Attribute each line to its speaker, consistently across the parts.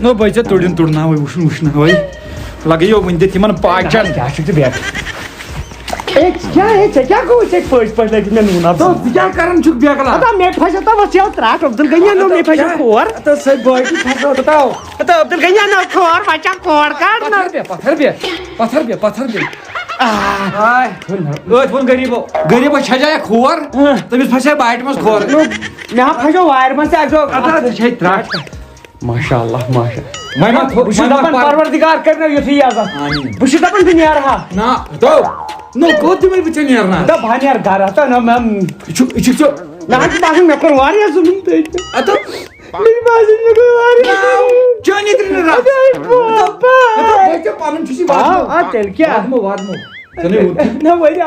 Speaker 1: نو بھائی ژےٚ تُڑِن تُڑناوٕے وٕچھناوٕے لگٲیو وٕنہِ دِتھ یِمن پاچن
Speaker 2: کیا چھُکھ ژٕ بیٹھ کیا گوٚو ژےٚ پٔزۍ پٲٹھۍ لٔگۍ مےٚ نوٗن
Speaker 1: ژٕ کیٛاہ کران چھُکھ بیگلا
Speaker 2: مےٚ پھسیو تَوَس یو ترٛٹھ عبدل غنی نو مےٚ پھسیو کھور
Speaker 1: سۄ باقٕے پھسو بتاو
Speaker 2: عبدل غنی نو کھور بچا کھور کڑ
Speaker 1: پتھر بیٚہہ ٲدۍ ووٚن غریٖبو چھجایا کھور تٔمِس پھسے باٹہِ منٛز کھور
Speaker 2: مےٚ ہا پھسیو وارِ منٛز تہِ اکہِ دۄہ
Speaker 1: ژٕ چھے ترٛٹھ
Speaker 2: ماشاء اللہ ماشاء
Speaker 1: بہٕ
Speaker 2: بہٕ چھُس دپان پروردگار کٔرنو یُتھُے عزت بہٕ چھُس دپان بہٕ نیرٕ ہا
Speaker 1: نو کوٚت دِمے بہٕ ژےٚ نیرناو
Speaker 2: دپ بہٕ نیرٕ گرٕ ہتا نہ
Speaker 1: یہِ چھُکھ ژٕ
Speaker 2: مےٚ حظ چھُ باسان مےٚ کوٚر واریاہ ظُلم تٔتۍ مےٚ باسان مےٚ کوٚر واریاہ
Speaker 1: چٲنی پنُن چھُسی
Speaker 2: تیٚلہِ کیٛاہ
Speaker 1: وادمو
Speaker 2: نہ ؤرۍ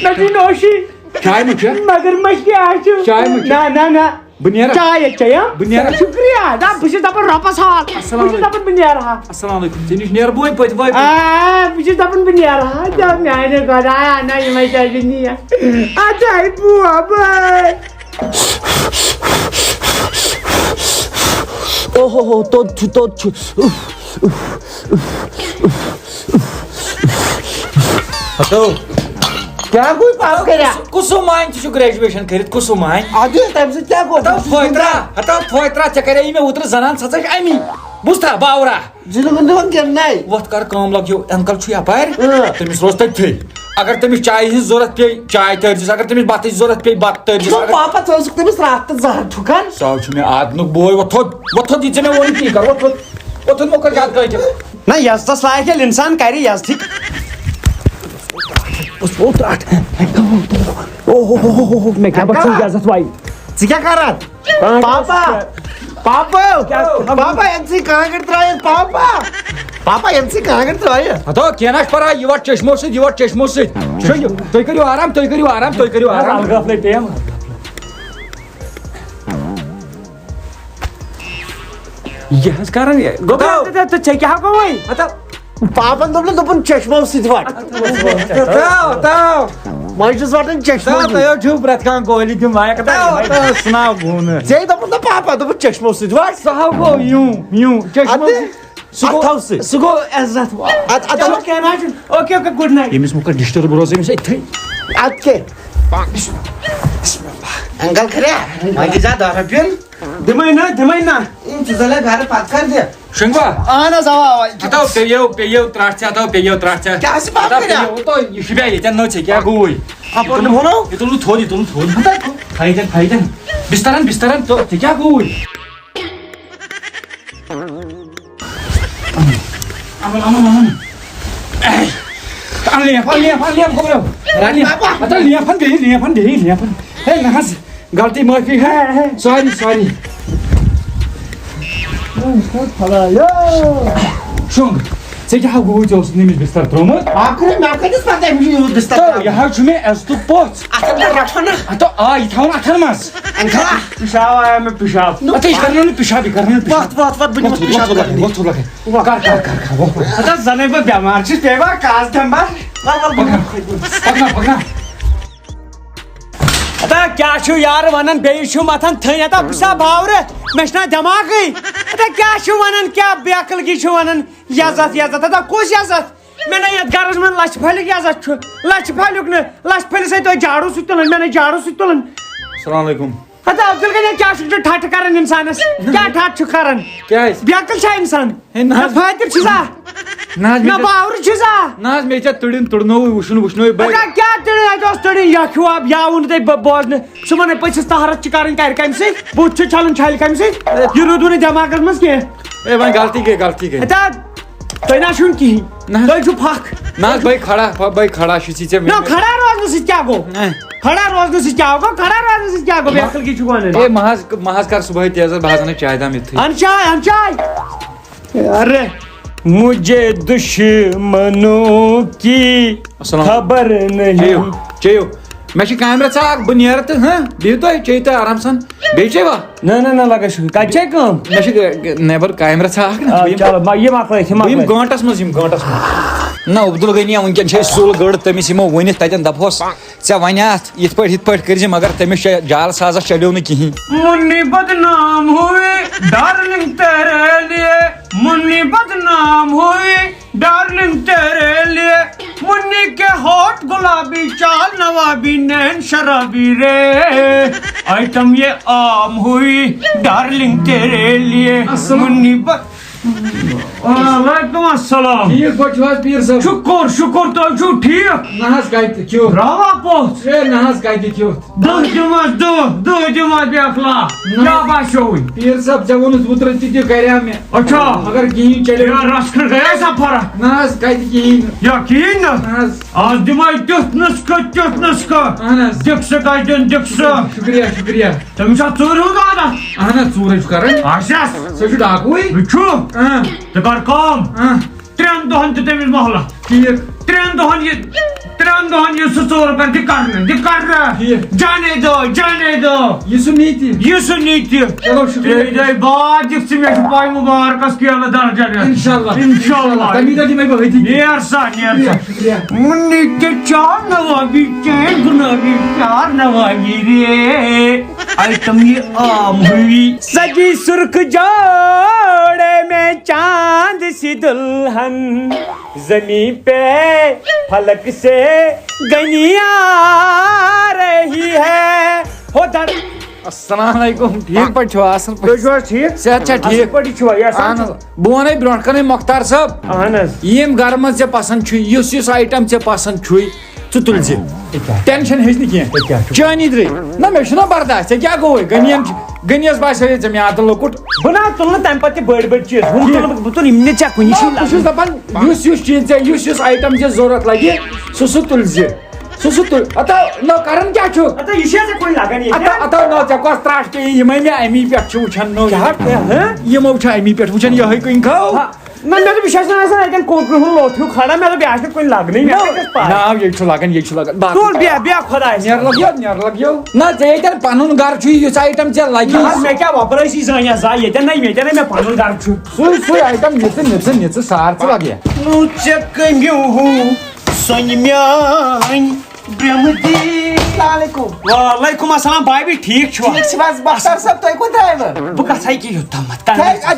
Speaker 2: مےٚ چھُ نوشی
Speaker 1: چاے مہ چھےٚ
Speaker 2: مگر مےٚ کیٛاہ چھُ
Speaker 1: چاے مہ چھےٚ
Speaker 2: نہ نہ
Speaker 1: بہٕ نیرٕ
Speaker 2: چاے چیٚیا
Speaker 1: بہٕ نیرٕ
Speaker 2: شُکریہ دپ بہٕ چھُس دپان رۄپس حال بہٕ چھُس دپان بہٕ نیرٕ ہا
Speaker 1: السلام علیکم ژےٚ نِش نیرٕ بہٕ وۄنۍ پٔتۍ وٲے
Speaker 2: بہٕ چھُس دپان بہٕ نیرٕ ہا دپ میانہِ خۄدایا نہ یِمے کیازِ نِیَ اَدے بوبے اوہو توٚت چھُ
Speaker 1: ہتو
Speaker 2: کیٛاہ گوٚو پاپ کَریا
Speaker 1: کُسو مانہِ ژٕ چھُکھ گریجویشن کٔرِتھ کُسو مانہِ
Speaker 2: اَدٕ تَمہِ سۭتۍ کیٛاہ گوٚو
Speaker 1: فٲیدرا ژےٚ کرے مےٚ اوترٕ زنان ژٕ ژٕچ امی بوٗزتھا باورا
Speaker 2: زِندگی گِنٛدنَے
Speaker 1: وۄتھ کر کٲم لگ یو انکل چھُ یپارِ تٔمِس روز تٔتھٕے اگر تٔمِس چایہِ ہٕنٛز ضوٚرتھ پیٚیہِ چاے تٲرزِس اگر تٔمِس بتٕچ ضوٚرتھ پیٚیہِ بتہٕ تٲرزِس
Speaker 2: پاپا ژٕ اوسُکھ تٔمِس راتھ تہٕ زہر ٹھُکان
Speaker 1: سُہ حظ چھُ مےٚ آدنُک بوے وۄتھُن یہِ ژےٚ مےٚ ووٚن تی کر وۄتھُن مۄکر زیادٕ کٲتہِ
Speaker 2: نہ یزتس لایق ییٚلہِ اِنسان کرِ یزتٕکۍ مےٚ کیٛاہ باسان یزت وایہِ ژٕ کیٛاہ کران پاپا أمۍسٕے کانٛگٕر ترٛٲیِتھ پاپا أمۍسٕے کانٛگٕر ترٛٲیِتھ
Speaker 1: ہتو کینٛہہ نہ چھُ پرواے یہِ وٹ چشمو سۭتۍ تُہۍ کٔرِو آرام
Speaker 2: الگٲفلے پیٚیَم
Speaker 1: یہِ حظ کران
Speaker 2: ژےٚ کیٛاہ گوٚو وۄنۍ پاپن دوٚپ نہٕ دوٚپُن چشمو سۭتۍ وٹ وۄنۍ چھُس وٹان چشمو
Speaker 1: چھُو پرٮ۪تھ کانٛہہ کوہلی تِم سُناو گوٗنہٕ
Speaker 2: ژےٚ دوٚپُن نہ پاپا دوٚپُن چشمو سۭتۍ وٹ
Speaker 1: سُہ ہاو گوٚو یوٗ
Speaker 2: سُہ گوٚو عزت کینٛہہ نہ چھُنہٕ اوکے گُڈ نایٹ
Speaker 1: ییٚمِس مۄکر ڈِسٹٔرب روز أمِس أتھٕے
Speaker 2: اَدٕ کیٛاہ انکل کھریا وۄنۍ دی زا 10 رۄپیہِ دِمے نہ ژٕ ژَلے گرٕ پتہٕ کر دِ
Speaker 1: شنگوا
Speaker 2: اہن حظ اوا
Speaker 1: ہتو پیٚیو ترٛٹھ ژےٚ
Speaker 2: کیٛاہ چھِ پتہٕ کَران
Speaker 1: یہِ چھُ بیٚیہِ ییٚتٮ۪ن نٔژ ژےٚ کیٛاہ گوٚوُے
Speaker 2: اپور نِمونو
Speaker 1: یہِ تُلُن تھوٚد فایتن بسترن ژےٚ کیٛاہ گوٚوُے لیفن ہے نہ حظ غلطی معٲفی ہے سوری شونٛگ ژےٚ کیٛاہ گوٚوُے ژےٚ اوسُکھ نٔمِس بستر ترٛوومُت
Speaker 2: مےٚ کَتٮ۪س پتہ أمِس چھُ یوٗت بِستر
Speaker 1: یہِ حظ چھُ مےٚ عزتُک پوٚژھ
Speaker 2: اَتھن پٮ۪ٹھ رَٹھو نہ
Speaker 1: ہتو یہِ تھاوُن اَتھن منٛز
Speaker 2: پِشاب آیا مےٚ پِشاب
Speaker 1: یہِ کرنو نہٕ پِشاب
Speaker 2: وَتھ بہٕ نِمَس پِشاب ہتا زَنَے بہٕ بٮ۪مار چھُس پیٚیہِ وۄنۍ کاز
Speaker 1: پکنا
Speaker 2: ہتا کیٛاہ چھُو یارٕ وَنان بیٚیہِ چھُ مَتھان تھٔنۍ ہتا بہٕ چھُسا باورٕ مےٚ چھُنا دٮ۪ماغٕے ہتا کیٛاہ چھُو وَنان کیٛاہ بے عقلگی چھُو وَنان یزت ہتا کُس یزت مےٚ نَے یَتھ گرس منٛز لَچھِ پھٔلِک یزت چھُ لَچھِ پھٔلیُک نہٕ لَچھِ پھٔلِس سۭتۍ تۄہہِ جاڑوٗ سۭتۍ تُلٕنۍ مےٚ نَے جاڑوٗ سۭتۍ تُلٕنۍ
Speaker 1: السلام علیکم
Speaker 2: ہتا عبدل غنی کیٛاہ چھُکھ ژٕ ٹھٹھٕ کران اِنسانس کیٛاہ ٹھٹھ چھُکھ کران
Speaker 1: کیٛازِ
Speaker 2: بے عقل چھا اِنسان
Speaker 1: نہ حظ
Speaker 2: فٲطر چھُسا نہ باورٕ چھُسا
Speaker 1: نہ حظ مےٚ ژےٚ تُڑِن تُڑنووُے وٕچھنووُے
Speaker 2: کیٛاہ تٔڑِن اَتہِ اوس تٔڑِن یا کھیوٚو یا ووٚن تۄہہِ بوزنہٕ صُبحن پٔژھِس طہارت چھِ کَرٕنۍ کَرِ کَمہِ سۭتۍ بُتھ چھُ چھلُن چھلہِ کَمہِ سۭتۍ یہِ روٗدوٕ نہٕ دٮ۪ماغس منٛز کینٛہہ
Speaker 1: اے وۄنۍ غلطی گٔے
Speaker 2: ہتا تۄہہِ نہ چھُنہٕ کِہینۍ تۄہہِ چھُو پھکھ
Speaker 1: نہ حظ بھائی کھڑا چھُسی ژےٚ
Speaker 2: نہ کھڑا روزنہٕ سۭتۍ کیٛاہ گوٚو کھڑا روزنہٕ سۭتۍ کیٛاہ گوٚو کھڑا روزنہٕ سۭتۍ کیٛاہ گوٚو بے عقلگی چھُکھ وَنان
Speaker 1: اے محض کر صبحٲے تیزر بہٕ حظ اَنَے چاے دام یِتھٕے
Speaker 2: ان چاے ارے مجھے دشمنوں کی خبر نہیں
Speaker 1: چیٚیِو مےٚ چھِ کامہِ رژھا اکھ بہٕ نیرٕ تہٕ بِہِو تُہۍ چیٚیِو تُہۍ آرام سان بیٚیہِ چیٚوا
Speaker 2: نہ لگا شُکر کَتہِ چھے کٲم
Speaker 1: مےٚ چھِ نٮ۪بر کامہِ رژھا اکھ نا
Speaker 2: چلو یِم مۄکلٲیِتھ
Speaker 1: بہٕ یِمہٕ گٲنٛٹس منٛز نہ عبدل غنی ونکین چھ سول گڑ تمس یمو ونت تتن دپہوس ژے ونیات یت پٹ کرز مگر تمس جال سازس چلیو نہ کہین
Speaker 2: منی بدنام ہوئی ڈارلنگ تیرے لیے منی بدنام ہوئی ڈارلنگ تیرے لیے منی کے ہوٹ گلابی چال نوابی نین شرابی رے آئٹم یہ عام ہوئی ڈارلنگ تیرے لیے منی وعلیکم السلام
Speaker 1: ٹھیک پہ پیر صاحب
Speaker 2: شکر شکر تھی چھو ٹھیک
Speaker 1: نہ کت کیو
Speaker 2: راوا پوچھ
Speaker 1: نہ کت کیو
Speaker 2: دہ جمعہ بیاخلا کیا باسیو
Speaker 1: پیر صاحب ژے وونس اوترٕ تہِ تہِ کریا مےٚ
Speaker 2: اچھا
Speaker 1: مگر کہین چلیو
Speaker 2: رس کھنڈ گیا سا فرق
Speaker 1: نہ کت کہین
Speaker 2: یا کہین
Speaker 1: نہ
Speaker 2: آج دمائی تیت نسخہ
Speaker 1: اہن حظ
Speaker 2: دکسہ کتھ دن دکسہ
Speaker 1: شکریہ شکریہ
Speaker 2: تمس ژور ہند عادت
Speaker 1: اہن حظ ژوٗر چھُ کران
Speaker 2: آسیس
Speaker 1: سُہ چھُ ڈاکوٕے
Speaker 2: وچھو ژٕ کر کٲم 3 دۄہن دِ تٔمِس مۄہلت
Speaker 1: ٹھیٖک
Speaker 2: 3 دۄہن یہ سُہ ژور کر دِ کرنہٕ جانے دو
Speaker 1: یہ سُہ نیتی
Speaker 2: یہ سُہ نیتی
Speaker 1: چلو شکریہ
Speaker 2: دۄیہِ بعد دِکھ ژٕ مےٚ چھُ پاے مُبارکس کیلہٕ درجہ انشاءاللہ
Speaker 1: تمی دۄہ دِمے بہٕ أتی
Speaker 2: نیر سا
Speaker 1: شکریہ
Speaker 2: منی کے چار نوابی چین گلابی چار نوابی رے آئٹم یہ عام ہوئی سجی سرخ جوڑے میں چاند سی دلہن زمین پہ فلک سے گنی آ رہی ہے ہو در
Speaker 1: السلام علیکم ٹھیک پٲٹھۍ چھِوا اصل
Speaker 2: تُہۍ چھِو حظ ٹھیٖک
Speaker 1: صحت چھا ٹھیٖک
Speaker 2: پٲٹھی چھِوا
Speaker 1: اہن حظ بہٕ وَنے برونٛٹھ کَنٕے مۄختار صٲب
Speaker 2: اہن حظ
Speaker 1: یِم گرٕ منٛز ژےٚ پسنٛد چھُے یُس آیٹم ژےٚ پسنٛد چھُے ژٕ تُلۍ زِ ٹینشن ہیٚچ نہٕ کینٛہہ چٲنی درٕے نہ مےٚ چھُنہ برداش ژےٚ کیٛاہ گوٚوُے غنیَس باسیو ژےٚ مےٚ اَدٕ لۄکُٹ
Speaker 2: بہٕ نہ تُلہٕ تَمہِ پتہٕ تہِ بٔڑۍ چیٖز بہٕ تُلہٕ یِم نہٕ ژےٚ کُنہِ
Speaker 1: بہٕ چھُس دپان یُس چیٖز ژےٚ یُس آیٹم ژےٚ ضوٚرتھ لگہِ سُہ تُلۍ زِ سُہ تُل اتا نو کران کیٛاہ چھُ
Speaker 2: یہِ چھا ژےٚ کُنہِ لگان
Speaker 1: اتا نو ژےٚ کۄس ترٛاش پیٚیہِ یِمے مےٚ امی پٮ۪ٹھ چھِ وٕچھان نو یِمو چھِ امی پٮ۪ٹھ وٕچھان یِہوے کُنہِ کھاو
Speaker 2: نہ مےٚ دوٚپ یہِ چھَس نہٕ آسان اَتٮ۪ن کوکرِ ہُنٛد لوٚٹھ ہیوٗ کھڑا مےٚ دوٚپ یہِ آسہِ نہٕ کُنہِ لگنٕے
Speaker 1: ناو ییٚتہِ چھُ لگان
Speaker 2: تُل بیٚہہ خۄدایس
Speaker 1: نیرٕ لگیو نہ ژےٚ ییٚتٮ۪ن پنُن گرٕ چھُے یُس آیٹم ژےٚ لگی
Speaker 2: مےٚ کیٛاہ وۄپرٲسی زٲنیا زا ییٚتٮ۪ن مےٚ پنُن گرٕ چھُ
Speaker 1: سُے آیٹم نِژٕ سار ژٕ لگیا
Speaker 2: نو ژےٚ کٔمِو سۄنہِ میٛانۍ وعلیکم السلام بھائی ٹھیک چھو
Speaker 3: بختر صاحب تُہۍ کوٚت درٛایوٕ
Speaker 2: بہٕ گژھے کہِ یوٚتامتھ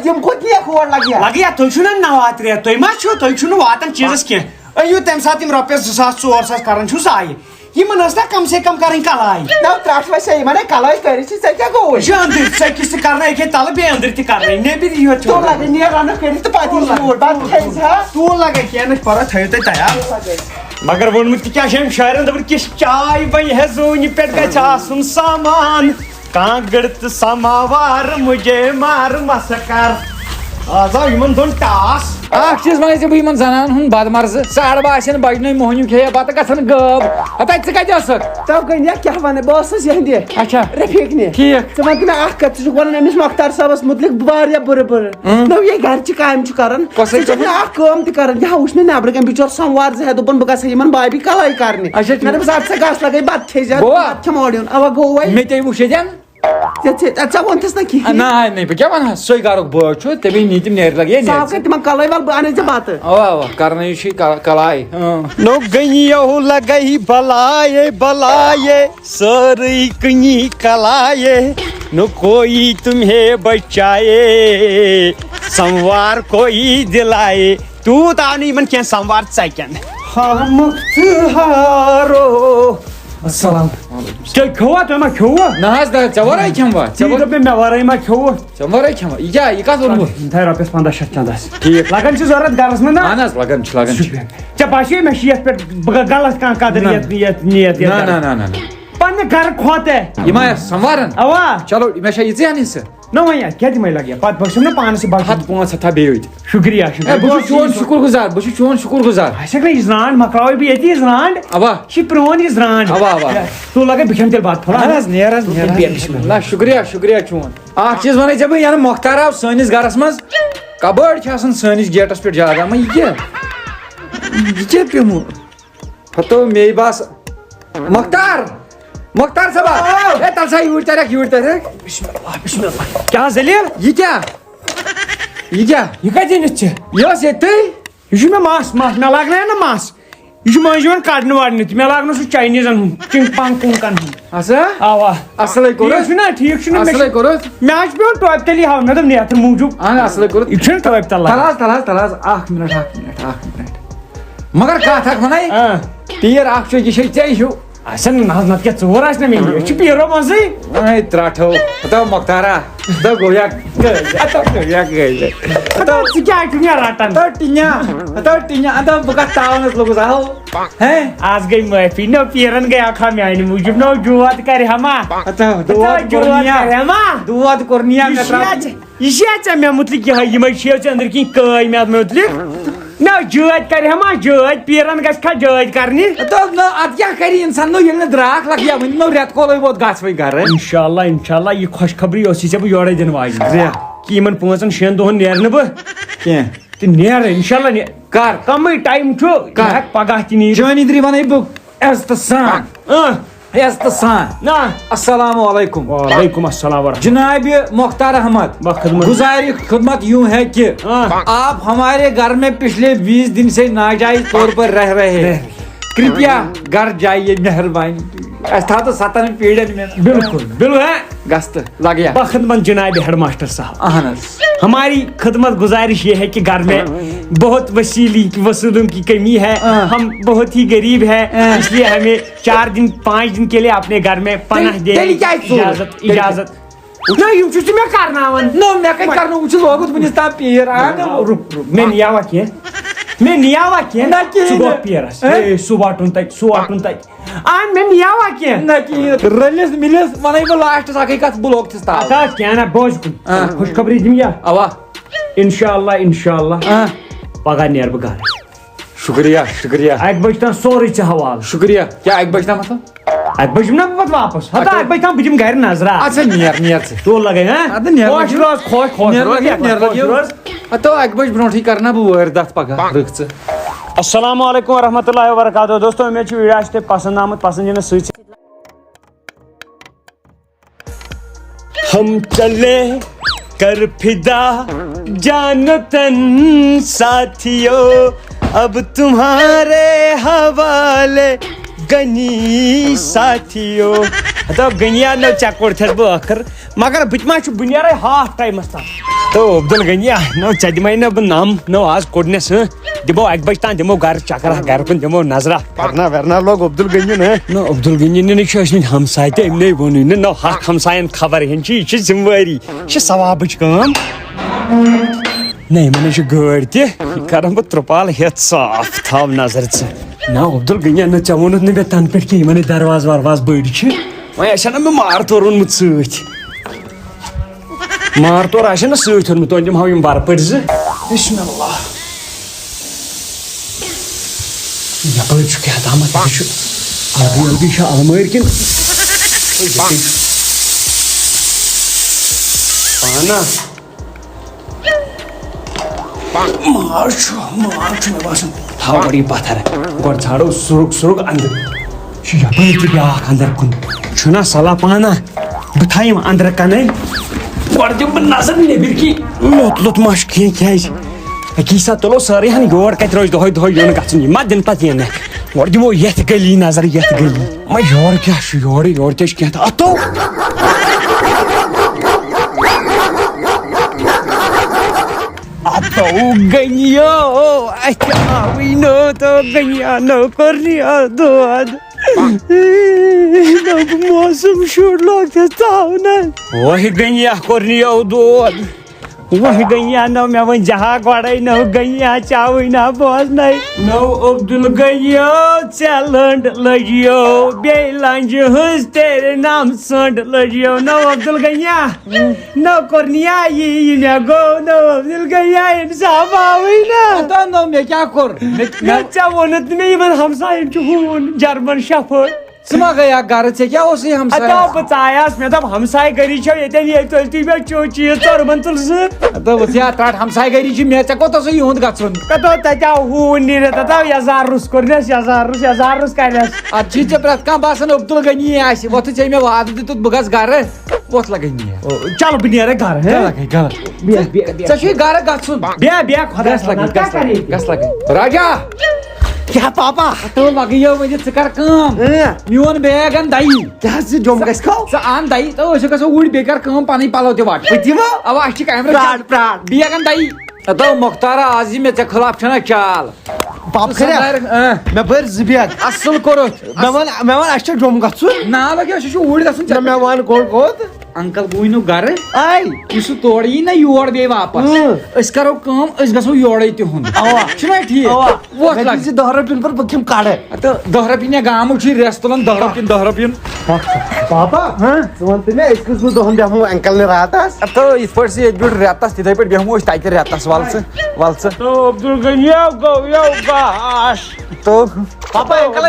Speaker 3: یِم کوٚت نِیَکھ اور
Speaker 2: لگیا تُہۍ چھُو نا 9 رٮ۪تھ تُہۍ ما چھُو تُہۍ چھُو نہٕ واتان چیٖزس کینٛہہ أنِو تمہِ ساتہٕ یِم رۄپیس 2000-4000 کران چھُو ضایہِ یِمن ٲس نا کم سے کم کرٕنۍ کلاے
Speaker 3: ترٛٹھ وسے یِمن ہے کلاے کٔرِتھ چھِ ژےٚ کیٛاہ گوٚوُے
Speaker 2: یہِ چھُ أنٛدٕرۍ ژٔکِس تہِ کرنٲے اَکے تلہٕ بیٚیہِ أنٛدٕرۍ تہِ کرنٲے نیبٕرۍ یوت
Speaker 3: تُل لگے نیر رنہٕ کٔرِتھ تہٕ پتہٕ یی روٗد بتہٕ کھیٚیہِ ہا
Speaker 2: تول لگے کینٛہہ نہٕ چھُ پرواے تھٲیِو تُہۍ تیار مگر ووٚنمُت تہِ کیٛاہ چھِ أمۍ شاعرن دوٚپُن کِژھ چاے بنہِ ہے زوٗنہِ پٮ۪ٹھ گژھِ آسُن سامان کانٛگٕر تہٕ سماوار مُجے مار مسکر آز آو یِمن دۄن ٹاس
Speaker 1: اکھ چیٖز ونے ژےٚ بہٕ یِمن زنانن ہُنٛد بدمرزٕ ساڑٕ بہہ آسن بجنٕے موہنیوٗ کھیٚیا بتہٕ گژھن غٲب ہتا ژٕ کتہِ ٲسکھ
Speaker 3: تو گٔنیا کیٛاہ ونے بہٕ ٲسٕس یِہنٛدِ
Speaker 1: اچھا
Speaker 3: رفیٖق نہِ
Speaker 1: ٹھیٖک
Speaker 3: ژٕ وَن تہٕ مےٚ اکھ کتھ ژٕ چھُکھ ونان أمِس مۄختار صٲبس مُتعلق واریاہ بُرٕ نو یہِ گرچہِ کامہِ چھُ کران ژٕ چھُکھ نہٕ اکھ کٲم تہِ کران یہِ ہاوُچھ مےٚ نیبرٕ کَنۍ بِچور سموار زٕ ہٮ۪تھ دوٚپُن بہٕ گژھٕ یِمن بابی کلاے کرنہِ مےٚ دوٚپُس اَدٕ سا گژھ لگے بتہٕ کھیٚے زِ بتہٕ کھٮ۪مہٕ اورٕ یُن اوا گوٚو وۄنۍ
Speaker 1: مےٚ تے وٕچھ ییٚتٮ۪ن
Speaker 3: ژےٚ ووٚنتھس نہ کِہیٖنۍ
Speaker 1: نہ بہٕ کیٛاہ ونہٕ سُے گرُک بٲژ چھُ تمی نی تِم نیرِ لگے
Speaker 3: ژٕ ہاو تِمن کلاے ول بہٕ اَنے ژےٚ بتہٕ
Speaker 1: اوا کرنے چھُے کلاے
Speaker 2: نو گٔیو لگے بلایے سٲرٕے کٕنی کلایے نو کوئی تمہیں بچایے سموار کوئی دلایے تیوٗت آو نہٕ یِمن کینٛہہ سموار ژکٮ۪ن
Speaker 1: السلام
Speaker 2: تُہۍ کھیوٚوا تُہۍ ما کھیوٚوا
Speaker 1: نہ حظ ژےٚ ورٲے کھٮ۪موا
Speaker 2: دوٚپ مےٚ ورٲے ما کھیوٚوٕ
Speaker 1: ژےٚ ورٲے کھٮ۪موا یہِ کتھ ووٚنمُت
Speaker 2: تھٲے رۄپیس 1500 چندس ٹھیٖک لگان چھِ ضروٗرت گرس منٛز
Speaker 1: اہن حظ لگان چھُ
Speaker 2: ژےٚ باسیٚے مےٚ چھِ یتھ پٮ۪ٹھ بہٕ غلط کانٛہہ قدر یتھ نِیت
Speaker 1: نہ
Speaker 2: پننہِ گرٕ کھۄتہٕ
Speaker 1: یِم آیا سموارن
Speaker 2: اوا
Speaker 1: چلو مےٚ چھا یِژٕے اَنٕنۍ سُہ
Speaker 2: نہ وۄنۍ کیٛاہ دِمے لگیا پتہٕ باسیٚو نہ پانس
Speaker 1: ہتھ 500 بیٚیہِ ہوتہِ
Speaker 2: شُکریہ
Speaker 1: بہٕ چھُس چون شُکر گُزار
Speaker 2: اَسہِ نہ یہِ زرانٛڈ مۄکلاوے بہٕ ییٚتی یہِ زرانٛڈ
Speaker 1: اوا
Speaker 2: یہِ چھِ پرٛون یہِ زرانٛڈ تُل لگے بہٕ کھٮ۪مہٕ تیٚلہِ بتہٕ پھوٚلا
Speaker 1: اہن حظ نیر شُکریہ چون اکھ چیٖز ونے ژےٚ بہٕ یَنہٕ مۄختار آو سٲنِس گرس منٛز کبٲڑۍ چھِ آسان سٲنِس گیٹس پٮ۪ٹھ زیادٕ اما یہِ کیٛاہ پیوٚمُت فتو مے باس مۄختار صٲبا ہے تل سا یوٗرۍ ترکھ
Speaker 2: بسم اللہ کیٛاہ زلیل
Speaker 1: یہِ کیٛاہ
Speaker 2: یہِ کتہِ أنِتھ ژےٚ
Speaker 1: یہِ ٲس ییٚتھٕے
Speaker 2: یہ مے مس مے لاگنا نا مس یہ مجھے کڑنے وڑنے تہ مے لاگنا سہ چائنیزن ہند چنگ پنگ کنکن ہند اوا
Speaker 1: اصل
Speaker 2: ٹھیک ٹھیک مے پیون ٹوپ تلی ہاؤن مے دپ نیتر موجود
Speaker 1: اصل
Speaker 2: یہ ٹوپ تل
Speaker 1: تلاز اخ منٹ مگر کت اخ ونائی پیر اخ یہ ژے ہیو
Speaker 2: اچھا نہ کیا ژور آس نا مے پیرو مزے
Speaker 1: تراٹھو مختارا گویا بہت تاونس لوگس
Speaker 2: آج گئی معافی نو پیرن گئی آخا میانہ موجود نو جوت کر ہما
Speaker 1: دود کورنیا
Speaker 2: یہ ژے مے متعلق یہ ژے اندر کن قٲے مے متعلق نو جٲدۍ کر ہما جٲدۍ پیرن گژھِ کھا جٲدۍ کرنہِ
Speaker 1: ات کیا کری انسان نو یل دراک لگ یا ون نو رٮ۪تہٕ کولے ووت گژھ وۄنۍ گرٕ
Speaker 2: انشاءاللہ یہ خوشخبری ٲسٕے ژےٚ بہٕ یورے دِنہٕ واجِنۍ کہ یِمن 5-6 دۄہن نیرٕ نہٕ بہٕ
Speaker 1: کینٛہہ
Speaker 2: تہٕ نیرٕ انشاءاللہ
Speaker 1: کر
Speaker 2: کمٕے ٹایم چھُ
Speaker 1: کر
Speaker 2: ہٮ۪کہٕ پگاہ تہِ نیٖرِتھ
Speaker 1: جٲنی دری ونے بہٕ عزتہٕ سان عزتہٕ سان
Speaker 2: نا
Speaker 1: السلام علیکم
Speaker 2: وعلیکم السلام ورحمۃ
Speaker 1: جناب مختار احمد گزار خدمت یوں ہے کہ آپ ہمارے گھر میں پچھلے 20 دن سے ناجائز طور پر رہ رہے ہیں کرپیا گھر جائیے مہربانی تھا تو 7 پیڑن میں
Speaker 2: بالکل ہے
Speaker 1: گست لگ گیا
Speaker 2: بخدمت جناب ہیڈ ماسٹر صاحب
Speaker 1: ہماری
Speaker 2: خدمت گزارش یہ ہے کہ گھر میں بہت وسیلوں کی کمی ہے ہم بہت ہی غریب ہیں اس لیے ہمیں 4 دن 5 دن کے لیے اپنے گھر میں پناہ دے اجازت میں نیاوا کی پیرس سہ وٹن تک میں نیاوا کی
Speaker 1: رلس ملس ون بہ لاسٹس اکی کت بلوک تھس تا
Speaker 2: کیا نا بوز کن خوشخبری دم یا
Speaker 1: اوا
Speaker 2: انشاءاللہ پگہ نیر بہ گھر
Speaker 1: شکریہ
Speaker 2: 1 بج تام سورے ژے حوالہ
Speaker 1: شکریہ کیا 1 بج تام مطلب
Speaker 2: 1 بج نا پتہ واپس ہتا 1 بج تام بہ دم گھر نظرہ
Speaker 1: اچھا نیر سے
Speaker 2: تو لگے خوش روز
Speaker 1: تو 1 بج برونٹھی کرنا بہ وردت پگہ رکھ ژٕ
Speaker 2: السلام علیکم ورحمۃ اللہ وبرکاتہ دوستو امید چھِ ویڈیو آسہِ پسند آمت پسند دِنس سۭتۍ ہم چلے کر فدا جان تن ساتھیو اب تمہارے حوالے گنی ساتھیو گنیا نو چکوڑ تھس بہ ٲخر مگر بہٕ ما چھُ بہٕ نیرے ہاف ٹایمس تام تو عبدل گنیا نو ژےٚ دِمے نہٕ بہٕ نم نو آز کوٚڑنس دمو 1 بج تام دمو گھر چکرا گھر کن دمو نظرہ ورنا لوگ عبدل گنین نو عبدل گنین ٲسمٕتۍ ہمساے تہِ أمۍ وونُے نہٕ حق ہمساین خبر ہن یہِ چھِ ذمہٕ وٲری یہِ چھِ ثوابٕچ کٲم نہ یِمن چھِ گٲڑۍ تہِ یہِ کرن بہٕ ترٛپال ہیٚتھ صاف تھاو نظر ژٕ نہ عبدل گنین نہ ژےٚ ووٚنُتھ نہٕ مےٚ تنہٕ پٮ۪ٹھ کینٛہہ یِمن درواز ورواز بٔڑۍ چھِ وۄنۍ آسہِ نا مےٚ مارتور اوٚنمُت سۭتۍ مارتور آسہِ نا سۭتۍ اوٚنمُت وۄنۍ دِمہو یِم برپٲٹھۍ 2 بسم اللہ یپٲرۍ چھُ کیٛاہ تامتھ یہِ چھُ الگٕے چھِ المٲرۍ کِنہٕ پانا ماز چھُ مےٚ باسان تھاو گۄڈٕ یہِ پتھر گۄڈٕ ژھانڈو سُرُگ انٛدر چھُ یپٲرۍ تہِ بیٛاکھ انٛدر کُن چھُنا صلاح پانا بہٕ تھاو یِم انٛدرٕ کنے گۄڈٕ دِمہٕ بہٕ نظر نیٚبٕرۍ کِنۍ لوٚت ما چھُ کینٛہہ کیٛازِ اکی ساتہٕ تُلو سٲرٕے ہن یور کتہِ روزِ دۄہے یُن گژھُن یہِ ما دِنہٕ پتہٕ یِنہٕ گۄڈٕ دِمو یتھ گلی نظر یتھ گلی ما یورٕ کیٛاہ چھُ یورٕ تہِ چھُ کینٛہہ تہٕ اتو گنیو اتہِ آوٕے نہٕ تو گنیا نو کوٚرنِیا دود موسم شُر لوگ تھس تاونس وہی گنیا کوٚرنِیو دود وہی گنیا نو مےٚ وۄنۍ جہا گۄڈے نو گنیا چاوٕے نا بوزنے نو عبدل گنیو ژےٚ لٔنڈ لٔجیو بیٚیہِ لنجہِ ہٕنٛز تیرِ نام سٔنڈ لٔجیو نو عبدل گنیا نو کوٚرنِیا یی مےٚ گوٚو نو عبدل گنیا اِنصاف آوٕے نا
Speaker 1: نو مےٚ کیٛاہ کوٚر
Speaker 2: ژےٚ ووٚنُتھ نہٕ مےٚ یِمن ہمساین چھُ ہوٗن جرمن شفٲڑ
Speaker 1: ژٕ ما گٔیا گرٕ ژےٚ کیٛاہ اوسُے ہمساے
Speaker 2: بہٕ ژایاس مےٚ دوٚپ ہمساے گٔری چھو ییٚتٮ۪ن ییٚتہِ تُلۍ تُہۍ مےٚ چیٖز ژورمن تُل زٕ
Speaker 1: دوٚپُس یا ٹاٹ ہمساے گٔری چھِ مےٚ ژےٚ کوٚت اوسُے یِہُنٛد گژھُن
Speaker 2: تتہِ آو ہوٗن نیٖرِتھ تتہِ آو یزار روٚس کوٚرنس یزار روٚس کرنس
Speaker 1: ادٕ چھی ژےٚ پرٛٮ۪تھ کانٛہہ باسان عبدل غنی آسہِ وۄتھٕ ژےٚ مےٚ وعدٕ دِتُتھ بہٕ گژھٕ گرٕ پوٚت لگے نیر
Speaker 3: چلو بہٕ نیرے گرٕ
Speaker 1: لگے گل ژےٚ چھُے گرٕ گژھُن
Speaker 3: بیٚیہِ خۄدایس
Speaker 1: گژھ لگے راجا
Speaker 3: کیٛاہ پاپا
Speaker 1: تو لگیو ؤنِتھ ژٕ کر کٲم میون بیگ ان دَیی
Speaker 3: کیٛاہ ژٕ جوٚم گژھِ کھو
Speaker 1: ژٕ ان دَیی تہٕ أسۍ گژھو اوٗرۍ بیٚیہِ کر کٲم پنٕنۍ پلو تہِ وٹ
Speaker 3: بہٕ دِمو
Speaker 1: اوا اَسہِ چھِ
Speaker 3: پرٛار
Speaker 1: کیمرا
Speaker 3: پرٛار
Speaker 1: بیگ ان دَیی دَپو مۄختارا آز یی مےٚ ژےٚ خٕلاف چھَنا چال
Speaker 3: پاپہٕ مےٚ بٔرۍ زٕ بیگ
Speaker 1: اصٕل کوٚرُتھ
Speaker 3: مےٚ وَن اَسہِ چھا جوٚم گژھُن
Speaker 1: نا لگیو سُہ چھُ اوٗرۍ گژھُن
Speaker 3: مےٚ وَن کوٚت
Speaker 1: انکل بہٕ ؤنِو گرٕ
Speaker 3: آے
Speaker 1: یہِ سُہ تورٕ یی نا یور بیٚیہِ واپس أسۍ کرو کٲم أسۍ گژھو یورے تِہُنٛد چھُنا ٹھیٖک ووت
Speaker 3: مےٚ
Speaker 1: لگ
Speaker 3: دِژٕ 10 رۄپیَن پٮ۪ٹھ بہٕ کھٮ۪مہٕ کَڑٕ
Speaker 1: تہٕ 10 رۄپیہِ گامُک چھُے رٮ۪س تُلان 10 رۄپیَن
Speaker 3: پاپا ژٕ وَن تہٕ مےٚ أسۍ کٔژ دۄہَن بیٚہمو انکل نہِ راتس
Speaker 1: تہٕ یِتھ پٲٹھۍ ژٕ ییٚتہِ پٮ۪ٹھ رٮ۪تس تِتھٕے پٲٹھۍ بیٚہمو أسۍ تَتہِ رٮ۪تس وَل ژٕ
Speaker 2: عبدل غنی گوٚو گاش
Speaker 1: تہٕ
Speaker 3: پاپا انکل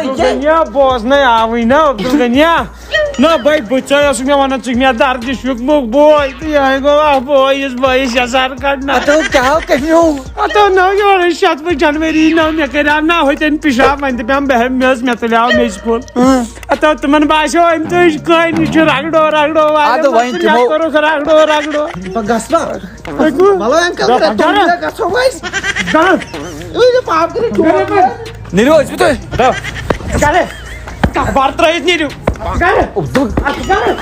Speaker 2: بوزنے آوٕے نا عبدل غنیا نہ بھائی بچے اوس مےٚ ونان ژٕ مےٚ دردِ شُکمُک بوے تہٕ یِہوے گوٚو اکھ بوے یُس بٲیِس یژھان کڑنہٕ
Speaker 1: کیٛاہ کٔرِو
Speaker 2: نو یورے 7 جنؤری نو مےٚ کریٛاو نہ ہوتٮ۪ن پِشاب وۄنۍ دپیٛام بہٕ ہٮ۪مہٕ میٚژ مےٚ تُلیٛاو میٚژِ پھوٚل تِمن باسیو أمۍ تُج کٲنی چھُ رگڑو کوٚرُکھ رگڑو
Speaker 3: گژھ نا مطلب انکل گژھو
Speaker 1: نیٖرِو أسۍ تُہۍ
Speaker 2: بر ترٲیِتھ نیٖرِو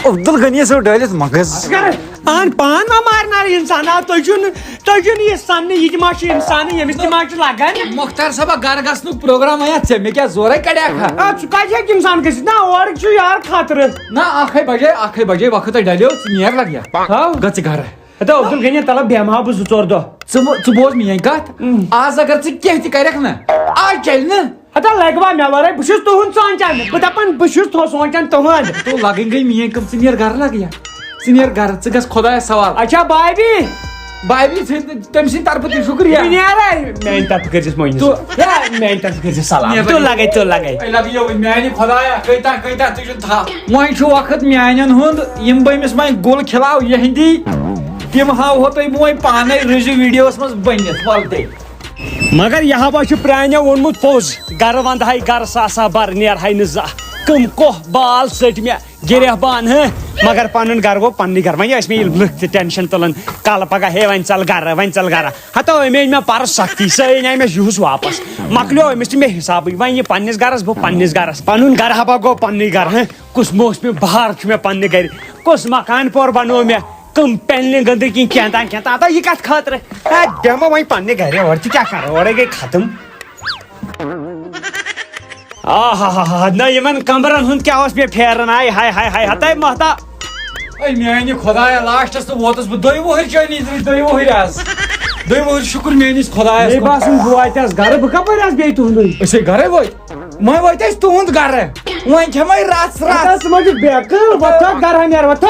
Speaker 1: عبدل غنی صٲب ڈٲلِتھ مغز
Speaker 2: پان ما مارنار انسان تُہۍ چھُو نہٕ یہِ سننہٕ یہِ تہِ ما چھُ انسان ییٚمِس تہِ ما چھُ لگان
Speaker 1: مۄختار صٲبا گرٕ گژھنُک پروگرام آیا ژےٚ مےٚ کیٛاہ زورے کڑیٛاکھا
Speaker 2: سُہ کتہِ ہیٚکہِ انسان گٔژھِتھ نہ اورٕ چھُ یار خطرٕ
Speaker 1: نہ اکھے بجے وقت ڈلیو ژٕ نیر لگیا گژھ ژٕ گرٕ
Speaker 2: عبدل غنی تلہٕ بیٚہمہٕ ہا بہٕ 2-4 دۄہ
Speaker 1: ژٕ بوز میٲنۍ کتھ آز اگر ژٕ کینٛہہ تہِ کرکھ نا آز چلہِ نہٕ
Speaker 2: لگوا مےٚ ورٲے بہٕ چھُس تُہُنٛد سونٛچان بہٕ دپان بہٕ چھُس سونٛچان تُہُنٛد
Speaker 1: تو لگٕنۍ گٔے میٲنۍ کٲم ژٕ نیر گرٕ لگیا ژٕ نیر گرٕ ژٕ گژھ خۄدایس سوال
Speaker 2: اچھا بابی
Speaker 1: بابی تٔمۍ سٕنٛدِ طرفہٕ تہِ شُکریہ
Speaker 2: میانہِ طرفہٕ کٔرزِس مٲنِس میانہِ طرفہٕ کٔرزِس سلام ژٕ لگے
Speaker 1: لگیو میانہِ خۄدایا کۭتیاہ تُہۍ چھُ تھاو وۄنۍ چھُ وقت میانٮ۪ن ہُنٛد یِم بہٕ أمِس وۄنۍ گُل کھِلاو یِہنٛدی تِم ہاوہو تۄہہِ بہٕ وۄنۍ پانے رٕزِ ویڈیوس منٛز بٔنِتھ وَل تیٚلہِ
Speaker 2: مگر یہاں با چھُ پرٛانیو ووٚنمُت پوٚز گرٕ ونٛدہاے گرٕ ساسا بر نیرہاے نہٕ زانٛہہ کٕم کوہ بال ژٔٹۍ مےٚ گِرٮ۪ہ بانہٕ مگر پنُن گرٕ گوٚو پننُے گرٕ وۄنۍ ٲسۍ مےٚ ییٚلہِ لُکھ تہِ ٹٮ۪نشن تُلان کالہٕ پگاہ ہے وۄنۍ ژل گرٕ ہتو أمۍ أنۍ مےٚ پرٕ سختی سۄ أنۍ مےٚ یِہُس واپس مۄکلیو أمِس تہِ مےٚ حسابٕے وۄنۍ یہِ پننِس گرس بہٕ پننِس گرس پنُن گرٕ ہبا گوٚو پننُے گرٕ کُس موسمہِ بہار چھُ مےٚ پننہِ گرِ کُس مکان پور بنوو مےٚ کٕم پٮ۪نلہِ گٔنٛدٕرۍ کِنۍ کینٛہہ یہِ کتھ خٲطرٕ دِمو وۄنۍ پننہِ گرِ اورٕ تہِ کیٛاہ کرو اورے گٔے ختم نہ یِمن کمرن ہُنٛد کیٛاہ اوس مےٚ پھیران آے ہاے ہتاے محتا
Speaker 1: میانہِ خۄدایا لاسٹس تہٕ ووتُس بہٕ 2 وُہٕرۍ چٲنی 2 وُہٕرۍ آز 2 وُہٕرۍ شُکُر میٲنِس خۄدایس
Speaker 2: مےٚ باسان بہٕ واتہِ آز گرٕ بہٕ کپٲرۍ آسہٕ بیٚیہِ تُہُنٛدُے
Speaker 1: أسۍ ہے گرے وٲتۍ وۄنۍ وٲتۍ أسۍ تُہُنٛد گرٕ وۄنۍ کھٮ۪مے رژھ
Speaker 2: ژٕ ما چھُکھ بیقل وۄتھ گرٕ نیرٕ وۄتھ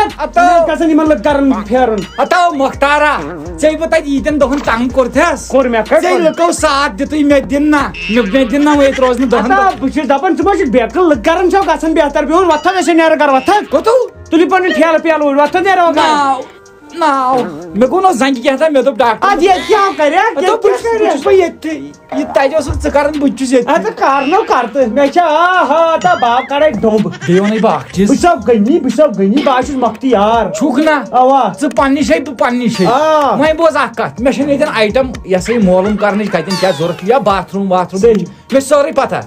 Speaker 2: گژھان یِمن گرن پھیرُن
Speaker 1: ہتو مۄختارا ژےٚ بہٕ تتہِ ییٖتٮ۪ن دۄہن تنگ کوٚرتھس
Speaker 2: کوٚر مےٚ
Speaker 1: ژےٚ لُکو ساتھ دِتُے مےٚ دِن نا مےٚ دِن نا وۄنۍ روزنہٕ دۄہن
Speaker 2: بہٕ چھُس دپان ژٕ ما چھُکھ بیقل لُکھ گرن چھو گژھان بہتر بِہُن وۄتھ أسۍ نیرو گرٕ وۄتھ
Speaker 1: کوٚتو
Speaker 2: تُلِو پنُن ٹھیلہٕ پیلہٕ اوٗرۍ وۄتھ نیرو
Speaker 1: ناو مےٚ گوٚو نا زنٛگہِ کیٛاہ مےٚ دوٚپ ڈاکٹر ییٚتہِ یہِ تتہِ اوسُکھ ژٕ کران بہٕ تہِ چھُس ییٚتہِ
Speaker 2: کرنو کر تہٕ مےٚ چھِ باب کڑے ڈوٚمب
Speaker 1: بیٚیہِ وَنَے بہٕ اکھ چیٖز
Speaker 2: بہٕ چھُسو غنی بہٕ چھُس مۄختی یار
Speaker 1: چھُکھ نا
Speaker 2: اوا
Speaker 1: ژٕ پننہِ جایہِ بہٕ پننہِ جایہِ وۄنۍ بوز اکھ کتھ مےٚ چھنہٕ ییٚتٮ۪ن آیٹم یہِ ہسا یہِ معلوٗم کرنٕچ کتٮ۪ن کیٛاہ ضوٚرتھ یا باتھ روٗم مےٚ چھِ سٲرٕے پتہ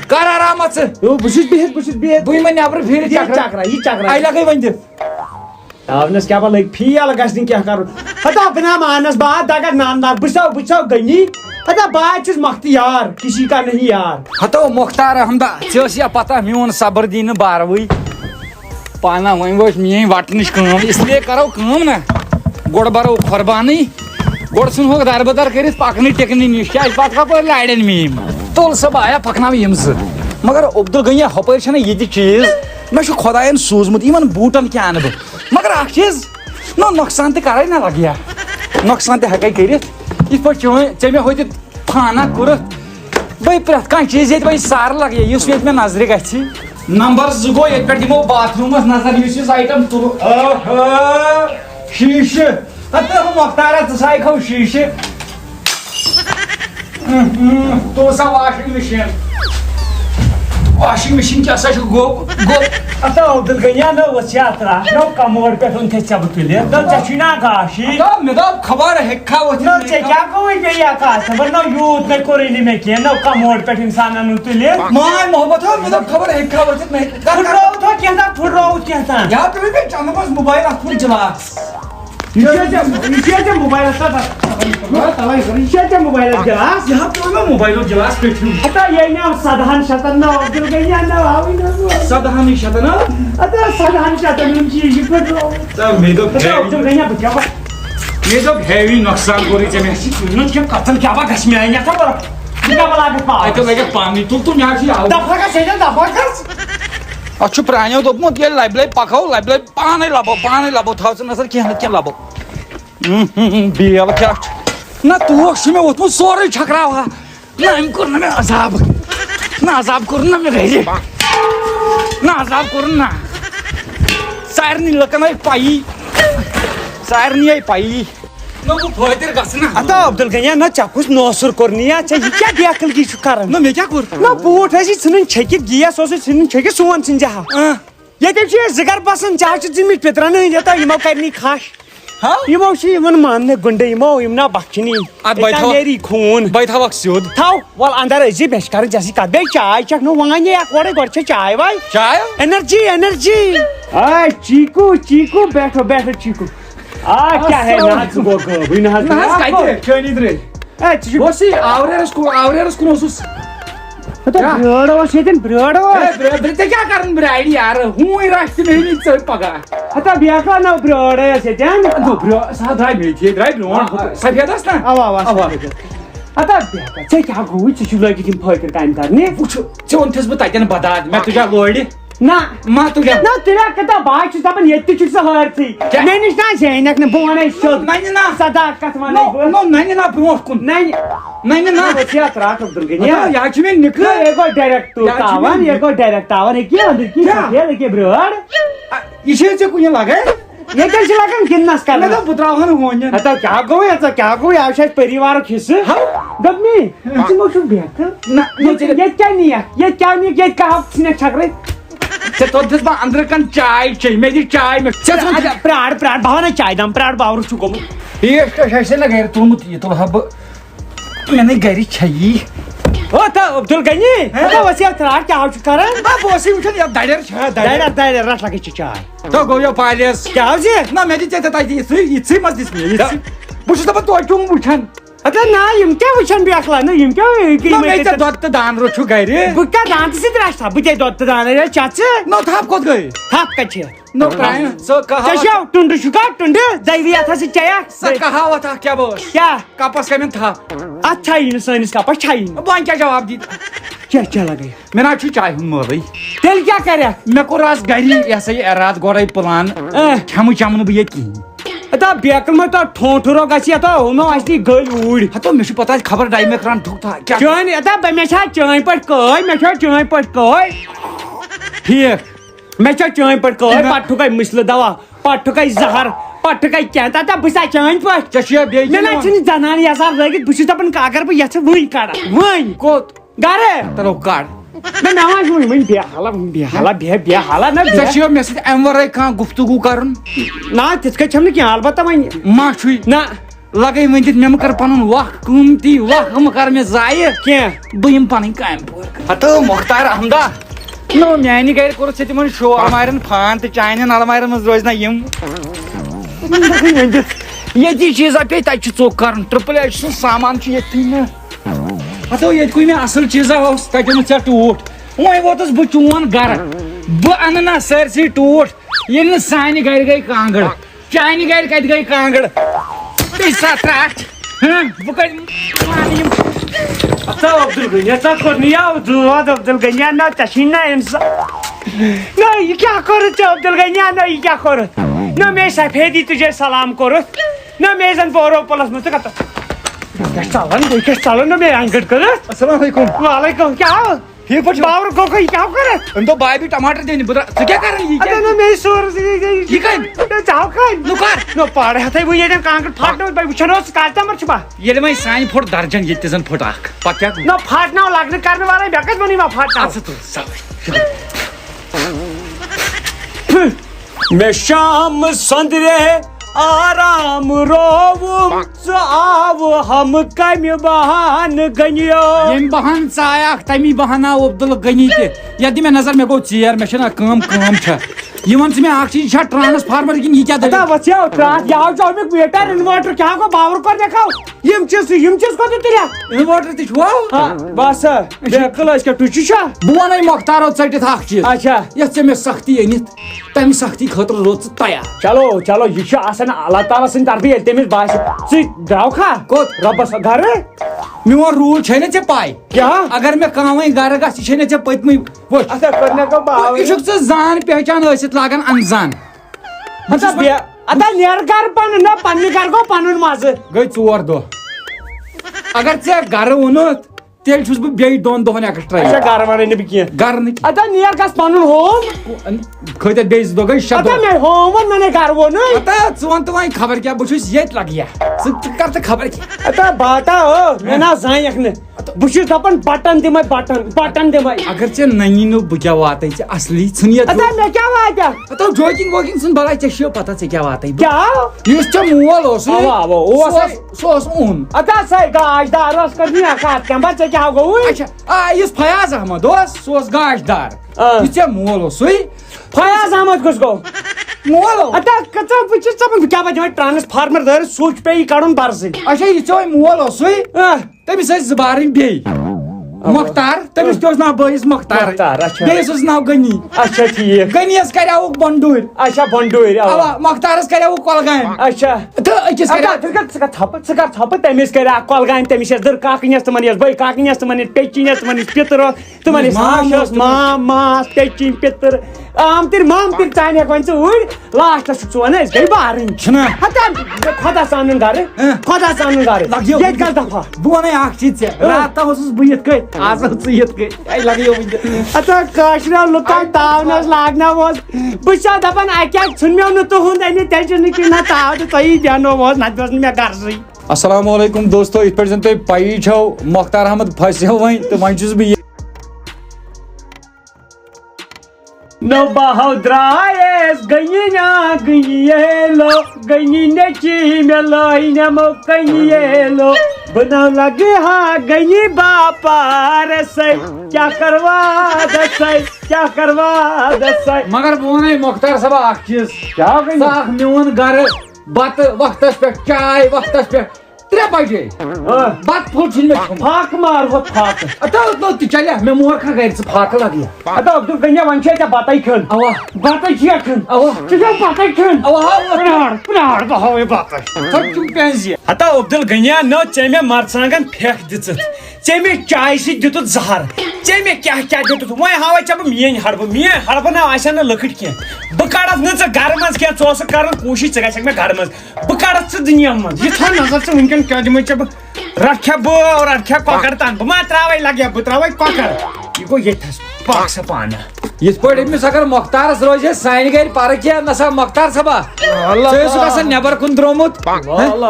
Speaker 1: کر آرام ژٕ
Speaker 2: بہٕ چھُس بِہِتھ
Speaker 1: بہٕ یِمے نیبرٕ پھیٖرِتھ
Speaker 2: چکرا
Speaker 1: آیہِ لگے وۄنۍ دِتھ
Speaker 2: آونس کیٛاہ با لٔگۍ فیل گژھِ نہٕ کیٚنٛہہ کرُن ہتا بنا مانس بات اگر نان بہٕ چھُسو غنی ہتا بہٕ چھُس مۄختی یار کسی کا نہیں یار
Speaker 1: ہتو مۄختار احمدا ژےٚ ٲس یا پتہ میون صبر دی نہٕ باروٕے پانا وۄنۍ وٲژ میٲنۍ وٹنٕچ کٲم اسلیے کرو کٲم نا گۄڈٕ برو قۄربانٕے گۄڈٕ ژھٕنہوکھ دربدر کٔرِتھ پکنہٕ ٹِکنہٕ نِش کیٛازِ پتہٕ کپٲرۍ لارٮ۪ن میٲنۍ تُل سا بہٕ آیا پکناو یِم زٕ مگر عبدل غنی ہُپٲرۍ چھنہ یہِ تہِ چیٖز مےٚ چھُ خۄداین سوٗزمُت یِمن بوٗٹن کیٛاہ انہٕ بہٕ مگر اکھ چیٖز نۄقصان تہِ کرے نہ لگیا نۄقصان تہِ ہٮ۪کے کٔرِتھ یِتھ پٲٹھۍ ژےٚ مےٚ ہوٚتہِ فانا کوٚرُتھ بٔے پرٛٮ۪تھ کانٛہہ چیٖز ییٚتہِ وۄنۍ سارٕ لگیا یُس ییٚتہِ مےٚ نظرِ گژھِ نمبر 2 گوٚو ییٚتہِ پٮ۪ٹھ دِمو باتھ روٗمس نظر یُس یُس آیٹم تُلو شیٖشہٕ ہتہٕ مۄختارا ژٕ سا کھو شیٖشہٕ تُل سا واشنگ مشیٖن واشنگ مشین کیا سا گو
Speaker 2: اتو عبدل غنی نو وسیاترا نو کمور پہ تھے چب تلے نو چچنا گاشی
Speaker 1: مے دپ خبر ہیکھا وت
Speaker 2: نو چکیا کوئی گیا کاس نو یوت نہ کورینی میں کی نو کمور پہ انسان نو تلے
Speaker 1: ماں محبت ہو مے دپ خبر ہیکھا وت میں
Speaker 2: پھڑو تو کیسا پھڑو کیسا
Speaker 1: یا پہ بھی چند بس موبائل اخر جلاس
Speaker 2: یہ موبائل موبائل گلاس
Speaker 1: یہاں پہ موبائل گلاس پہ
Speaker 2: اتا یہ نام سدہن شتن نو عبدل غنی نو آوی نو
Speaker 1: سدہن شتن
Speaker 2: اتا سدہن شتن چیز پھڑو
Speaker 1: میں دپ
Speaker 2: عبدل غنی بکیا
Speaker 1: میں دپ ہیوی نقصان کوری چے
Speaker 2: نو کیا قتل کیا با گش میں یا خبر کیا بلا کے پا
Speaker 1: ایتو لگے پانی تو یہاں سے آو
Speaker 2: دفا کا سے دفا کس
Speaker 1: اچھو پرانیو دوپمت یہ لائبلے پکھو لائبلے پانے لبو تھاوس نظر کیا لبو بیل کیا نہ توش میں وتمت سورے چھکراوا نہ ام کور نہ عذاب نہ عذاب کور نہ میں گھر نہ عذاب کور نہ سارنی لکن پائی سارنی پائی نو فائدر گسنا
Speaker 2: اتا عبدل غنی نہ چکوس نوسر کرنیا چھ یہ کیا بیکل کی کرن
Speaker 1: نہ میں کیا کور
Speaker 2: نہ بوٹ ہے سن چھکی گیس اوس سن چھکی سون سن جہا یہ چھ زگر پسند چاہ چھ می پترن ہتا یمو کرنی کھاش
Speaker 1: ہاں
Speaker 2: یمو چھ یمن مان گنڈے یمو یم نہ بخچنی میری خون
Speaker 1: بیٹھا وقت سیود
Speaker 2: تھاو ول اندر ازی بیش کر جیسی کت بے چائے چک نو وان یہ کوڑے گڑ چھ چائے وائی
Speaker 1: چائے
Speaker 2: انرجی اے چیکو بیٹھو چیکو کیا ہے ناز گو گو ناز
Speaker 1: کایتے چنی درے
Speaker 2: اے چیکو
Speaker 1: وسی آورس کو نوسس
Speaker 2: برڑو سیدن برڑو
Speaker 1: برے کیا کرن برائیڈ یار ہوں راست میں نہیں چل پگا
Speaker 2: ہتا بیاکا نو برڑو سیدن
Speaker 1: دو برو سا درائی میں تھی درائی لون سفید است نا
Speaker 2: اوا ہتا بیاکا چے کیا گوئی چھ لگی تم پھکر کام کرنی
Speaker 1: وچھ چون تھس بہ تتن بداد میں تجا لوڑی
Speaker 2: نہ
Speaker 1: ما تجا
Speaker 2: نہ تیرا کتا باچ دپن یت چھ سہ ہرتی میں نش نہ زینک نہ بونے شود
Speaker 1: نہ
Speaker 2: صداقت ونے
Speaker 1: نو نہ برونٹ کن نہ
Speaker 2: کیا تراک عبدل غنی
Speaker 1: یا چھ میں نکل
Speaker 2: یہ گو ڈائریکٹ تاون یہ کیا اندر کی یہ کہ برڑ
Speaker 1: یہ چھ کون لگے
Speaker 2: یہ کیسے لگن گنس کر
Speaker 1: میں تو پتراون ہون
Speaker 2: ہتا کیا گوئی آوش پریوار کھس دبنی چھ مو چھ بیک
Speaker 1: نہ
Speaker 2: یہ کیا نی یہ کا سنے چھکرے
Speaker 1: سے تو دس با اندر کن چائے چھ میں دی چائے میں
Speaker 2: پراڑ بہانے چائے دم پراڑ باور چھ گوم
Speaker 1: یہ کیسے لگے تو مت یہ تو ہب میں نے گری چھئی
Speaker 2: او تا عبدل غنی ہتا وسیع تراڑ کیا چھ کرن
Speaker 1: با بوسی وچھ یا دایڑ چھ
Speaker 2: دایڑ رٹ لگی چائے
Speaker 1: تو گو یو پالیس
Speaker 2: کیا جی
Speaker 1: نہ میں دی تے تائی یہ مس دس میں بوچھ دپن تو چوں وچھن
Speaker 2: ہتا نا یم کیا وچھن بیاکلا نہ یم کیا
Speaker 1: میں تے دت دان رو چھ گری
Speaker 2: بکا دانت سی دراشتا بتے دت دان چاچ
Speaker 1: نو تھاپ کوت گئی
Speaker 2: تھاپ کچھ
Speaker 1: نو پرائن سو کہا
Speaker 2: چشو ٹنڈ شکا ٹنڈ دیویا تھا سی چایا
Speaker 1: سا کہاوت کیا بوس
Speaker 2: کیا
Speaker 1: کپس کمن تھا
Speaker 2: اچھا یہ سنس کا پچھائی
Speaker 1: بان کیا جواب دیت
Speaker 2: کیا چلا گیا
Speaker 1: میں نہ چھ چائے ہن مولئی
Speaker 2: تیل کیا کریا
Speaker 1: میں کو راس گری ایسا یہ اراد گوڑے پلان کھم چمن بہ یت کی
Speaker 2: اتا بیکل میں تو ٹھونٹھرو گسی اتا نو استی گل اوڑ
Speaker 1: ہتو مے چھ پتہ خبر ڈائی میں کران ٹھوک تھا کیا
Speaker 2: چون اتا میں چھا چون پٹ کوئی میں چھا چون پٹ کوئی
Speaker 1: ٹھیک
Speaker 2: میں چھا چون پٹ کوئی پٹھو کا مسل دوا پٹھو کا زہر پٹھو کا کیا تا بسا چون پٹ
Speaker 1: چشیا بے
Speaker 2: میں نہ چھن زنان یسار لگت بچ دپن کاگر بہ یچ وئی کڑا وئی
Speaker 1: کوت
Speaker 2: گارے
Speaker 1: تلو کاڑ
Speaker 2: میں نواز وئی من بے حالا نہ
Speaker 1: چشیا مے سۭتۍ امہِ ورٲے کانٛہہ گفتگو کرُن
Speaker 2: نہ تِتھ کٔنۍ چھم نہٕ کینٛہہ البتہ وۄنۍ
Speaker 1: ما چھُے
Speaker 2: نہ
Speaker 1: لگے ؤنِتھ مےٚ مہ کر پنُن وقت قۭمتی وقت مہ کر مےٚ ضایع
Speaker 2: کینٛہہ
Speaker 1: بہٕ یِم پنٕنۍ کامہِ پوٗرٕ ہتہٕ مۄختار احمدا نو میانہِ گرِ کوٚرُتھ ژےٚ تِمن شو المارٮ۪ن فان تہٕ چانٮ۪ن المارٮ۪ن منٛز روزِ نہ یِم ییٚتی چیٖزا پیٚیہِ تتہِ چھُ ژوٚک کرُن ٹرپل ایچ سُنٛد سامان چھُ ییٚتھی نہ ہتو ییٚتہِ کُے مےٚ اصل چیٖزا اوس تتہِ اوٚنُتھ ژےٚ ٹوٗٹھ وۄنۍ ووتُس بہٕ چون گرٕ بہٕ انہٕ نہ سٲرسٕے ٹوٗٹھ ییٚلہِ نہٕ سانہِ گرِ گٔے کانگٕر چانہِ گرِ کتہِ گٔے کانگٕر بیٚیہِ سا ترٛٹھ بہٕ کتہِ یِم
Speaker 2: اتا عبدل غنی اتا کرنیا عبدل غنی نہ تشینا انسان نہ یہ کیا کرت عبدل غنی نہ یہ کیا کرت نہ میں سفیدی تجھے سلام کرت نہ میں زن پورو پلس مت کت کیا چالن نہ میں انگڑ کرت
Speaker 1: السلام علیکم
Speaker 2: وعلیکم کیا
Speaker 1: ٹھیک پٲٹھۍ چھِو؟
Speaker 2: باور کو کیا کر
Speaker 1: أمۍ دوٚپ بھاے بھی ٹماٹر دِنہِ بہٕ ژٕ کیٛاہ کران یہِ کیٛاہ؟
Speaker 2: ادے میں سور
Speaker 1: یہِ کَتہِ؟
Speaker 2: چاو کھان
Speaker 1: نو کر
Speaker 2: نو پاڑے ہتھے وہ یتن کانکر پھاٹنو بے وچھنو کاسٹمر چھپا
Speaker 1: ییٚلہِ وۄنۍ سانہِ پھُٹ درجن ییٚتہِ تہِ زن پھُٹ اکھ پتہٕ کیٛاہ؟
Speaker 2: نو پھاٹنو لگنے کرنے والا بیکس بنی ما پھاٹنا
Speaker 1: ژٕ تُل سوے.
Speaker 2: میں شام سندرے آرام رووم ژٕ آو ہم کمہِ بہان گنیو
Speaker 1: ییٚمہِ بہان ژٕ آیاکھ تمی بہان آو عبدل غنی تہِ. یتھ دِ مےٚ نظر مےٚ گوٚو ژیر مےٚ چھنہ کٲم چھےٚ یہِ وَن ژٕ مےٚ اکھ چیٖز یہِ چھا ٹرانسفارمر کِنہٕ یہِ کیٛاہ
Speaker 2: اتا
Speaker 1: دٔلیٖل؟
Speaker 2: وچھو ٹرانس یاو جو میں بیٹر انورٹر کیا کو باور کر دیکھو یم چیز کو تیرا
Speaker 1: اِنوٲٹر تہِ چھُوا؟
Speaker 2: ہاں بس بیکل اس کے ٹوچی چھا
Speaker 1: بہٕ وَنَے مۄختارو ژٔٹِتھ اکھ چیٖز
Speaker 2: اچھا
Speaker 1: یتھ ژےٚ مےٚ سختی أنِتھ تمہِ سختی خٲطرٕ روٗد ژٕ تیار.
Speaker 2: چلو چلو یہ چھ آسان اللہ تعالی سن طرف ییٚلہِ تٔمِس باسہِ ژٕ درٛاوکھا
Speaker 1: کوٚت؟
Speaker 2: رۄبس گرٕ
Speaker 1: میون روٗل چھے نہ ژےٚ پاے
Speaker 2: کیا
Speaker 1: اگر مےٚ کانٛہہ وۄنۍ گرٕ گژھِ یہِ چھے نہ ژےٚ پٔتمٕے وٕچھ
Speaker 2: اچھا کرنے کو باور
Speaker 1: یہِ چھُکھ ژٕ زان پہچان ٲسِتھ لاگان انزان.
Speaker 2: اتا نیر گھر پن نہ پننہِ گھر گو پنُن مزٕ
Speaker 1: گٔے 4 دۄہ اگر ژےٚ گرٕ ووٚنُتھ تیٚلہِ چھُس بہٕ بیٚیہِ 2 دۄہن ایکسٹرا
Speaker 2: اچھا گھر ونے نہٕ بہٕ کینٛہہ
Speaker 1: گرٕ نہٕ
Speaker 2: اتا نیر گژھ پنُن ہوم
Speaker 1: کھٔتۍ بیٚیہِ 2 دۄہ گٔے 6
Speaker 2: اتا
Speaker 1: دۄہ.
Speaker 2: مےٚ ہوم ووٚن مےٚ گھر ووٚنُے
Speaker 1: اتا ژٕ وَن تہٕ وۄنۍ خبر کیٛاہ بہٕ چھُس ییٚتہِ لگیا ژٕ کر تہٕ خبر کیٛاہ.
Speaker 2: اتا باتا مےٚ نہ زانیکھ نہٕ بہٕ چھُس دپان بٹن دِمے بٹن دِمے
Speaker 1: اگر ژےٚ ننی نہٕ بہٕ کیٛاہ واتَے ژےٚ اصلی ژھٕن ییٚتہِ
Speaker 2: اتا مےٚ کیٛاہ واتہِ
Speaker 1: اتا جوکِنگ ووکِنگ ژھٕن بلاے ژےٚ چھِ پتہ ژےٚ کیٛاہ واتَے
Speaker 2: کیٛاہ
Speaker 1: یُس ژےٚ مول اوسُے
Speaker 2: اوا اوا اوس
Speaker 1: سُہ اوس اوٚن.
Speaker 2: اتا سۄے گاش دار اوس کٔرمٕژ کتھ کیٚمبر ژےٚ کیٛاہ گوٚوُے
Speaker 1: اچھا آ یُس فیاض احمد اوس سُہ اوس گاش دار یُس ژےٚ مول اوسُے
Speaker 2: فیاض احمد کُس گوٚو
Speaker 1: مول
Speaker 2: اتا کٔژو بہٕ چھُس دپان بہٕ کیٛاہ پتہٕ دِمے ٹرانسفارمر دٲرِتھ سُچ پیٚیہِ کڑُن برسٕے
Speaker 1: اچھا یہِ ژےٚ وۄنۍ مول اوسُے تٔمِس ٲسۍ 2 بارٕنۍ بیٚیہِ مۄختار تٔمِس تہِ اوس ناو بٲیِس مۄختار
Speaker 2: مۄختار، اچھا.
Speaker 1: بیٚیِس اوس ناو غنی
Speaker 2: اچھا ٹھیٖک
Speaker 1: غنیَس کریاوُکھ بنڈوٗرۍ
Speaker 2: اچھا بنڈوٗرۍ
Speaker 1: اوا
Speaker 2: اوا
Speaker 1: مۄختارس کریاوُکھ کۄلگامہِ
Speaker 2: اچھا
Speaker 1: تہٕ أکِس
Speaker 2: ژٕ
Speaker 1: کریاو
Speaker 2: کر ژھۄپہٕ تٔمِس کریٛاو کۄلگامہِ تٔمِس ٲس دٕر کاکنِس تِمن ٲس بٲے کاکنِس تِمن ٲس پیچِنس تِمن ٲس پِتٕر اوس تِمن ٲس
Speaker 1: مام
Speaker 2: ہاش اوس مام ماس پیچِنۍ پِتٕر مامتٕرۍ ژانیکھ وۄنۍ ژٕ اوٗرۍ لاسٹس چھُکھ ژٕ وَنان أسۍ گٔے بارٕنۍ
Speaker 1: چھُنا
Speaker 2: ہتا خۄدا ژانُن گرٕ خۄدا ژانُن گرٕ ییٚتہِ کَس دفعہ
Speaker 1: بہٕ وَنَے اکھ چیٖز ژےٚ راتھ تام اوسُس بہٕ یِتھ کٔنۍ آز ژٕ یِتھ کٔنۍ لگیو وٕنہِ
Speaker 2: ہتا کٲشریو لُکن تاونس لاگنووس بہٕ چھَس دپان اکہِ ژھُنمیو نہٕ تُہُنٛد أنِتھ تیٚلہِ چھُ نہٕ کینٛہہ نہ تاو تہٕ تۄہی دیانووس نتہٕ اوس نہٕ مےٚ گرسٕے.
Speaker 1: السلام علیکم دوستو یِتھ پٲٹھۍ زن تۄہہِ پیی چھو مۄختار احمد پھسیو وۄنۍ تہٕ وۄنۍ چھُس بہٕ
Speaker 2: نو بہو درایس گٔنی گٔنیلو گٔنی نیچی مےٚ لٲے نمو کنیلو بہٕ نو لگہٕ ہا گٔنی باپا رسے کیٛاہ کروا دسے کیٛاہ کروا دسے
Speaker 1: مگر بہٕ وَنَے مۄختار صٲبا اکھ چیٖز
Speaker 2: کیٛاہ
Speaker 1: ژٕ اکھ میون گرٕ بتہٕ وقتس پٮ۪ٹھ چاے وقتس پٮ۪ٹھ 3 بجے بتہٕ پھوٚل چھُنہٕ مےٚ کھیوٚمُت
Speaker 2: فاکہٕ مارہو فاکہٕ
Speaker 1: اتا تہِ چلیا مےٚ مورکھا گرِ ژٕ فاکہٕ لگیا
Speaker 2: اتا عبدل گنیا وۄنۍ چھے ژےٚ بتَے کھیوٚن
Speaker 1: اوا
Speaker 2: بتَے چھے کھیوٚن
Speaker 1: اوا
Speaker 2: ژٕ چھکھ بتَے کھیوٚن
Speaker 1: اوا
Speaker 2: پرٛار بہٕ ہاوے بتَے
Speaker 1: ژھۄپہٕ پینزِ
Speaker 2: ہتا عبدل گنیا نو ژےٚ مےٚ مرژانٛگن پھیٚکھ دِژٕتھ ژےٚ مےٚ چایہِ سۭتۍ دِتُتھ زہر ژےٚ مےٚ کیٛاہ کیٛاہ دِتُتھ وۄنۍ ہاوے ژےٚ بہٕ میٲنۍ ہڑبہٕ نہ آسن نہٕ لۄکٕٹۍ کینٛہہ بہٕ کڑتھ نہٕ ژٕ گرٕ منٛز کینٛہہ ژٕ اوسُکھ کران کوٗشش ژٕ گژھکھ مےٚ گرٕ منٛز بہٕ کڑتھ ژٕ دُنیا منٛز یہِ تھاو نظر ژٕ وٕنکیٚن کیٛاہ دِمے ژےٚ بہٕ رٹھیا بہٕ رٹھیا کۄکر تان بہٕ ما تراوے لگیا بہٕ تراوے کۄکر یہِ گوٚو ییٚتھس پاک سا پانہٕ
Speaker 1: یِتھ پٲٹھۍ أمِس اگر مۄختارس روزِ ہے سانہِ گرِ پرٕ کینٛہہ نسا مۄختار صٲبا ژٕ ٲسُکھ آسان نٮ۪بر کُن درٛامُت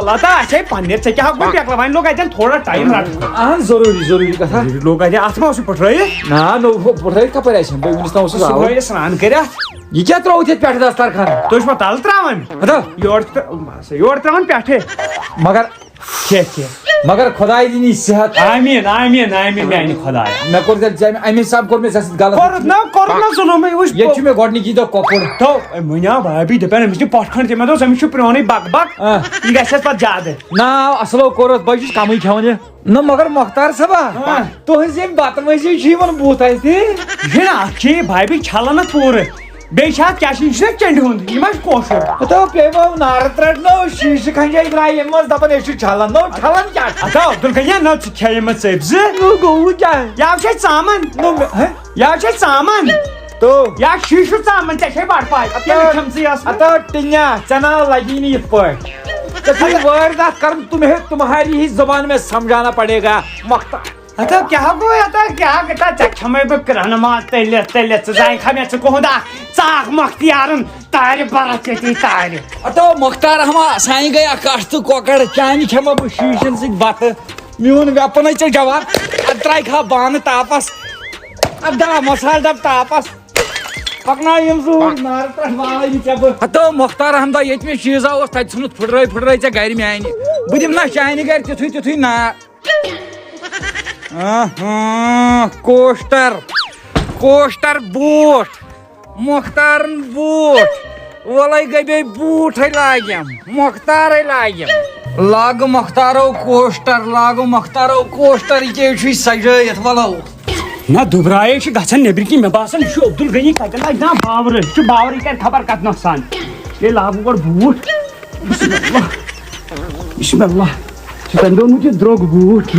Speaker 2: لتا اچھے پننہِ ژےٚ کیٛاہ ہاوکھ بہٕ پٮ۪کلا وۄنۍ لوٚگ اَتٮ۪ن تھوڑا ٹایم رٹنس
Speaker 1: اہن ضروٗری کتھا
Speaker 2: لوٚگ اَتہِ اتھ ما اوسُے پھٕٹرٲیِتھ
Speaker 1: نا نو پھٕٹرٲیِتھ کپٲرۍ آسہِ بہٕ وٕنِس تام اوسُس آوُر
Speaker 2: صُبحٲے سران کٔرِتھ
Speaker 1: یہِ کیٛاہ ترٛووُتھ ییٚتہِ پٮ۪ٹھٕ دسترخان
Speaker 2: تُہۍ چھُوا تلہٕ تراوان
Speaker 1: ہتا
Speaker 2: یورٕ تراوان پٮ۪ٹھٕ
Speaker 1: مگر
Speaker 2: کھیٚتھ کھیٚتھ
Speaker 1: مگر خۄداے دِنی صحت
Speaker 2: آمیٖن آمیٖن آمیٖن میانہِ خۄدایا
Speaker 1: مےٚ کوٚر تیٚلہِ اَمہِ حساب کوٚر مےٚ ژےٚ سۭتۍ غلط
Speaker 2: کوٚرُتھ نہ ظُلُمٕے وٕچھ
Speaker 1: ییٚتہِ چھُ مےٚ گۄڈنِکی دۄہ کۄکُر
Speaker 2: تو مٔنیو بھابی دپان أمِس چھِ پۄٹھ کھنٛڈ تٔمۍ دوٚپ أمِس چھُ پرٛونُے بک بک یہِ گژھٮ۪س پتہٕ زیادٕ
Speaker 1: نا اصلو کوٚرُتھ بہٕ چھُس کمٕے کھٮ۪وان یہِ نہ مگر مۄختار صٲبا تُہنٛز ییٚمہِ بتہٕ ؤسی چھِ یِوان بُتھ اَتہِ
Speaker 2: یہِ چھُنہ اکھ چھِ بھابی چھلان اَتھ پوٗرٕ بیٚیہِ چھِ اَتھ کیٛاہ چھِ یہِ چھُنہ چنٛڈِ ہُنٛد یہِ ما چھُ کٲشُر
Speaker 1: تو پیٚیو نارٕ ترٛٹنو شیٖشہٕ کھنجے درٛاے ییٚمہِ منٛز دپان أسۍ چھِ چھلان نو چھلان کیٛاہ چھُ
Speaker 2: اتا عبدل گنیا نو ژٕ کھے یِمن ژٔپۍ زٕ
Speaker 1: گوٚو کیٛاہ
Speaker 2: یاو چھے ژامن یاو چھے ژامن
Speaker 1: تو
Speaker 2: یا شیٖشہٕ ژامن ژےٚ چھے بڑٕ پاے کھیمژٕے ٲس
Speaker 1: اتا ٹِنیا ژےٚ نہ لگی نہٕ یِتھ پٲٹھۍ ژےٚ چھُے وٲرۍ دَتھ کرُن تمہاری ہی زبان میں سمجھانا پڑے گا مۄختار
Speaker 2: Ata kya go ata kya kita çakmay bıkran ama tellet zayn khamya çkohda çaq muxtiyarın tari baraketi tari.
Speaker 1: Ato Mukhtar hama sain gaya kaştı kokar chani khama bu şişin sit bat. Miun weapon çek jawab. Atray kha ban tapas. Abda masal dab tapas. Paknayım zu nar trahvalay çab. Ato Mukhtar hamda 70 şiza o taç sunut fırray ça gayri mayni. Budim na şayni gar tüy na. Koştar boot. Mukhtar'ın boot. Valay gabe boot hay lagam. Mukhtar hay lagam. Lag Mukhtar'o koştar ike şu sajayet valav.
Speaker 2: Na dubraye şu gaçan nebriki me basan şu Abdul Gani kaytala na bavr şu bavr iker khabar kat noksan. Ye lagu gor boot. Bismillah. Şu bende mujhe drog boot.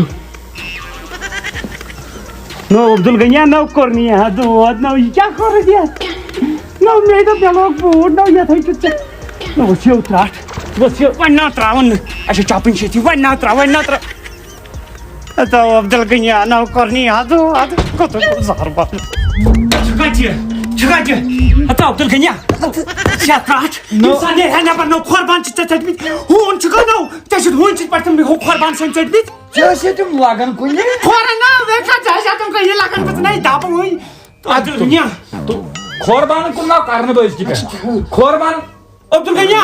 Speaker 2: No Abdul Gani na korni hai do na ye kya kar diya. No me to pelok boot no ye thai chut. No siu trat. Siu vanna travan. Asha chapin sheti vanna tra. Ata Abdul Gani na korni hai do koto zarba. Çıkacı. Ata Abdul Gani. Şatrat. İnsan ne hene no korban çıtacak. Hun çıkano. Teşhid hun çıtpartım bir korban sen çıtbit.
Speaker 1: Çeşitim lagan kunye.
Speaker 2: Korana ve kaçacağım kayı lagan patnay dabım hoy. Abdul Gani.
Speaker 1: Korbanı kunna karnı da iski. Korban
Speaker 2: Abdul Gani.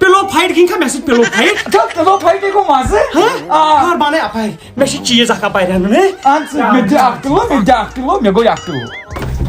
Speaker 2: Pelo fight king ka message pelo fight.
Speaker 1: Pelo fight ko mas.
Speaker 2: Korbanı yapay. Meşi çiğ zaka bayran ne?
Speaker 1: Answer me aktılo me go yaktılo.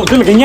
Speaker 2: Abdul Gani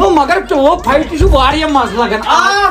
Speaker 1: No magar pelo fight şu var ya maz lagan.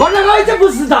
Speaker 1: Bana gayet bu sıda.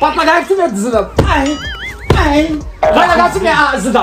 Speaker 1: Patla gayet mi sıda? Ay. Bana gayet mi sıda?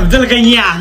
Speaker 2: Abdul Gani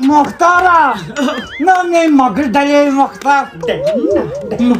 Speaker 1: Mukhtar'a. Ne magar daye Mukhtar.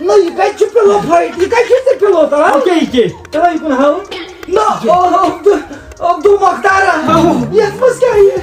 Speaker 1: No yıkayıcı pelo fight. Yıkayıcı pelo da.
Speaker 2: okey
Speaker 1: Tara yıkın ha. No Abdul Mukhtar'a. Yatmaz gayet.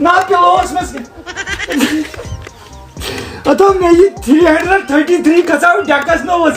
Speaker 1: Ne yapıyor osmas? Adam ne 333 kasav jakas no was.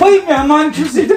Speaker 1: Vay mehman kürsüydü.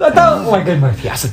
Speaker 1: Adam vay gel bak fiyasat.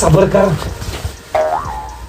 Speaker 1: Sabır kar.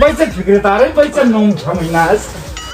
Speaker 1: Baysa fikirtarı, baysa nom çamınas.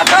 Speaker 1: Ata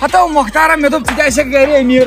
Speaker 1: Hata Mukhtar'a me dop tigay se gayri emir.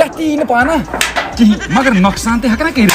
Speaker 1: Ya 3 pana. Ki magar noksan te hakna kayri.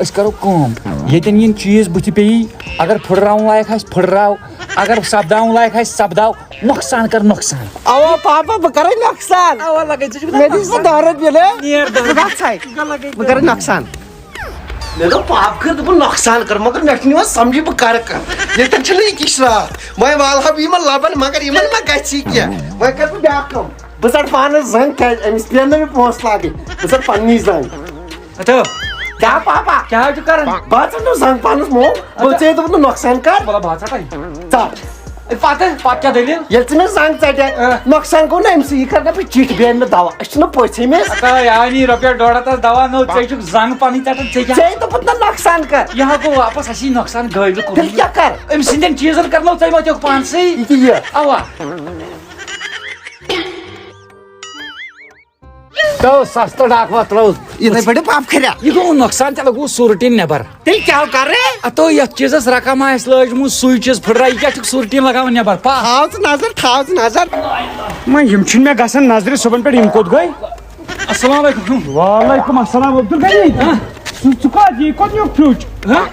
Speaker 1: أسۍ کرو کٲم ییٚتٮ۪ن یِن چیٖز بٕتھِ پیٚیی اگر پھٕٹراوُن لایق آسہِ پھٕٹراو اگر سپداوُن لایق آسہِ سپداو نۄقصان کر نۄقصان
Speaker 3: اوا پاپا بہٕ کرے نۄقصان
Speaker 1: اوا لگٲے ژٕ چھُکھ
Speaker 3: مےٚ دِ سا 10 رۄپیہِ
Speaker 1: نیر
Speaker 3: بہٕ گژھے بہٕ کرے نۄقصان مےٚ دوٚپ پاپہٕ کٔر دوٚپُن نۄقصان کر مگر مےٚ چھُنہٕ یِوان سمجھی بہٕ کرٕ کانٛہہ ییٚتٮ۪ن چھُنہٕ یہِ کِشراہ وۄنۍ والہٕ ہا بہٕ یِمن لبن مگر یِمن ما گژھِ کینٛہہ وۄنۍ کرٕ بہٕ بیاکھ کٲم بہٕ ژَٹہٕ پانس زنٛگ کیازِ أمِس پیٚن نہٕ مےٚ پونٛسہٕ لاگٕنۍ بہٕ ژَٹہٕ پننی زنٛگ کیٛاہ پاپا
Speaker 1: کیٛاہ چھُ کران
Speaker 3: بہٕ ژَٹہٕ زنٛگ پانس مو بہٕ ژےٚ دوٚپُن نۄقصان کر
Speaker 1: بلا بہٕ ژٹے
Speaker 3: ژٹ
Speaker 1: پتہٕ کیٛاہ دٔلیٖل
Speaker 3: ییٚلہِ ژٕ مےٚ زنٛگ ژٹے نۄقصان گوٚو نہ أمۍ سۭتۍ یہِ کر نہ بہٕ چِٹھۍ بیٚیہِ مےٚ دوا أسۍ چھِنہٕ پٔژھۍ أمِس
Speaker 1: یعنی رۄپیس 150 دوا نو ژےٚ چھُکھ زنٛگ پنٕنۍ ژٹان ژےٚ کیٛاہ
Speaker 3: ژےٚ دوٚپُت نہ نۄقصان کر
Speaker 1: یہِ ہا گوٚو واپس اسی نۄقصان گٲڑۍ
Speaker 3: تیٚلہِ کیٛاہ کر
Speaker 1: أمۍ سٕنٛدٮ۪ن چیٖزن کرنو ژےٚ وٲتِکھ پانسٕے
Speaker 3: یہِ کہِ یہِ
Speaker 1: اوا تو سستہٕ ڈاکوا ترٛوو
Speaker 3: یِتھٕے پٲٹھۍ پاپہٕ کھریا
Speaker 1: یہِ گوٚو نۄقصان تیٚلہِ گوٚو سوٗرٹیٖن نٮ۪بر
Speaker 3: تیٚلہِ کیٛاہ کرے
Speaker 1: اتو یتھ چیٖزس رقم آسہِ لٲجمٕژ سُے چیٖز پھٕٹرا یہِ کیٛاہ چھُکھ سوٗرٹیٖن لگاوان نٮ۪بر پا
Speaker 3: تھاو ژٕ نظر تھاو ژٕ نظر
Speaker 2: وۄنۍ یِم چھِنہٕ مےٚ گژھان نظرِ صبحن پٮ۪ٹھ یِم کوٚت گٔے
Speaker 1: السلام علیکم
Speaker 2: وعلیکم السلام عبدالغنی ژٕ کوٚت یہِ کوٚت نیوٗکھ فروٗٹ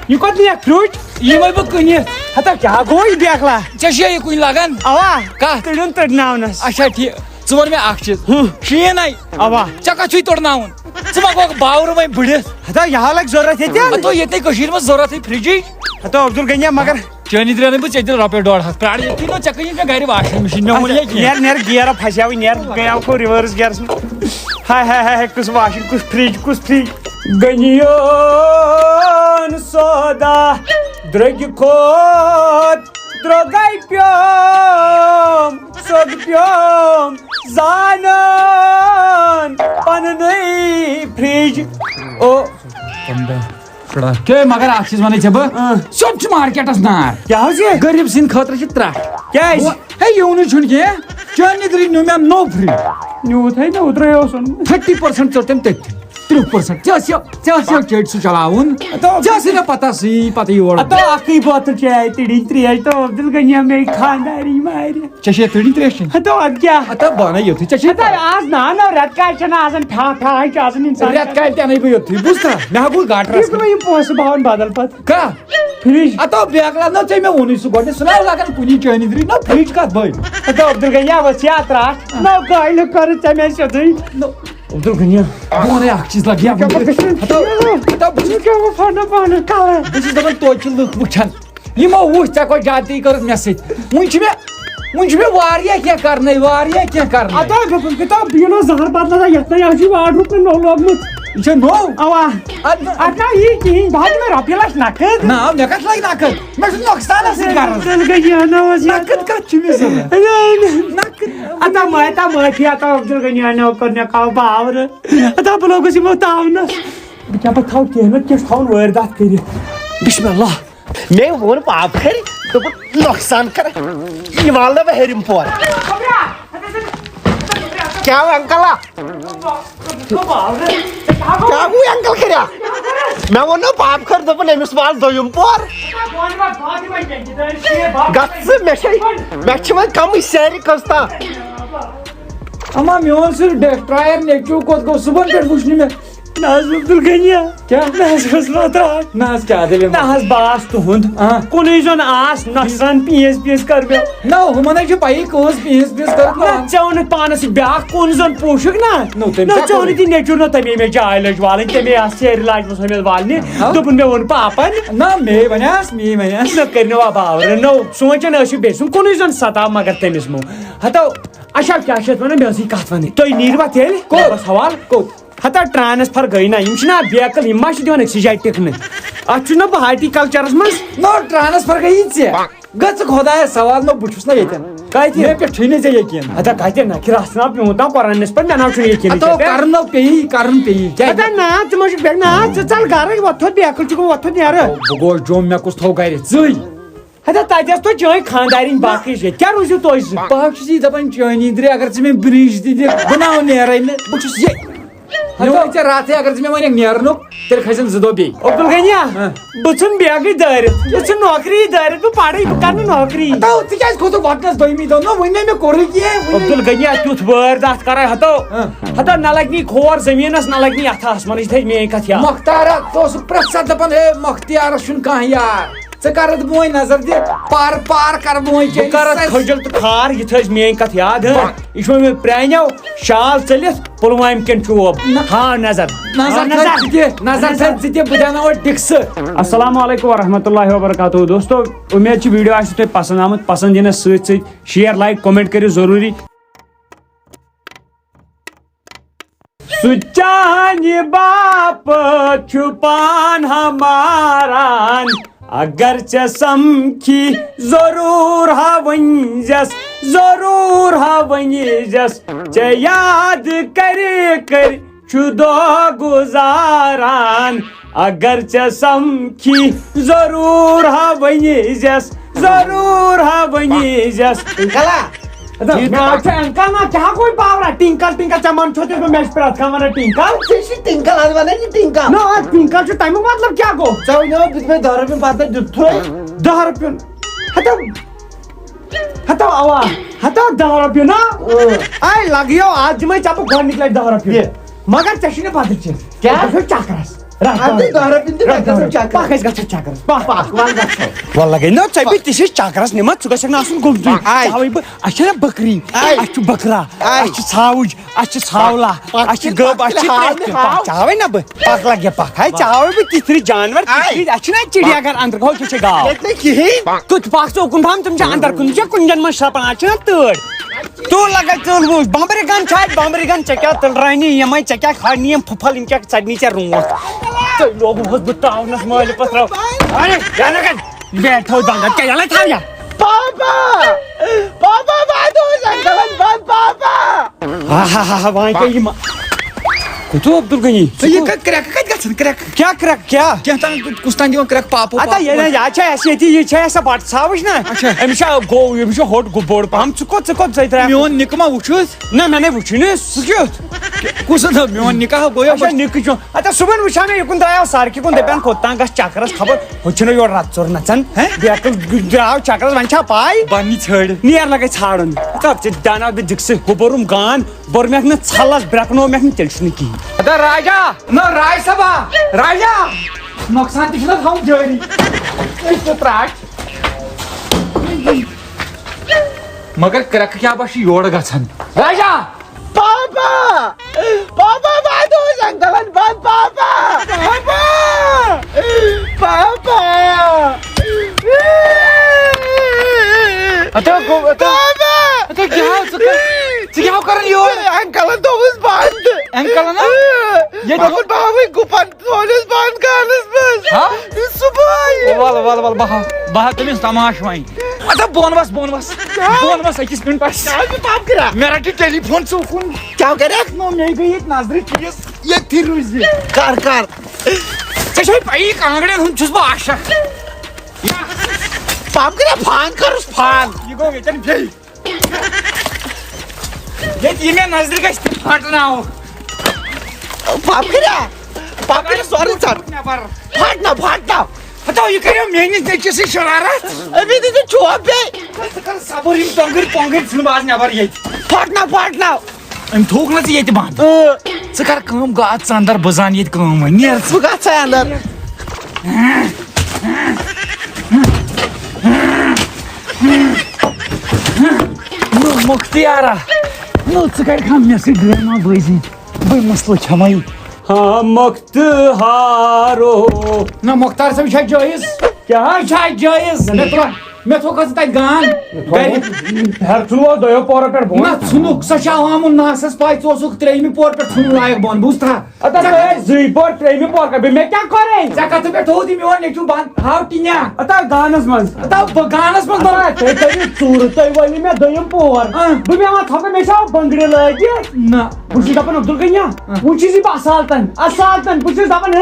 Speaker 2: یہِ کوٚت نِیَکھ فروٗٹ
Speaker 1: یِمے بہٕ کٕنِتھ
Speaker 2: ہتا کیٛاہ گوٚو یہِ بیکلا
Speaker 1: ژےٚ چھُیا یہِ کُنہِ لگان
Speaker 2: اوا
Speaker 1: کتھ
Speaker 2: تٔڑیُن تٔڑناونس
Speaker 1: اچھا ٹھیٖک ژٕ وَن مےٚ اکھ چیٖز شیٖنٕے
Speaker 2: اوا
Speaker 1: ژےٚ کتھ چھُے تۄڑناوُن ژٕ ما گوٚکھ باورٕ وۄنۍ بٕڑِتھ
Speaker 2: ہتا یہِ ہا لگہِ ضروٗرت ییٚتہِ
Speaker 1: اتو ییٚتہِ کٔشیٖرِ منٛز ضروٗرتٕے فرجِچ
Speaker 2: ہتا عبدالغنی مگر
Speaker 1: چٲنی درٛاو بہٕ ژےٚ دِل رۄپیس 150 پرٛار ییٚتھی نو ژےٚ کٕنِتھ مےٚ گرِ واشِنٛگ مِشیٖن مےٚ ووٚن یہِ
Speaker 2: نیر نیر گیرا پھسیاوٕے نیر گٔیاو کو رِوٲرٕس گیرس منٛز ہاے ہاے ہاے کُس واشِنٛگ کُس فرج گنیون سودا درٛگہِ کھوت درٛوگے پیوم سوٚد پیوم زانان پننُے فرج او
Speaker 1: مگر اکھ چیٖز ونے ژےٚ بہٕ سیوٚد چھُ مارکیٹس نار
Speaker 2: کیٛاہ حظ یہِ
Speaker 1: غریٖب سٕنٛدِ خٲطرٕ چھِ ترٛٹھ
Speaker 2: کیٛازِ
Speaker 1: ہے یِونٕے چھُنہٕ کینٛہہ چٲنی دٕرِ نیوٗ مےٚ نوٚو فرج
Speaker 2: نیوٗت ہے نہ اوترے اوس اوٚنمُت
Speaker 1: 30% ژوٚٹ تٔمۍ تٔتھۍ 30% ژےٚ ٲسۍ چٔٹۍ سُہ چلاوُن ژےٚ ٲسٕے مےٚ پتہ سٕے پتہٕ یور
Speaker 2: اتو اکٕے بوتل چاے تٔڑِنۍ تریش تو عبدالغنی مے خانداری مارِ
Speaker 1: ژےٚ چھے تٔڑِنۍ تریش چیٚنۍ
Speaker 2: ہتو اد کیٛاہ
Speaker 1: ہتا بہٕ انے یوٚتھٕے ژےٚ چھے
Speaker 2: آز نا رٮ۪تہٕ کالہِ چھنہٕ آسان ٹھاے چھُ آسان انسان
Speaker 1: رٮ۪تہٕ کالہِ تہِ انے بہٕ یوٚتھٕے بوٗزتھا مےٚ ہا گوٚو گاٹرس
Speaker 2: یِم پونٛسہٕ باوان بدل پتہٕ
Speaker 1: کانٛہہ
Speaker 2: فرج
Speaker 1: اتو بیکلا نہ ژےٚ مےٚ ووٚنُے سُہ گۄڈنٮ۪تھ سُہ نہ لگان کُنی چٲنی دٕرِ نہ فرج کتھ بٔے
Speaker 2: ہتو عبدالغنی ؤژھ یا ترٛٹھ نو گایلہٕ کٔر ژےٚ مےٚ سیوٚدُے عبدالغنی
Speaker 1: بہٕ ونے اکھ چیٖز لگہِ بہٕ چھُس دپان توتہِ چھِ لُکھ وٕچھان یِمو وٕچھ ژےٚ کوٚر زیادتی کٔرٕتھ مےٚ سۭتۍ وُنہِ چھُ مےٚ واریاہ کینٛہہ کرنے واریاہ کینٛہہ کرنے
Speaker 2: اتو یہِ نو زہر بدل یتھ نہ چھُ واڈروٗب نوٚو لوگمُت
Speaker 1: یہِ چھا نوٚو
Speaker 2: اوا اتھ نا یی کِہیٖنۍ بہٕ دِ مےٚ رۄپیہِ لچھ نقد
Speaker 1: نہ مےٚ کتھ لگہِ نقد مےٚ چھُ نۄقصانس سۭتۍ کران
Speaker 2: عبدالغنی
Speaker 1: نقد کتھ چھُ مےٚ ضروٗرت
Speaker 2: اتو معٲفی اتو عبدالغنی کوٚر مےٚ کاو باورٕ اتو بہٕ لوگُس یِمو تاونس بہٕ کیٛاہ پتہٕ تھاو کینٛہہ نتہٕ کینٛہہ چھُ تھاوُن وٲرۍدات کٔرِتھ
Speaker 3: بسم اللہ مےٚ ووٚن پاپہٕ کھرِ دوٚپُن نۄقصان کر یہِ والہٕ نہٕ بہٕ ہیٚرِم پور کیٛاہ انکلا کیٛاہ گوٚو انکل کھریا مےٚ ووٚن نہ پاپہٕ کھر دوٚپُن أمِس وال دوٚیِم پور گژھ ژٕ مےٚ چھِ وۄنۍ کمٕے سیرِ کٔژ تام
Speaker 1: اما میون سُہ ڈسٹرایر نیچوٗ کوٚت گوٚو صُبحن پٮ۪ٹھ وٕچھ نہٕ مےٚ
Speaker 2: نہ حظ عبدالغنی
Speaker 1: کیٛاہ
Speaker 2: نہ حظ ٲس لوتراٹ
Speaker 1: نہ حظ کیٛاہ دٔلیٖل
Speaker 2: نہ حظ باس تُہُنٛد کُنُے زوٚن آس نۄقصان پیٖس کٔر مےٚ
Speaker 1: نہ ہُمن چھُ پیی کۭژ پیٖس کٔرٕتھ
Speaker 2: نہ ژےٚ اوٚنُتھ پانس بیٛاکھ کُن زوٚن پوٗشُک نا ژےٚ اوٚنُتھ یہِ نیچوٗ نہ تَمے مےٚ جاے لٔج والٕنۍ تَمے آسہٕ سیرِ لاجمٕژ ہُمہِ والنہِ دوٚپُن مےٚ ووٚن پاپن
Speaker 1: نہ مے وَنیٛاس
Speaker 2: نہ کٔرنو باورٕ نو سونٛچان ٲسِو بیٚیہِ سُنٛد کُنُے زوٚن سَتاو مگر تٔمِس مو ہتو اچھا کیٛاہ چھِ اتھ وَنان مےٚ ٲسٕے کتھ وَنٕنۍ تُہۍ نیٖروا تیٚلہِ کوٚت حوالہٕ کوٚت ہتا ٹرانسفر گٔے نا یِم چھِنہ بیکٕل یِم ما چھِ دِوان أکسٕے جایہِ ٹِکنہٕ اتھ چھُنہ بہٕ ہاٹیکلچرس منٛز
Speaker 1: نو ٹرانسفر گٔیی ژےٚ گژھٕ خۄدایس سوال نو بہٕ چھُس نہ ییٚتٮ۪ن
Speaker 2: کتہِ
Speaker 1: مےٚ پٮ۪ٹھ چھُے نہٕ ژےٚ یقیٖن
Speaker 2: ہتا کتہِ نکھِ رژھ نا پیوٗنٛت تام قۄرانس پٮ۪ٹھ مےٚ نہ چھُنہٕ یقیٖن
Speaker 1: کرُن پیٚیی
Speaker 2: ہتا نا ژٕ ما چھُکھ نا ژٕ ژل گرٕ وۄتھُن بیکٕل چھُ گوٚمُت وۄتھُن نیرٕ
Speaker 1: بہٕ گوس جوٚم مےٚ کُس تھوٚو گرِ ژٕے
Speaker 2: ہتا تتہِ ٲس توتہِ چٲنۍ خاندارِنۍ باقٕے ییٚتہِ کیٛاہ روٗزِو تُہۍ زٕ
Speaker 1: بہٕ حظ چھُس یی دپان چٲنی درِ اگر ژٕ مےٚ برٛج تہِ دِکھ بہٕ ناو نیرے نہٕ بہٕ چھُس یہِ ژےٚ راتھٕے اگر ژٕ مےٚ وَنکھ نیرنُک تیٚلہِ کھسن 2 دۄہ بیٚیہِ
Speaker 3: عبدالغنیا بہٕ ژھُن بیگٕے دٲرِتھ بہٕ ژھُن نوکری دٲرِتھ بہٕ پرٕ بہٕ کرٕ نہٕ نوکری
Speaker 1: ژٕ کیٛازِ کھوٚتُکھ وقتس 2مہِ دۄہ نہ وٕنہِ مےٚ کوٚرُے کینٛہہ
Speaker 3: عبدالغنیا تیُتھ وٲرۍ کرے ہتو نہ لگنی کھور زٔمیٖنس نہ لگنی اتھ آسمانس تھٲے میٲنۍ کتھ یاد
Speaker 1: مۄختارا ژٕ اوسُکھ پرٛٮ۪تھ ساتہٕ دپان ہے مۄختیارس چھُنہٕ کانٛہہ یار ژٕ کر بہٕ وۄنۍ نظر دِ پار کر بہٕ وۄنۍ
Speaker 3: بہٕ کر اتھ کھٔجل تہٕ کھار یہِ تھٲیزِ میٲنۍ کتھ یاد یہِ چھُ مےٚ پرٛانیو شال ژٔلِتھ پُلوامہِ کٮ۪ن چوب ہاں نظر
Speaker 1: ژٕ تہِ بہٕ دیٛاوناوے ٹِکسہٕ
Speaker 2: السلام علیکم ورحمۃ اللہ وبرکاتہ دوستو امید چھِ ویڈیو آسہِ تۄہہِ پسنٛد آمُت پسنٛد دِنس سۭتۍ سۭتۍ شیر لایک کومنٹ کٔرِو ضروٗری سُہ چانہِ باپتھ چھُ پان ہماران اگر ژےٚ سمکھی ضروٗر ہا ؤنۍزٮ۪س ژےٚ یاد کر چھُ دۄہ گُزاران اگر ژےٚ سمکھی ضروٗر ہا ؤنۍزٮ۪س ٹِنکل ژےٚ چھُ مےٚ چھُ پرٛٮ۪تھ کانٛہہ ونان ٹِنکل چھُ تمیُک مطلب کیٛاہ گوٚو
Speaker 3: 10 رۄپیہِ دِتھُے
Speaker 2: 10 رۄپیُن ہتو اوا 10 رۄپیہِ نا اے لگیو آز دِمے ژےٚ بہٕ گۄڈنِکۍ لٹہِ 10 رۄپیہِ مگر ژےٚ چھُے نہٕ بدل چیٖز چکرس چکرس نِمت ژٕ گژھکھ نہٕ آسُن گوٚمتُے تَوے بہٕ اَسہِ چھِ نا بکری اَسہِ چھُ بکرا اَسہِ چھِ ژھاوٕج اَسہِ چھِ ژھاولا اَسہِ چھِ گٔب اَسہِ چھِ چاوے نا بہٕ پکھ لگہِ پکھ ہے چاوے بہٕ تِتھۍ جانور اَسہِ چھُ نا چڑیا گھر اندر ہو چھِ گاو تُہۍ پکھ ژٕ اوکُن پہم تِم چھِ اندر کُن چھِ کُنہِ جن منٛز شرپان اَتھ چھِ نا تۭر تو لگا ژٕل وٕچھ بمبرِ گن چھِ اَتہِ بمبرِ گن ژےٚ کیٛاہ تٕلرانی یِمے ژےٚ کیٛاہ کھالنی یِم پھُپھل یِم کیٛاہ ژَٹنی ژےٚ روٗنٛٹھ تۄہہِ لوگوٗہس بہٕ تاونس مٲلہِ پتھرو بیٹ تھوٚو دنٛدن کیٛاہ یَلے تھاو یا وۄنۍ کیٛاہ یِم کوٚتھُو عبدالغنی کیٛاہ کرٛٮ۪کہٕ کیٛاہ
Speaker 1: کُس تام دِوان کرٛٮ۪کہٕ پاپہٕ
Speaker 2: یہِ چھےٚ اَسہِ ییٚتی یہِ چھےٚ اَسہِ بٹہٕ ژھاوٕج نا أمِس چھُ ہوٚٹ بوٚڑ پہم ژٕ کوٚت ژٕ
Speaker 1: میون نِکہٕ ما وٕچھُتھ
Speaker 2: نہ مےٚ نَے وٕچھُے نہٕ سُہ کیُتھ
Speaker 1: کُس میون نِکاح گوٚو
Speaker 2: نِکہٕ چھُ صُبحن وٕچھان مےٚ یِکُن درٛایو سڑکہِ کُن دپان کوٚت تام گژھِ چکرس خبر ہُہ چھُنہٕ یورٕ رت ژوٚر نژان درٛاو چکرس وۄنۍ چھا پاے
Speaker 1: بنی ژھٲڑ
Speaker 2: نیر لگے ژھانڈُن ژٕ دیٛاناو بہٕ دِکسہٕ ہُہ بوٚرُم گان بوٚرمکھ نہٕ ژھلس برٛٮ۪کنومکھ نہٕ تیٚلہِ چھُنہٕ کِہینۍ
Speaker 1: راجا نہ راج صبا راجا نۄقصان تہِ چھُنہ تھاوُن جٲری تراٹ مگر کرٛٮ۪کہٕ کیٛاہ بہ چھِ یورٕ گژھان راجا ژٕ کران یور
Speaker 3: انکلن تھوٚوُس بنٛد
Speaker 1: انکلن
Speaker 3: گُپن ژھونُس بنٛد کرنس منٛز صبحٲے
Speaker 1: ول بہٕ ہا تٔمِس تماش وۄنۍ بۄن وس أکِس مِنٹس مےٚ رٹہِ ٹیلی فون ژوٚکُن
Speaker 3: کیٛاہ کریکھ
Speaker 1: مےٚ گٔے ییٚتہِ نظرِ چیٖز
Speaker 3: ییٚتھی روزِ کر
Speaker 1: ژےٚ چھے پیی کانٛگرٮ۪ن ہُنٛد چھُس بہٕ عاشق
Speaker 3: پام کرے فان کرُس فان
Speaker 1: یہِ گوٚو ییٚتٮ۪ن بیٚیہِ ییٚتہِ یہِ مےٚ نظرِ گژھِ تہِ پھٹناو
Speaker 3: پام کرے سورُے ژٹ
Speaker 1: نٮ۪بر
Speaker 3: پھٹناو
Speaker 1: ہتو یہِ کریو میٲنِس نیٚچوِسٕے شرارت
Speaker 3: أمی دِژٕ چوب بیٚیہِ
Speaker 1: ژٕ کر صبر یِم ٹۄنٛگٕرۍ ژھٕن بہٕ آز نٮ۪بر ییٚتہِ
Speaker 3: پھٹناو
Speaker 1: أمۍ تھوٚوُکھ نہ ژٕ ییٚتہِ بنٛد ژٕ کر کٲم گوٚو ژٕ اندر بہٕ زانہٕ ییٚتہِ کٲم وۄنۍ نیر ژٕ
Speaker 3: بہٕ گژھے اندر
Speaker 1: مختیارا نو ژٕ کَرِکھا مےٚ سۭتۍ ڈرٛاما بٲزی بہٕ مسلہٕ چھَمے
Speaker 2: ہاں مختارو
Speaker 1: نہ مختار صٲب چھا جٲیز
Speaker 2: کیٛاہ
Speaker 1: چھا جٲیز مےٚ تھوٚوکھا ژٕ تتہِ گان
Speaker 2: ہیٚر ژھُنوا دۄیو پورو پٮ۪ٹھ بۄن
Speaker 1: نہ ژھُنُکھ سۄ چھِ عوامُن ناسَس پاے ژٕ اوسُکھ 3مہِ پورٕ پٮ۪ٹھ ژھُنُن لایق بۄن بوٗزتھا
Speaker 2: زٕے پور ترٛیٚیمہِ پور کر مےٚ کیٛاہ کَرے
Speaker 1: ژےٚ کتھ پٮ۪ٹھ تھوٚوُتھ یہِ میون نیٚچوٗ بنٛد ہاو ٹِنیا
Speaker 2: اتا گانس منٛز
Speaker 1: بہٕ گانس منٛز بناو
Speaker 2: تُہۍ کٔرِو ژوٗرٕ تُہۍ ؤنِو مےٚ دوٚیِم پور بہٕ بیٚہوان تھۄکہٕ مےٚ چھا بنٛگرِ لٲگِتھ
Speaker 1: نہ
Speaker 2: بہٕ چھُس دپان عبدالغنیا وۄنۍ چھُس بہٕ اصالتن بہٕ چھُس دپان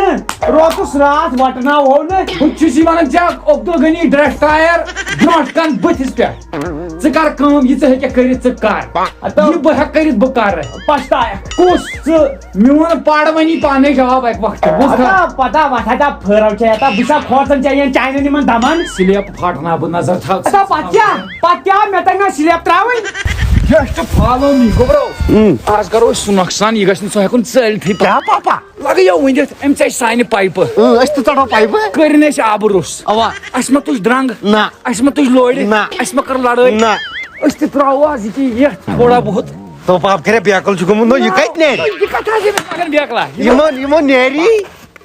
Speaker 2: روتُس راتھ وٹناوہو نہٕ
Speaker 1: بہٕ چھُس یہِ ونان ژےٚ عبدالغنی ڈرٛسٹایر برونٛٹھ کن بٕتھِس پٮ۪ٹھ ژٕ کر کٲم یہِ ژٕ ہیٚککھ کٔرِتھ ژٕ کر یہِ بہٕ ہٮ۪کہٕ کٔرِتھ بہٕ کرٕ
Speaker 2: پشتایکھ
Speaker 1: کُس ژٕ میون پرٕ ونی پانے جواب اکہِ وقتہٕ
Speaker 2: پتہ وتھا پھٔرو چھے بہٕ چھسا کھوژان ژےٚ چانٮ۪ن یِمن دمن
Speaker 1: سِلیپ پھاٹناو بہٕ نظر تھاو
Speaker 2: پتہٕ کیٛاہ مےٚ تگہِ نا سِلیپ تراوٕنۍ
Speaker 1: جسٹ فالو می گوٚبرو آز کرو أسۍ سُہ نۄقصان یہِ گژھِ نہٕ سُہ ہٮ۪کُن ژٔلتھٕے
Speaker 3: کیٛاہ پاپا
Speaker 1: لگٲیو ؤنِتھ أمۍ ژَجہِ سانہِ پایپہٕ
Speaker 3: أسۍ تہِ ژَٹو پایپہٕ
Speaker 1: کٔرِنۍ أسۍ آبہٕ روٚس
Speaker 3: اوا
Speaker 1: اَسہِ ما تُج درنٛگ
Speaker 3: نہ
Speaker 1: اَسہِ ما تُج لورِ
Speaker 3: نہ
Speaker 1: اَسہِ ما کٔر لڑٲے
Speaker 3: نہ
Speaker 1: أسۍ تہِ تراوو آز یہِ یتھ تھوڑا بہت
Speaker 3: تو پاپ کرے بیکل چھُ گوٚمُت نو یہِ کتہِ نیرِ
Speaker 1: یہِ کتھ حظ أمِس لگان بیکلا
Speaker 3: یِمن نیری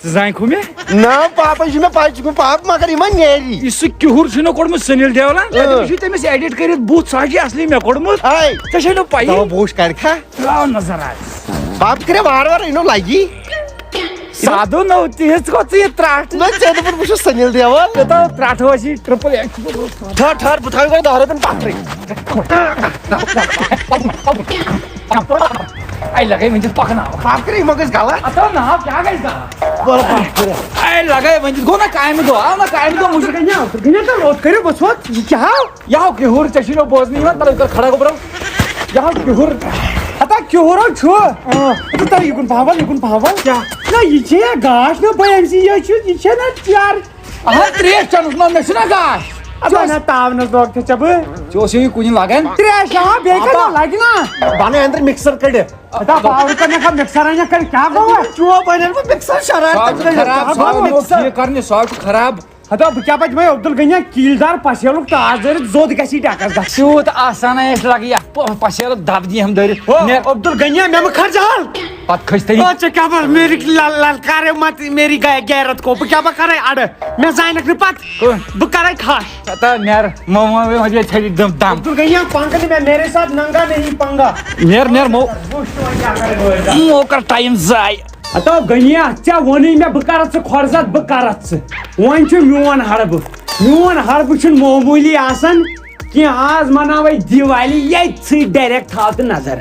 Speaker 1: ژٕ زانکھو مےٚ
Speaker 3: نہ پاپا چھُ مےٚ پاے چھُ مےٚ پاپ مگر یِمن نیری
Speaker 1: یہِ سُہ کِہُر چھُنہ کوٚڑمُت سنیل دیولن تٔمِس چھُ تٔمِس ایڈِٹ کٔرِتھ بُتھ سُہ حظ چھُ اصلی مےٚ کوٚڑمُت
Speaker 3: ہاے
Speaker 1: ژےٚ چھے نہٕ پایی
Speaker 3: تو بوش کرکھا
Speaker 1: تراو نظر آز
Speaker 3: پاپ کرے وار وار اِنو لگی
Speaker 1: سادو نو تیز گوٚو ژٕ یہِ ترٛٹھ
Speaker 3: نہ ژےٚ دوٚپُتھ بہٕ چھُس سنیل دیول
Speaker 1: ترٛٹھ ٲس یہِ ٹرٛپل ایکس
Speaker 3: ٹھہر ٹھہر بہٕ تھاوٕ گۄڈٕ دہ رۄپین پتھرٕے
Speaker 1: اے لگے ؤنِتھ پکناو
Speaker 3: پاپ کرے یِمو گژھِ غلط
Speaker 1: اتو ناو کیٛاہ گژھِ غلط
Speaker 3: بولو پاپ کرے
Speaker 1: اے لگے ؤنِتھ گوٚو نہ کامہِ دۄہ آو نہ کامہِ دۄہ مُشک
Speaker 2: روت کٔرِو بہٕ ژھوٚت یہِ کیٛاہ
Speaker 1: یہِ آو کِہُر ژےٚ چھُے نہٕ بوزنہٕ یِوان تَلہٕ کر کھڑا گوٚبرو یہِ آو کِہُر
Speaker 2: اتا کیٛہُرو چھُ تۄہہِ یِکُن پہمل کیٛاہ نہ یہِ چھے گاش نہ بہٕ أمۍ سٕے یہِ چھُ یہِ چھے نہ چار
Speaker 1: اہن ترٛیش چٮ۪نَس منٛز مےٚ چھُنہ گاش
Speaker 2: نہ تاونس لوگ تھے ژےٚ بہٕ
Speaker 1: ژےٚ اوسُے یہِ کُنہِ لگان
Speaker 2: ترٛیش بیٚیہِ کَتہِ لگہِ نا
Speaker 3: بنٲے أنٛدرٕ مِکسر کٔڑِتھ
Speaker 2: اتا پاور کرنکھا مکسر انیا کر کیا گوٚو
Speaker 3: چوب بنیٚل بہٕ مِکسر شرارت
Speaker 1: یہِ کرنہِ سۄ چھُ خراب
Speaker 2: ہتا بہٕ کیٛاہ پتہٕ عبدالغنیا کیٖلدار پسیلُک تاج دٲرِتھ زوٚد گژھی ٹیکس گژھ
Speaker 1: تیوٗت آسانے اَسہِ لگہِ یتھ پسیرٕ دب دِیہم دٲرِتھ
Speaker 2: عبدالغنیا مےٚ مہٕ کھرجال
Speaker 1: پتہٕ کھٔسۍ تیٚلہِ
Speaker 2: ژےٚ کیٛاہ بہٕ میری للکارے مت میری غیرت کو بہٕ کیٛاہ بہٕ کرے اڑٕ مےٚ زانکھ نہٕ پتہٕ بہٕ کرے کھش
Speaker 1: نیر مجھے ژھیٚڑِ دم
Speaker 2: عبدالغنیا پنگا نہیں میرے ساتھ ننگا نہیں پنگا
Speaker 1: نیر مو کر ٹایم ضایع
Speaker 2: ہتا غنیا ژےٚ ووٚنُے مےٚ بہٕ کرتھ ژٕ کھۄرزد بہٕ کرتھ ژٕ وۄنۍ چھُ میون ہربہٕ چھُنہٕ معموٗلی آسان کینٛہہ آز مناوے دیوالی ییٚتھٕے ڈایریکٹ تھاو تہٕ نظر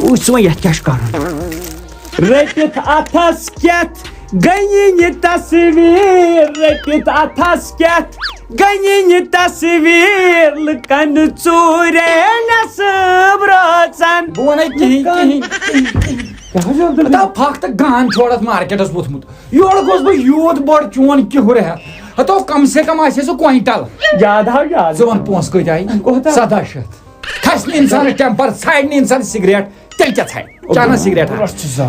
Speaker 2: وٕچھ وۄنۍ یتھ کیٛاہ چھُ کرُن رٔٹِتھ اتھس کٮ۪تھ گٔنہِ تصویٖر رٔٹِتھ اتھس کٮ۪تھ گٔنہِ تصویٖر لُکن ژوٗرے نصب روزان
Speaker 1: بہٕ ونے کِہیٖنۍ پھکھ تہٕ گان چھوڑ مارکیٹس ووٚتھمُت یورٕ گوٚژھ بہٕ یوٗت بوٚڑ چون کِہُر ہٮ۪تھ ہتو کم سے کم آسہِ سُہ کوینٹل
Speaker 2: یاد آو یاد
Speaker 1: ژٕ وَن پونٛسہٕ کۭتۍ آیہِ 1700 کھسہِ نہٕ اِنسانس ٹٮ۪مپر ژھانڈِ نہٕ اِنسان سِگریٹ تیٚلہِ کیٛاہ ژھانڈِ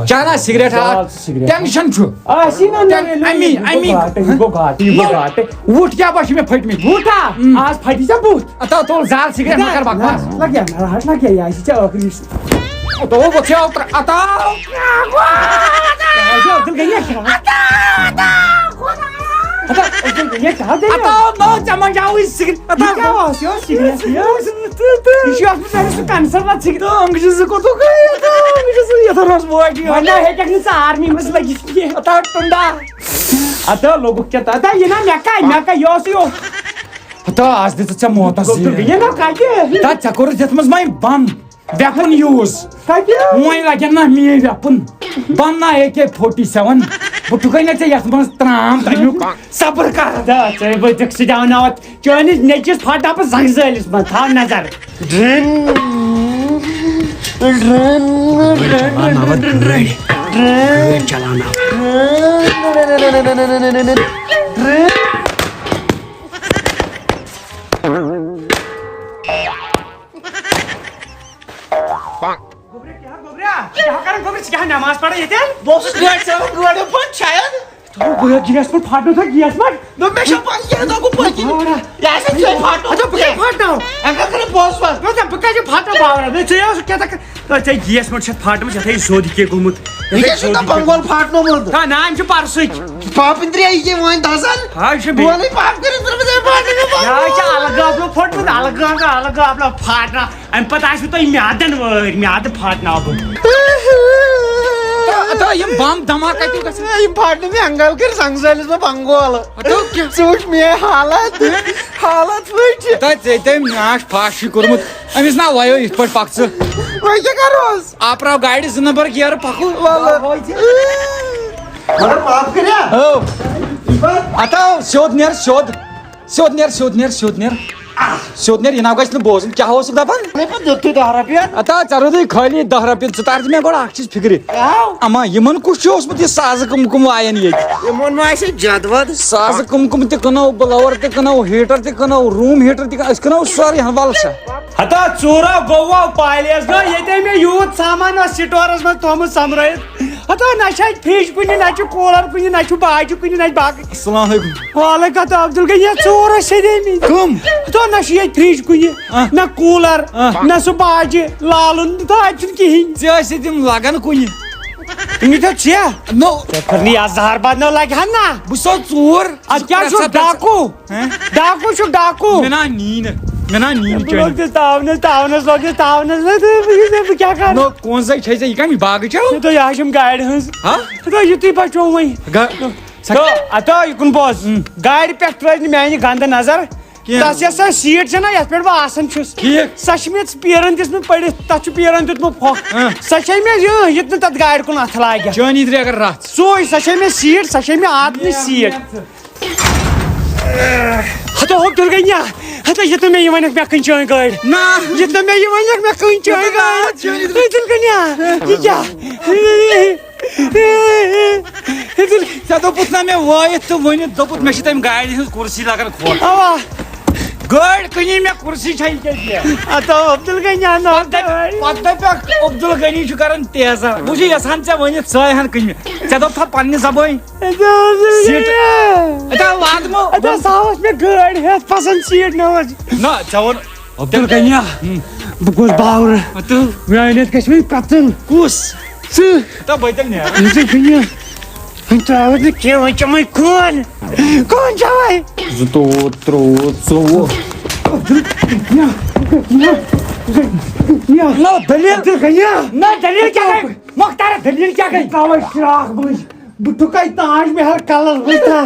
Speaker 1: چانہ سِگریٹ ٹٮ۪نشن چھُ وُٹھ کیٛاہ باسہِ مےٚ پھٔٹمٕتۍ
Speaker 2: بوٗٹھا آز پھٹی ژےٚ بُتھ
Speaker 1: اتو تُل زال سِگریٹ مہ کر بکواس
Speaker 2: لگیا ناراض لگیا یہِ آسہِ ژےٚ ٲخری آرمی منٛز لٔگِتھ کینٛہہ ٹُنڈا اتا لوگُکھ ژےٚ تتا یہِ نا مےٚ کا یہِ اوسُے
Speaker 1: ہتو آز دِژٕتھ ژےٚ موتس
Speaker 2: عبدالغنیا نا کتہِ
Speaker 1: ژےٚ کوٚرُتھ یتھ منٛز وۄنۍ بنٛد ویپن یوٗز
Speaker 2: کتہِ
Speaker 1: وۄنۍ لگن نا میٲنۍ ویپن بنٛد نا AK-47 بہٕ ٹُھکے نہ ژےٚ یتھ منٛز ترام تمیُک صبر کر
Speaker 2: ژےٚ ؤتھِکھ سُہ دیاوناوتھ چٲنِس نیٚچوِس پھٹا بہٕ زنٛگہٕ زٲلِس منٛز تھاو نظر نماز پڑھا یہ گیس پہ پھاٹو تھا گیس پہ پھاٹو باورا گیس پہ پھاٹمت یہ سود کی گومت
Speaker 3: بنگول پھاٹنومت
Speaker 2: نا ام پرسک
Speaker 3: پاپن ترٛیٚیہِ وۄنۍ دزان بولٕے پاپ کٔرِتھ
Speaker 2: الگ گابلو پھوٹمت الگ گابلو پھاٹنا ام پتہٕ آسوٕ تۄہہِ میادن وٲرۍ میادٕ پھاٹناو بہٕ
Speaker 1: یم بم دھماکہ کتہِ گژھان
Speaker 3: یم پھاٹنہِ مےٚ انگل کٔرۍ سنگسٲلِس منٛز بنگول ژٕ وٕچھ میٲنۍ حالت وٕچھ
Speaker 1: ژےٚ تٔمۍ ناش فاش کوٚرمُت أمِس نا وایو یِتھ پٲٹھۍ پک ژٕ
Speaker 3: وۄنۍ کیٛاہ کروس
Speaker 1: آپراو گاڑِ 2 نمبر گیرٕ پکو
Speaker 3: مگر معاف کٔرِیا
Speaker 1: اتاو سیوٚد نیر یہِ نہ گژھِ نہٕ بوزُن کیٛاہ اوسُکھ دپان
Speaker 3: دِتُے 10 رۄپیہِ
Speaker 1: اتا ژےٚ روٗدُے خٲلی 10 رۄپیہِ ژٕ تار مےٚ گۄڈٕ اکھ چیٖز فِکرِ اما یِمن کُس چھُ اوسمُت یہِ سازٕ کٕم وایَن ییٚتہِ
Speaker 3: یِمن ما آسہِ جدود
Speaker 1: سازٕ کٕم تہِ کٕنو بٕلوور تہِ کٕنو ہیٖٹر تہِ کٕنو روٗم ہیٖٹر تہِ أسۍ کٕنو سورُے وَلہٕ سا
Speaker 2: ہتا ژوٗرو گوٚو پالیس نا ییٚتے مےٚ یوٗت سامان اوس سٹورس منٛز تھومُت سۄمبرٲیِتھ ہتا نہ چھِ اَتہِ فرج کُنہِ نہ چھُ کوٗلر کُنہِ نہ چھُ باجہِ کُنہِ نہ چھُ باقٕے
Speaker 1: السلام علیکم
Speaker 2: وعلیکم السلام عبدل گٔے ژوٗر ٲسۍ سیدیمٕتۍ
Speaker 1: کٕم
Speaker 2: ہتا نہ چھُ ییٚتہِ فرج کُنہِ نہ کوٗلر نہ سُہ باجہِ لالُن تہٕ اَتہِ چھُنہٕ کِہینۍ
Speaker 1: ژےٚ ٲسۍ تِم لگان کُنہِ
Speaker 2: تِم ژےٚ
Speaker 1: نو
Speaker 2: پھِرنہِ یتھ زہر بدنو لگہِ ہن نا
Speaker 1: بہٕ سو ژوٗر
Speaker 2: ادٕ کیٛاہ چھُ ڈاکوٗ چھُ ڈاکوٗ
Speaker 1: مےٚ نا نی نہٕ
Speaker 2: لوٚگُس تاونس بہٕ کیٛاہ کرٕ
Speaker 1: نو کونٛزے چھے ژےٚ یہِ کَمہِ باغٕچ
Speaker 2: تہٕ یہِ چھم گاڑِ ہٕنٛز یُتُے بچو وۄنۍ اتو یہِ کُن بوز گاڑِ پٮ۪ٹھ ترٲے نہٕ میانہِ گنٛدٕ نظر تس یۄس سۄ سیٖٹ چھےٚ نا یتھ پٮ۪ٹھ بہٕ آسان چھُس سۄ چھِ مےٚ پیرن دِژمٕژ پٔڑِتھ تتھ چھُ پیرن دیُتمُت پھۄکھ سۄ چھے مےٚ یُتھ نہٕ تتھ گاڑِ کُن اتھٕ لاگہِ
Speaker 1: چٲنی درے اگر راتھ
Speaker 2: سُے سۄ چھے مےٚ سیٖٹ سۄ چھے مےٚ آدمٕچ سیٖٹ ہتو عبدل گنیا ہتا یہِ نہٕ مےٚ یہِ ونکھ مےٚ کٕنۍ چٲنۍ گٲڑۍ
Speaker 1: نہ
Speaker 2: یہِ نہٕ مےٚ یہِ ونکھ مےٚ کٕنۍ چٲنۍ گٲڑۍ عبدل گنیا یہِ کیٛاہ
Speaker 1: ژےٚ دوٚپُتھ نہ مےٚ وٲیِتھ تہٕ ؤنِتھ دوٚپُتھ مےٚ چھِ تَمہِ گاڑِ ہٕنٛز کُرسی لگان کھۄر
Speaker 2: اوا
Speaker 1: گٲڑۍ کٕنی مےٚ کُرسی چھے
Speaker 2: ہتو عبدل گنیا
Speaker 1: پتہٕ دپیکھ عبدل غنی چھُ کران تیزر بہٕ چھُس یژھان ژےٚ ؤنِتھ ژٕ ہن کٕنہِ ژےٚ دوٚپتھا پننہِ زبٲنۍ وادمو
Speaker 2: اوس مےٚ گٲڑۍ ہٮ۪تھ پسنٛد سیٖٹ نہ ٲس
Speaker 1: نہ ژےٚ ووٚن
Speaker 2: عبدل گنیا بہٕ گوٚس باورٕ میانہِ اَتھ گژھِ وۄنۍ قتل
Speaker 1: کُس
Speaker 2: ژٕ
Speaker 1: تہٕ بہٕ تیٚلہِ نیرٕ
Speaker 2: عبدل گنیا وۄنۍ تراوَتھ نہٕ کینٛہہ وۄنۍ چمے خوٗن چوے
Speaker 1: 2 3 4
Speaker 2: دلیل کیٛاہ گٔے مۄختار دلیل کیٛاہ گٔے تَوے فراق بہٕ ٹُھکے تاج محل کلر بوٗزتھا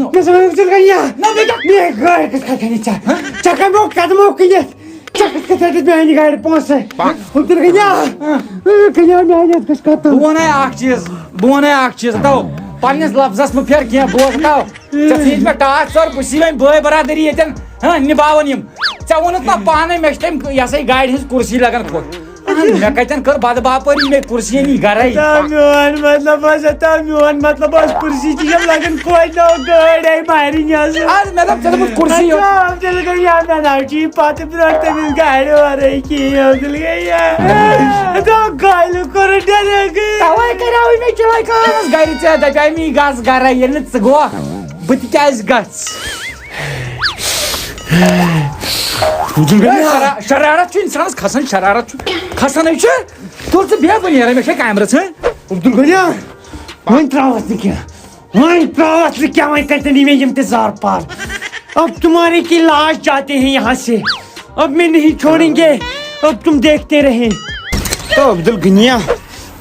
Speaker 2: عبدل گنیا میٲنۍ گٲڑۍ کِتھ کٔنۍ کٕنِتھ ژےٚ کمو قدمو کٕنِتھ ژےٚ کِتھ کٔنۍ دِتھ میانہِ گاڑِ پونٛسہٕ عبدل گنیا میانہِ اَتھ گژھِ قتل
Speaker 1: بہٕ وَنَے اکھ چیٖز تو پننِس لفظس مہ پھیر کینٛہہ بوز تو ژےٚ ژھٕنِتھ مےٚ ٹاس ژور بہٕ چھُسے وۄنۍ بٲے برادری ییٚتٮ۪ن نِباوان یِم ژےٚ ووٚنُتھ نہ پانے مےٚ چھِ تَمہِ یہِ ہسا یہِ گاڑِ ہٕنٛز کُرسی لگان خۄش مےٚ کتٮ۪ن کٔر بد باپٲری مےٚ کُرسی نی گرے
Speaker 2: میون مطلب اوس کُرسی تہِ چھم لگان خۄش نو گٲڑۍ مارٕنۍ
Speaker 1: مےٚ دوٚپ ژےٚ دوٚپُتھ کُرسی
Speaker 2: عبدل گنیا مےٚ نہ چھُ یہِ پتہٕ برونٛٹھ تٔمِس گاڑِ ورٲے کِہیٖنۍ عبدل گنیا گالہِ کوٚر
Speaker 1: توے کریاوٕے مےٚ چٲے کانس گرِ ژےٚ دپیاے مےٚ گژھ گرے ییٚلہِ نہٕ ژٕ گوٚو بہٕ تہِ کیازِ گژھ شرارت چھُ انسانس کھسان شرارت چھُ کھسانے چھُ تُل ژٕ بیٚہہ بہٕ نیرے مےٚ چھے کامہِ رژھ
Speaker 2: عبدل گنیا وۄنۍ تراوَتھ نہٕ کینٛہہ وۄنۍ کتٮ۪ن یی مےٚ یِم تہِ زار پار اب تمہارے کی لاش جاتے ہیں یہاں سے اب میں نہیں چھوڑیں گے اب تم دیکھتے رہیں تو عبدل گنیا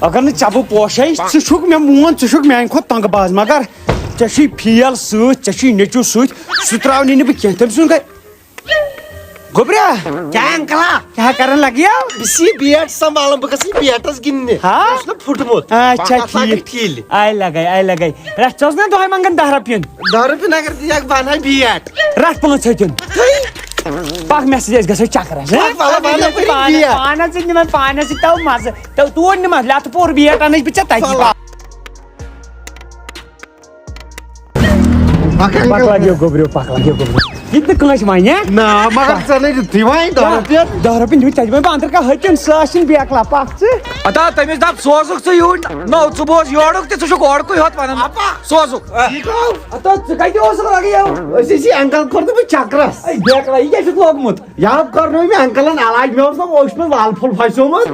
Speaker 2: اگر نہٕ ژےٚ بہٕ پوشے ژٕ چھُکھ مےٚ مون ژٕ چھُکھ میانہِ کھۄتہٕ تنٛگہٕ باز مگر ژےٚ چھُے فیل سۭتۍ ژےٚ چھُے نیٚچوٗ سۭتۍ سُہ تراونی نہٕ بہٕ کینٛہہ تٔمۍ سُنٛد گٔے گوبرا
Speaker 3: کیا انکلا
Speaker 2: کیٛاہ کرن لگیو
Speaker 3: بہٕ بیٹ سنبھالن بہٕ گژھٕ بیٹس گِنٛدنہِ چھُ نہ پھُٹمُت
Speaker 2: اچھا ٹھیٖک آے لگے رٮ۪تھ ژٕ اوس نا دۄہے منٛگان 10 رۄپین
Speaker 3: 10 رۄپیہِ اگر دِیَکھ بہٕ انہٕ ہا بیٹ
Speaker 2: رٹھ 5 ہتن پکھ مےٚ سۭتۍ أسۍ گژھو چکرس پانس سۭتۍ نِمن پانس سۭتۍ تو مزٕ تور نِمس لٮ۪تہٕ پوٗر بیٹ انٕچ بہٕ ژےٚ تتہِ پکھ لگیو گوبریو یہِ تہِ نہٕ کٲنٛسہِ وَنہِ
Speaker 3: نہ مگر ژےٚ نَے دِتُے وۄنۍ 10 رۄپیہِ
Speaker 2: 10 رۄپیہِ دِمٕے ژےٚ دِمے بہٕ أنٛدرٕ کانٛہہ ہتِن سُہ آسِن بیکلا پکھ ژٕ
Speaker 1: اتا تٔمِس دپ سوزُکھ ژٕ یوٗرۍ نو ژٕ بوز یورُک تہِ ژٕ چھُکھ اورکُے ہوت ونان سوزُکھ
Speaker 2: ژٕ کتہِ اوسُکھ لگیو
Speaker 3: أسۍ ٲسۍ یہِ انکل کوٚر نہٕ بہٕ چکرس
Speaker 2: بیکلا یہِ کیٛاہ چھُکھ لوگمُت
Speaker 3: یپ کرنوو مےٚ انکلن علاج مےٚ اوس نہٕ اوس مےٚ ول پھوٚل پھسیومُت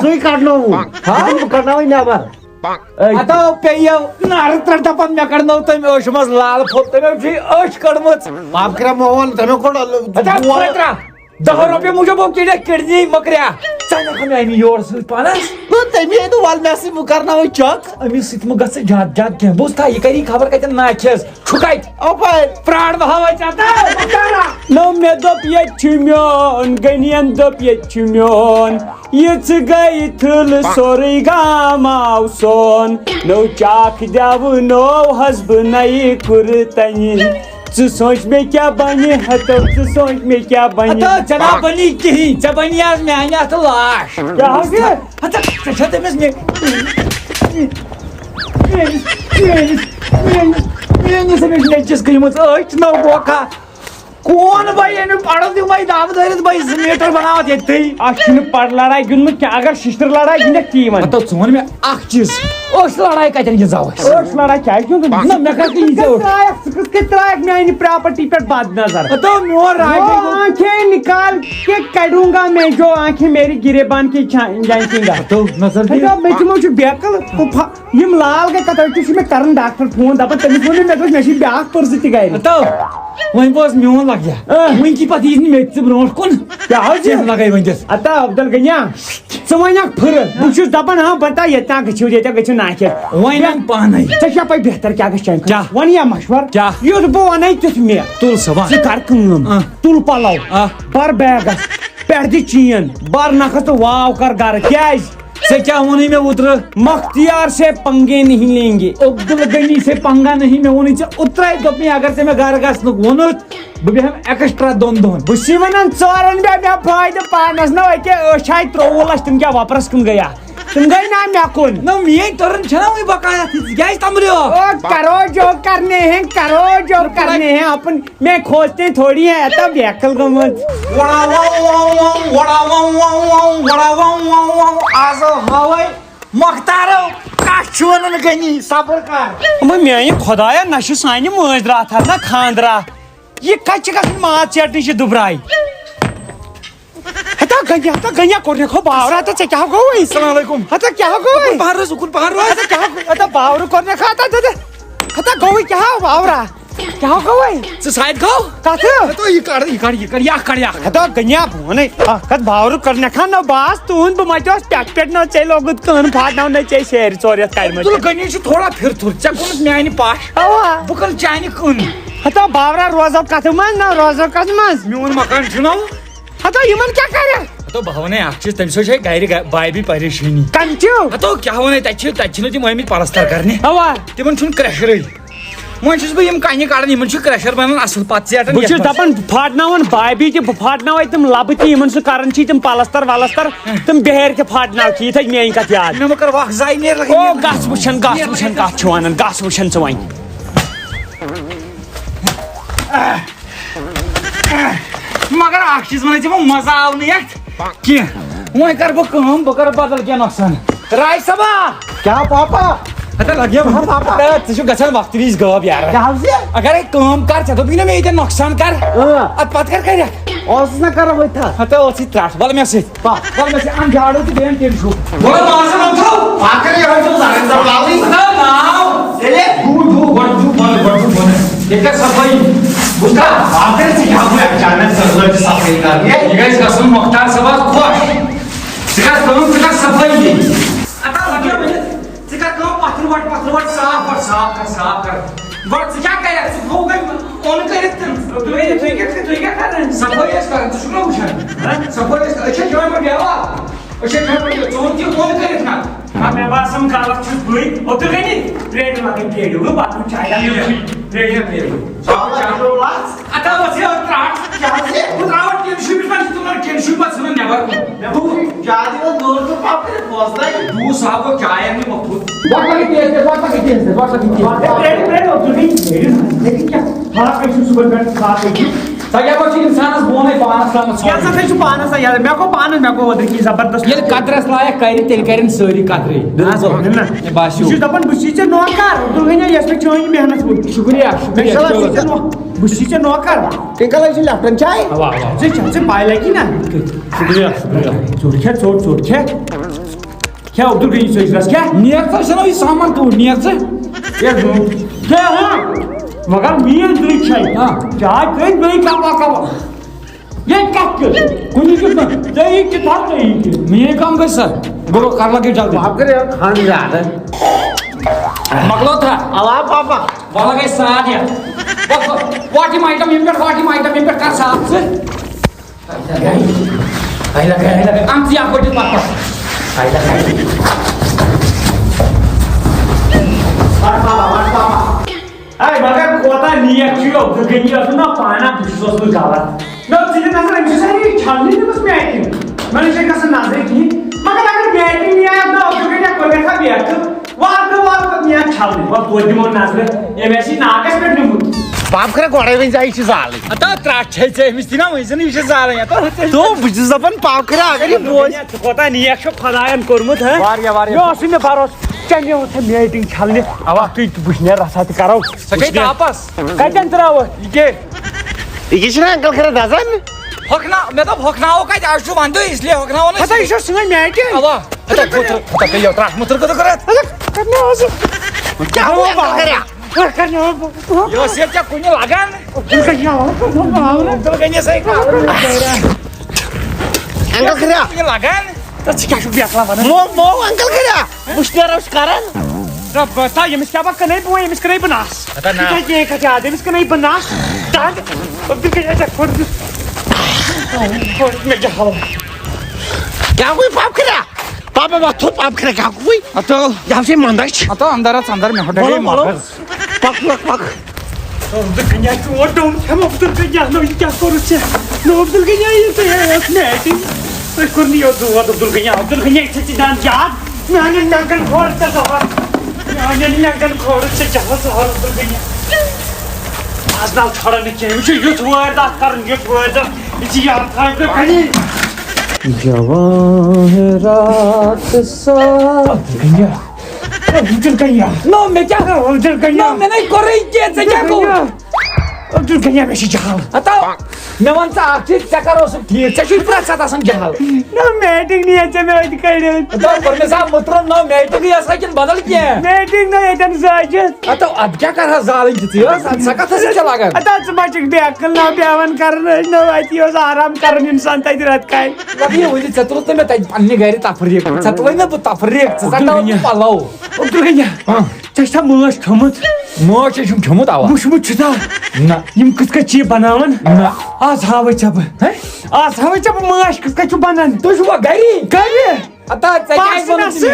Speaker 3: سُے کڑنووُم بہٕ کڑناوے نیبر
Speaker 1: اتو پیٚیو نارٕ ترٛےٚ دپان مےٚ کڑنو تٔمۍ أچھ منٛز لال پھوٚل تٔمۍ چھُے أچھ کٔڑمٕژ
Speaker 3: معاف کٔرِو موہن تٔمۍ کوٚر
Speaker 1: 10 رۄپیہِ موٗجوٗب کِڑے کِڑنی مۄکریا ژٕ نکھ مےٚ اَمی یور سۭتۍ پانس
Speaker 3: تمی ول مےٚ سۭتۍ بہٕ کرناوے چک
Speaker 1: أمِس سۭتۍ مہ گژھِ زیادٕ زیادٕ کینٛہہ بوٗز تھا یہِ کری خبر کتٮ۪ن ناکھٮ۪س چھُ کتہِ
Speaker 3: اپٲرۍ
Speaker 1: پرٛاڑ بہٕ ہاوے ژےٚ
Speaker 2: نو مےٚ دوٚپ ییٚتہِ چھُ میون غنین دوٚپ ییٚتہِ چھُ میون یہِ ژٕ گٔے تھٕل سورُے گام آو سون نو چاکھ دٮ۪وٕ نو حظ بہٕ نَیہِ کُرتنہِ ژٕ سونٛچ مےٚ کیٛاہ بنہِ ہتو ژٕ سونٛچ مےٚ کیٛاہ بنہِ
Speaker 1: ژےٚ نا بنی کِہیٖنۍ ژےٚ بنی آز میانہِ اَتھٕ لاش
Speaker 2: کیٛاہ حظ یہِ
Speaker 1: ژےٚ چھےٚ تٔمِس میٲنِس أمِس نیٚچِس گٔمٕژ أچھ نو بوکھا کون بھائی امیُک پڑھن دِمے دعوت دٲرِتھ بھائی 2 میٖٹر بناوتھ ییٚتھٕے
Speaker 2: اَتھ چھُنہٕ پڑ لڑایہِ گِنٛدمُت کینٛہہ اگر شِشتٕر لڑایہِ گِنٛدٮ۪کھ تی وَن
Speaker 1: ژٕ وَن مےٚ اکھ چیٖز أچھ لڑایہِ کتٮ۪ن گِنٛزاو أسۍ
Speaker 2: ٲٹھ لڑایہِ کیٛازِ گِنٛدُن
Speaker 1: نہ مےٚ کتھ گِنٛزِ ٲٹھ
Speaker 2: ژٕ کِتھ کٔنۍ ترٛایکھ میانہِ پراپرٹی پٮ۪ٹھ بد نظر
Speaker 1: میون رائے
Speaker 2: آنکھیں نکال کے کڑوں گا میں جو آنکھیں میری گریبان کی جانچیں گا مےٚ تِمو چھُ بیکل یِم لال گٔے کتھ چھُ مےٚ کران ڈاکٹر فون دپان تٔمِس ووٚن مےٚ دوٚپ مےٚ چھُ بیاکھ پٔرزٕ تہِ گرِ
Speaker 1: وۄنۍ بوز میون لگیا وٕنکی پتہٕ یی نہٕ مےٚ تہِ ژٕ برونٛٹھ کُن
Speaker 2: کیٛاہ حظ
Speaker 1: کینٛہہ لگے ؤنۍتِس
Speaker 2: اتا عبدل غنیا ژٕ وَنکھ پھٕرٕ بہٕ چھُس دپان ہاں بتا ییٚتہِ گٔژھِو ییٚتہِ گٔژھِو ناکھٮ۪تھ
Speaker 1: وۄنۍ اَن پانے
Speaker 2: ژےٚ چھا پاے بہتر کیٛاہ گژھِ چانہِ
Speaker 1: کیٛاہ؟
Speaker 2: وَن یا مشور
Speaker 1: کیٛاہ؟
Speaker 2: یُتھ بہٕ وَنے تیُتھ مےٚ
Speaker 1: تُل سا وَن
Speaker 2: ژٕ کر کٲم تُل پلو بر بیگس پٮ۪ٹھ دِ چین بر نکھس تہٕ واو کر گرٕ کیٛازِ
Speaker 1: ژےٚ کیٛاہ ووٚنُے مےٚ اوترٕ
Speaker 2: مختیار سے پنگے نہیں لیں گے
Speaker 1: عبدل غنی سے پنگا نہیں مےٚ ووٚنُے ژےٚ اوترے دوٚپ مےٚ اگر ژےٚ مےٚ گرٕ گژھنُک ووٚنُتھ بہٕ بیٚہمہٕ ایکسٹرا 2 دۄہن
Speaker 2: بہٕ چھُسے ونان ژورن بیٚیہِ مےٚ فٲیدٕ پانس نہ أکیاہ أچھ آیہِ 23 لچھ تِم کیٛاہ وپرس کُن گٔیا تِم گٔے نا مےٚ کُن
Speaker 1: نہ میٲنۍ تٔرٕن چھےٚ نا وۄنۍ بقایا ژٕ کیٛازِ تمبریو
Speaker 2: کرو جو کرنے ہیں اپن میں کھوجتے ہیں تھوڑی ہے ایتا بیکل گمت
Speaker 1: آز ہاوے مختارو کتھ چھُ ونان غنی صبر کر
Speaker 2: میانہِ خۄدایا نہ چھُ سانہِ مٲنٛزۍ راتھ نہ خاندرا یہِ کتہِ چھِ گژھان ماز ژیٹنہِ چھِ دُبراے ہتا گنیا کوٚر کھو باورا تہٕ ژےٚ کیٛاہ گوٚوُے
Speaker 1: السلام علیکم
Speaker 2: ہتا کیٛاہ گوٚوُے
Speaker 1: پہن روز اُکُن پہن روز
Speaker 2: ہتا باورٕ کوٚر مےٚ کھا ہتا گوٚوُے کیٛاہ باورا کیٛاہ گوٚوُے
Speaker 1: ژٕ سایڈ گوٚو
Speaker 2: کتھ
Speaker 1: یہِ کڑ
Speaker 2: ہتا گنیا بہٕ ونے اکھ کتھ باورٕ کوٚر مےٚ کھا نہ باس تُہُنٛد بہٕ متیوس پٮ۪ٹھ نہ ژےٚ لوگُت کٲن پھاٹناو نہ ژےٚ سیرِ 4 رٮ۪تھ کڑمٕژ
Speaker 1: غنی چھُ تھوڑا پھِرتھُر ژےٚ کوٚرُتھ میانہِ پاش
Speaker 2: اوا
Speaker 1: بہٕ کَرٕ چانہِ کٕن
Speaker 2: ہتا باورا روزو کتھ منٛز نہ روزو کتھ منٛز
Speaker 1: میون مکان چھُ نہ
Speaker 2: ہتا یِمن کیٛاہ کرِ
Speaker 1: بہٕ وَنے اکھ چیٖز تَمہِ سۭتۍ چھِ گرِ بایبی پریشٲنی
Speaker 2: کم چھُ
Speaker 1: ہتو کیٛاہ وَنے تَتہِ چھِنہٕ تِم ٲمٕتۍ پلستر کرنہِ
Speaker 2: اوا
Speaker 1: تِمن چھُنہٕ کرٛیشرٕے وۄنۍ چھُس بہٕ یِم کنہِ کڑان یِمن چھُ کرٛیشر بنان اصٕل پتہٕ ژیٹان
Speaker 2: بہٕ چھُس دپان پھاٹناوان بابی تہِ بہٕ پھاٹناوے تِم لبہٕ تہِ یِمن سُہ کران چھی تِم پلستر ولستر تِم بہرِ تہِ پھاٹناو چھی یہِ تھٲے میٲنۍ کتھ یاد
Speaker 1: مےٚ مہ کر وکھ زاے نیرِ
Speaker 2: او گژھ وٕچھن کتھ چھِ ونان گژھ وٕچھن ژٕ وۄنۍ
Speaker 1: مگر اکھ چیٖز ونے ژےٚ وۄنۍ مزٕ آو نہٕ یتھ کینٛہہ وۄنۍ کرٕ بہٕ کٲم بہٕ کرٕ بدل کینٛہہ نۄقصان راے صبا
Speaker 2: کیٛاہ پاپا
Speaker 1: ہتا لگیا ژٕ چھُکھ گژھان وقتہٕ وِزِ غٲب یارا اگرے کٲم کر ژےٚ دوٚپُے نہ مےٚ ییٚتٮ۪ن نۄقصان کر اتھ پتہٕ کر کریکھ
Speaker 2: اوسُس نہ کران ؤتھا
Speaker 1: ہتا ٲسٕے ترٛٹھ وَل مےٚ سۭتۍ وَل مےٚ سۭتۍ ان جاڑو تہٕ بیٚیہِ تیٚلہِ چھُ یہِ گژھِ گژھُن مۄختار صٲبس خۄش ژٕ کر کٲم ژٕ کر صفٲیی ژٕ کر کٲم پتھر وٹ صاف کر گۄڈٕ ژٕ کیٛاہ کرکھ ژٕ تھوٚو اوٚن کٔرِتھ تُہۍ کیٛاہ کران صفٲیی ٲسۍ کران ژٕ چھُکھ نہ وٕچھان صفٲیی ٲسۍ أسۍ چھا جوٚمہِ پٮ۪ٹھ بیٚہوان أسۍ چھا جوٚمہِ پٮ۪ٹھ ژٕ اوٚن تہِ اوٚن کٔرِتھ نہ مےٚ باسان غلط چھُس بٕے اوترٕ گٔے ترٛیٚیہِ لگن پیڑِ بتہٕ چاے اتا ٲس یہِ ترٛٹھ بہٕ تراوان ٹِن شوٗبِس منٛز تِمن ٹِن شوٗب پتہٕ ژھٕنان نٮ۪بر دوٗر صاحب گوٚو چاے اَننہِ مۄکھوٗت انسانس بونٕے پانس تامتھ
Speaker 2: پانس مےٚ گوٚو اوترٕ کینٛہہ زبردست
Speaker 1: ییٚلہِ قدرس لایق کرِ تیٚلہِ کرن سٲری قدرٕے
Speaker 2: بہٕ
Speaker 1: باسیو
Speaker 2: چھُس دپان بہٕ چھُسے ژےٚ نوکر عبدالغنیا یۄس مےٚ چٲنۍ محنت وٕچھ
Speaker 1: شُکریہ
Speaker 2: بہٕ چھُسے ژےٚ نوکر
Speaker 3: ٹِنکل چھِ لیفٹن چاے
Speaker 2: ژےٚ پاے لگی نا شُکریہ ژوٚٹ کھے کھے عبدالغنی سۭتۍ کھے
Speaker 1: نیک ژٕ چھُنہ یہِ سامان توٗرۍ نیک
Speaker 2: مگر میٲنۍ دٕرۍ چھے چاے ترٛٲوِتھ بیٚیہِ کبا یہ کٹ کنی کتنا ژےٚ کتھا ژےٚ
Speaker 1: میٛٲنۍ کٲم گٔے سا گوٚو کر لگے جلدی
Speaker 3: آپ کرے کھان زیادہ
Speaker 1: مۄکلو تھا
Speaker 3: اللہ پاپا
Speaker 1: وۄنۍ لگے ساتھ یتھ واٹ یِم آیٹم ییٚمہِ پٮ۪ٹھ واٹ یِم آیٹم ییٚمہِ پٮ۪ٹھ کر صاف ژٕ لگے کم ژٕ یکھ بٔٹھِتھ پتہٕ
Speaker 2: مگر کوتاہ نیک چھُ عبدل غنی اوس نا پانہ بہٕ چھُس اوسمُت غلط مےٚ اوس ژٕ نظر أمِس چھِ سارے چھلنہِ دِمٕژ میٹِنٛگ مےٚ نہٕ چھِ گژھان نظرِ کِہیٖنۍ مگر اگر میٹِنٛگ نیاے نا عبدل غنی کوٚر مےٚ بیٹھٕ وارٕ نیاے چھلنہِ وۄنۍ توتہِ دِمو نظرِ أمۍ آسہِ ناگس پٮ۪ٹھ نیوٗمُت
Speaker 3: باپ کرے گۄڈے وۄنۍ زِ یہِ چھِ زالٕنۍ
Speaker 1: اتا ترٛٹھ چھے ژےٚ أمِس تہِ نا وٕنۍ زن یہِ چھِ زالٕنۍ
Speaker 3: تو بہٕ چھُس دپان باپ کرے اگر یہِ بوزِ
Speaker 2: ژٕ کوتاہ نیک چھُ خۄدایَن کوٚرمُت ہا
Speaker 1: واریاہ واریاہ
Speaker 2: مےٚ اوسُے نہٕ بروسہٕ ژےٚ نِوُتھ میٹِنٛگ چھلنہِ اوا تُہۍ بہٕ چھُس نیرٕ رژھا تہِ کرو
Speaker 1: سۄ گٔے تاپس
Speaker 2: کتٮ۪ن ترٛاوو یہِ کیٛاہ
Speaker 3: یہِ چھُنہ انکل کرے دزان
Speaker 1: ہۄکھنا مےٚ دوٚپ ہۄکھناوو کتہِ آز چھُ ونٛدٕ اس لیے ہۄکھناوو نہٕ
Speaker 2: ہتا یہِ چھِ سٲنۍ میٹِنٛگ
Speaker 1: اوا پیٚیو ترٛٹھ مُتٕر کٔدٕک کرتھ
Speaker 3: کیا ہوا انکل کرے
Speaker 1: یہِ اوس ییٚتہِ ژےٚ کُنہِ لگان عبدل غنی سٕے
Speaker 3: انکل کرے
Speaker 1: کُنہِ لگان
Speaker 2: ژٕ کیٛاہ چھُکھ بیکلا ونان
Speaker 3: مو انکل کرے بہٕ چھُس نیران کران
Speaker 2: تا ییٚمِس کیٛاہ بہٕ کٕنَے بہٕ ییٚمِس کٕنَے بہٕ نس کینٛہہ کھژِ یاد أمِس کٕنَے بہٕ نس عبدل غنی ژےٚ کھوٚت مےٚ جہل
Speaker 3: کیا ہوئی باپ کرے پاپا بات باپ کرے کیا ہوئی
Speaker 1: اتو
Speaker 3: یہاں سے منداج
Speaker 1: اتو اندر اژ اندر مےٚ ہۄٹے مغز
Speaker 3: پک پک پک
Speaker 2: عبدل غنی چون ڈوم کھٮ۪م عبدل غنی نو یہِ کیٛاہ کوٚرُتھ ژےٚ نو عبدل غنی یہِ ژےٚ ٲس میٹِنٛگ تۄہہِ کوٚر نہٕ یہِ دود عبدل غنی ژےٚ ژٕ دان یاد میانٮ۪ن ننٛگن کھور ژےٚ زہر میانٮ۪ن ننٛگن کھور ژےٚ جہل زہر عبدل غنی آز ناو چھۄڑان نہٕ کینٛہہ أمِس چھُ یُتھ وٲرۍدات کَرُن یُتھ وٲرۍدات یہِ چھِ یاد تھاوٕنۍ عبدل غنی
Speaker 1: جوان رات سا
Speaker 2: عبدل غنی
Speaker 1: نو مےٚ کیٛاہ
Speaker 2: عبدل غنی
Speaker 1: مےٚ نَے کوٚرُے کینٛہہ ژےٚ کیٛاہ گوٚو
Speaker 2: عبدل غنی مےٚ چھِ جہل
Speaker 1: اتو مےٚ وَن ژٕ اکھ چیٖز ژےٚ کر اوسُکھ ٹھیٖک ژےٚ چھُے پرٛٮ۪تھ ساتہٕ آسان جہل
Speaker 2: نو میٹِنٛگ نِیے ژےٚ مےٚ أتۍ کٔڑِتھ
Speaker 1: اتو کوٚر مےٚ سا مُترُن نو میٹِنٛگٕے ٲسا کِنہٕ بدل کینٛہہ
Speaker 2: میٹِنٛگ نو ییٚتٮ۪ن زٲجِتھ
Speaker 1: اتو ادٕ کیٛاہ کرہا زالٕنۍ تہِ ژٕ ٲس سۄ کتھ ٲسٕے ژےٚ لگان
Speaker 2: اتا ژٕ ما چھُکھ بیکل نو پیوان کرُن ٲسۍ نو اتی اوس آرام کرُن اِنسان تتہِ رٮ۪تہٕ کالہِ
Speaker 1: لگے ؤنہِ ژےٚ تُلُتھ نہٕ مےٚ تتہِ پننہِ گرِ تفریٖق ژےٚ تُلے نہٕ بہٕ تفریٖق ژٕ ژٹناوتھ پلو
Speaker 2: عبدل غنی ژےٚ چھا مٲچھ کھٔمٕژ
Speaker 1: مٲچھ ہے چھُم کھیوٚمُت اوا
Speaker 2: وٕچھمُت چھُتھا
Speaker 1: نہ
Speaker 2: یِم کِتھ کٔنۍ چھِ یہِ بناوان
Speaker 1: نہ
Speaker 2: آز ہاوے ژےٚ بہٕ آز ہاوے ژےٚ بہٕ مٲچھ کِتھ کٔنۍ چھُ بنان
Speaker 1: تُہۍ چھُوا گری
Speaker 2: گرِ
Speaker 1: اتا ژےٚ کیٛازِ ووٚنُتھ نہٕ مےٚ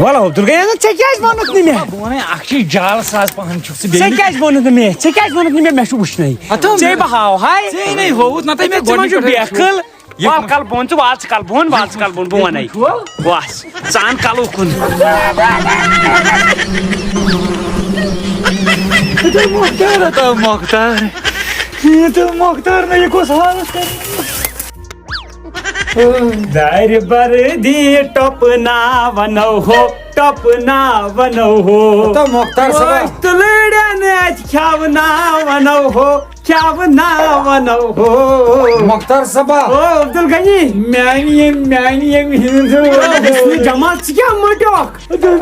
Speaker 2: وَلہٕ عبدل غنی ژےٚ کیٛازِ ووٚنُتھ نہٕ مےٚ
Speaker 1: بہٕ وَنے اکھ چیٖز جال ساز پہن چھُکھ ژٕ
Speaker 2: ژےٚ
Speaker 1: بیٚیہِ
Speaker 2: کیٛازِ ووٚنُتھ نہٕ مےٚ ژےٚ کیٛازِ ووٚنُتھ نہٕ مےٚ چھُ وٕچھنٕے ژےٚ بہٕ ہاو ہاے
Speaker 1: ژےٚ نے ہووُتھ نتہٕ مےٚ
Speaker 2: ژٕ ما چھُکھ بیکٕل وال کلبون ژٕ وال ژٕ کلبون وال ژٕ کلبون بہٕ وَنے بس ژٕ اَن کلو کُن مۄختار نہ یہِ کۄس حالت دارِ بردی ٹۄپناوَنو ہو ٹۄپناوَنو ہو
Speaker 1: مۄختار صٲبا
Speaker 2: تہٕ لٔڑٮ۪ن اَتہِ کھٮ۪وناوَنو ہو کھٮ۪وناوَنو ہو
Speaker 1: مۄختار صٲبا
Speaker 2: او عبدل غنی
Speaker 1: میانہِ ییٚمہِ
Speaker 2: بِسمہِ جمال ژٕ کیٛاہ مٔٹیوکھ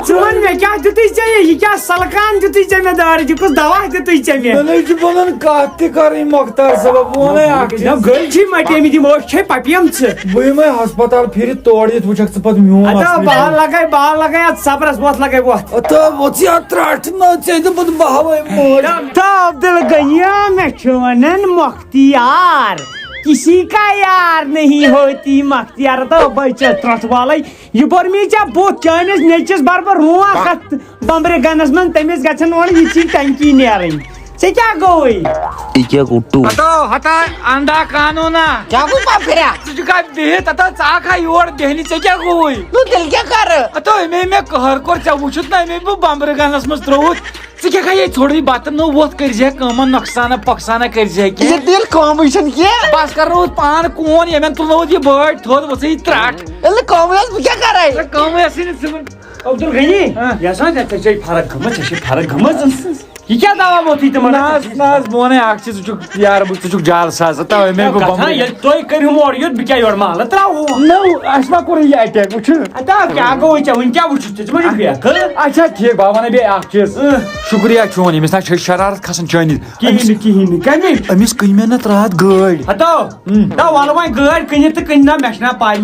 Speaker 2: ژٕ وَن مےٚ کیٛاہ دِتُے ژےٚ یہِ کیٛاہ سلکان دِتُے ژےٚ مےٚ دارِ یہِ کُس دوا دِتُے ژےٚ مےٚ
Speaker 1: مےٚ چھُ پنُن کتھ تہِ کَرٕنۍ مۄختار صٲبا بہٕ وَنے اکھ چیٖز
Speaker 2: گٔلۍ چھِ مٹیمٕتۍ یِم أچھ چھے پپیمژٕ
Speaker 1: بہٕ یِمے ہسپتال پھِرِتھ تور یِتھ وٕچھکھ ژٕ پتہٕ میون
Speaker 2: بال لگاے اتھ صبرس وۄتھ لگاے وۄتھ
Speaker 1: وۄژھ یتھ ترٛٹھ نہ ژےٚ دوٚپُتھ بہٕ ہاوے مٲج
Speaker 2: عبدل غنی مےٚ چھُ ونان مۄختیار کسی کا یار نہیں ہوتی مختیار تو بچس ترٛٹھ والے یہِ بوٚر مےٚ ژےٚ بُتھ چٲنِس نیٚچِس بر بہٕ رونٛق اتھ بمبرِ گنس منٛز تٔمِس گژھن وۄنۍ یِژی ٹنکی نیرٕنۍ ژےٚ کیٛاہ گوٚوٕے
Speaker 1: ہتا اندا قانوٗنا
Speaker 3: کیا ہوئی باپ کرے
Speaker 1: ژٕ چھُکھا بِہِتھ اتو ژٕ آکھا یور بیٚہنہِ ژےٚ کیٛاہ گوٚوٕے
Speaker 3: تو تیٚلہِ کیٛاہ کرٕ
Speaker 1: اتو اَمے مےٚ کٔہر کوٚر ژےٚ وٕچھُتھ نہ اَمے بہٕ بمبرٕ گنس منٛز ترٛووُتھ ژٕ کیٛاہ کھا ییٚتہِ ژھوٚرُے بتہٕ نہٕ ووٚتھ کٔرزِ کٲما نۄقصانا پۄقصانا کٔرزِ کینٛہہ
Speaker 3: تیٚلہِ کٲمٕے چھنہٕ کینٛہہ
Speaker 1: بس کرنووُتھ پانہٕ کون ییٚمٮ۪ن تُلنووُتھ یہِ بٲڑۍ تھوٚد ؤژھٕے یہِ ترٛٹھ
Speaker 3: ییٚلہِ کٲمٕے ٲس بہٕ کیٛاہ کرے
Speaker 1: کٲمٕے ٲسٕے نہٕ ژٕ
Speaker 2: عبدل غنی یژھان ژےٚ چھے فرق گٔمٕژ ژےٚ چھے فرق گٔمٕژ یہ کیا دعوا موتی تمہارا
Speaker 1: ناز مونے اکھ چیز چھ یار بہ چھ جال ساز تا میں کو
Speaker 2: کتھا یہ توئی کریم اور یوت بکیا یور مال تراو
Speaker 1: نو اسما کور یہ اٹیک وچھ
Speaker 2: اتا کیا گو چ ون کیا وچھ تے مجھ بیک
Speaker 1: اچھا ٹھیک بابا نے بے اکھ چیز شکریہ چون یمس نا شرارت کھسن چانی
Speaker 2: کہین کمی
Speaker 1: امس کئی محنت رات گاڑ
Speaker 2: ہتو دا والو وای گاڑ کنی تے کننا مشنا پائی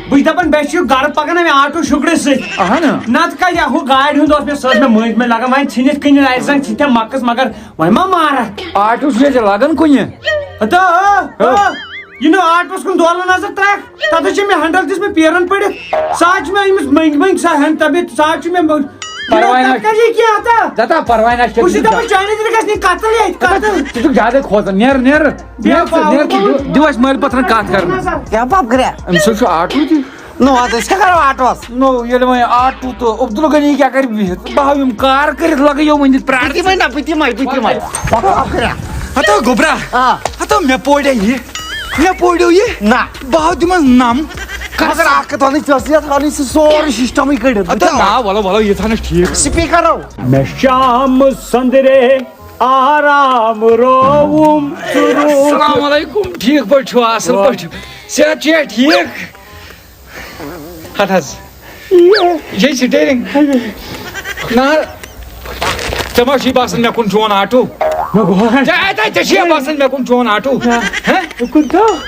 Speaker 2: بہ دپن بیش گھر پکن میں آٹو شکڑے سے
Speaker 1: اہن
Speaker 2: نت کا یا ہو گاڑ ہند اس میں سر میں مج میں لگا وای چھنت کنی ایسن چھتے مکس مگر وای ما مارا
Speaker 1: آٹو چھ لگن کنے
Speaker 2: ہتو یہ نو آٹوس کن دور نظر ترک تتھ چھ میں ہنڈل دس میں پیرن پڑت ساچ میں امس منگ سا ہن تبے ساچ میں
Speaker 1: پرواہ نہ
Speaker 2: کیا تھا
Speaker 1: زتا پرواہ نہ
Speaker 2: اسی دپن چاہنے دے گس نہیں قتل ہے قتل
Speaker 1: تو زیادہ کھوت نیر دیوس مال پتھر کات کر
Speaker 3: کیا باپ کرے
Speaker 1: ام سو آٹو تھی
Speaker 3: نو ادس کیا کرو آٹوس
Speaker 1: نو یہ وای آٹو تو عبد الغنی کیا کر بہت بہم کار کرت لگے یو مندت پراڑ
Speaker 3: پتی مائی باپ کرے
Speaker 1: ہتو گوبرا ہتو میں پوڑے یہ
Speaker 3: نا
Speaker 1: بہت دمس نام
Speaker 3: مگر اکھ تھونی چسیا تھونی سور سسٹم ہی کڑ
Speaker 1: ہتو نا والو یہ تھانس ٹھیک
Speaker 3: سپیکر
Speaker 2: میں شام سندرے آرام روم
Speaker 1: السلام علیکم ٹھیک پہ چھو اصل پہ صحت چھے ٹھیک ہت حظ یہ سٹیرنگ نا تما چھ باسن مے کن چون آٹو چھ باسن مے کن چون آٹو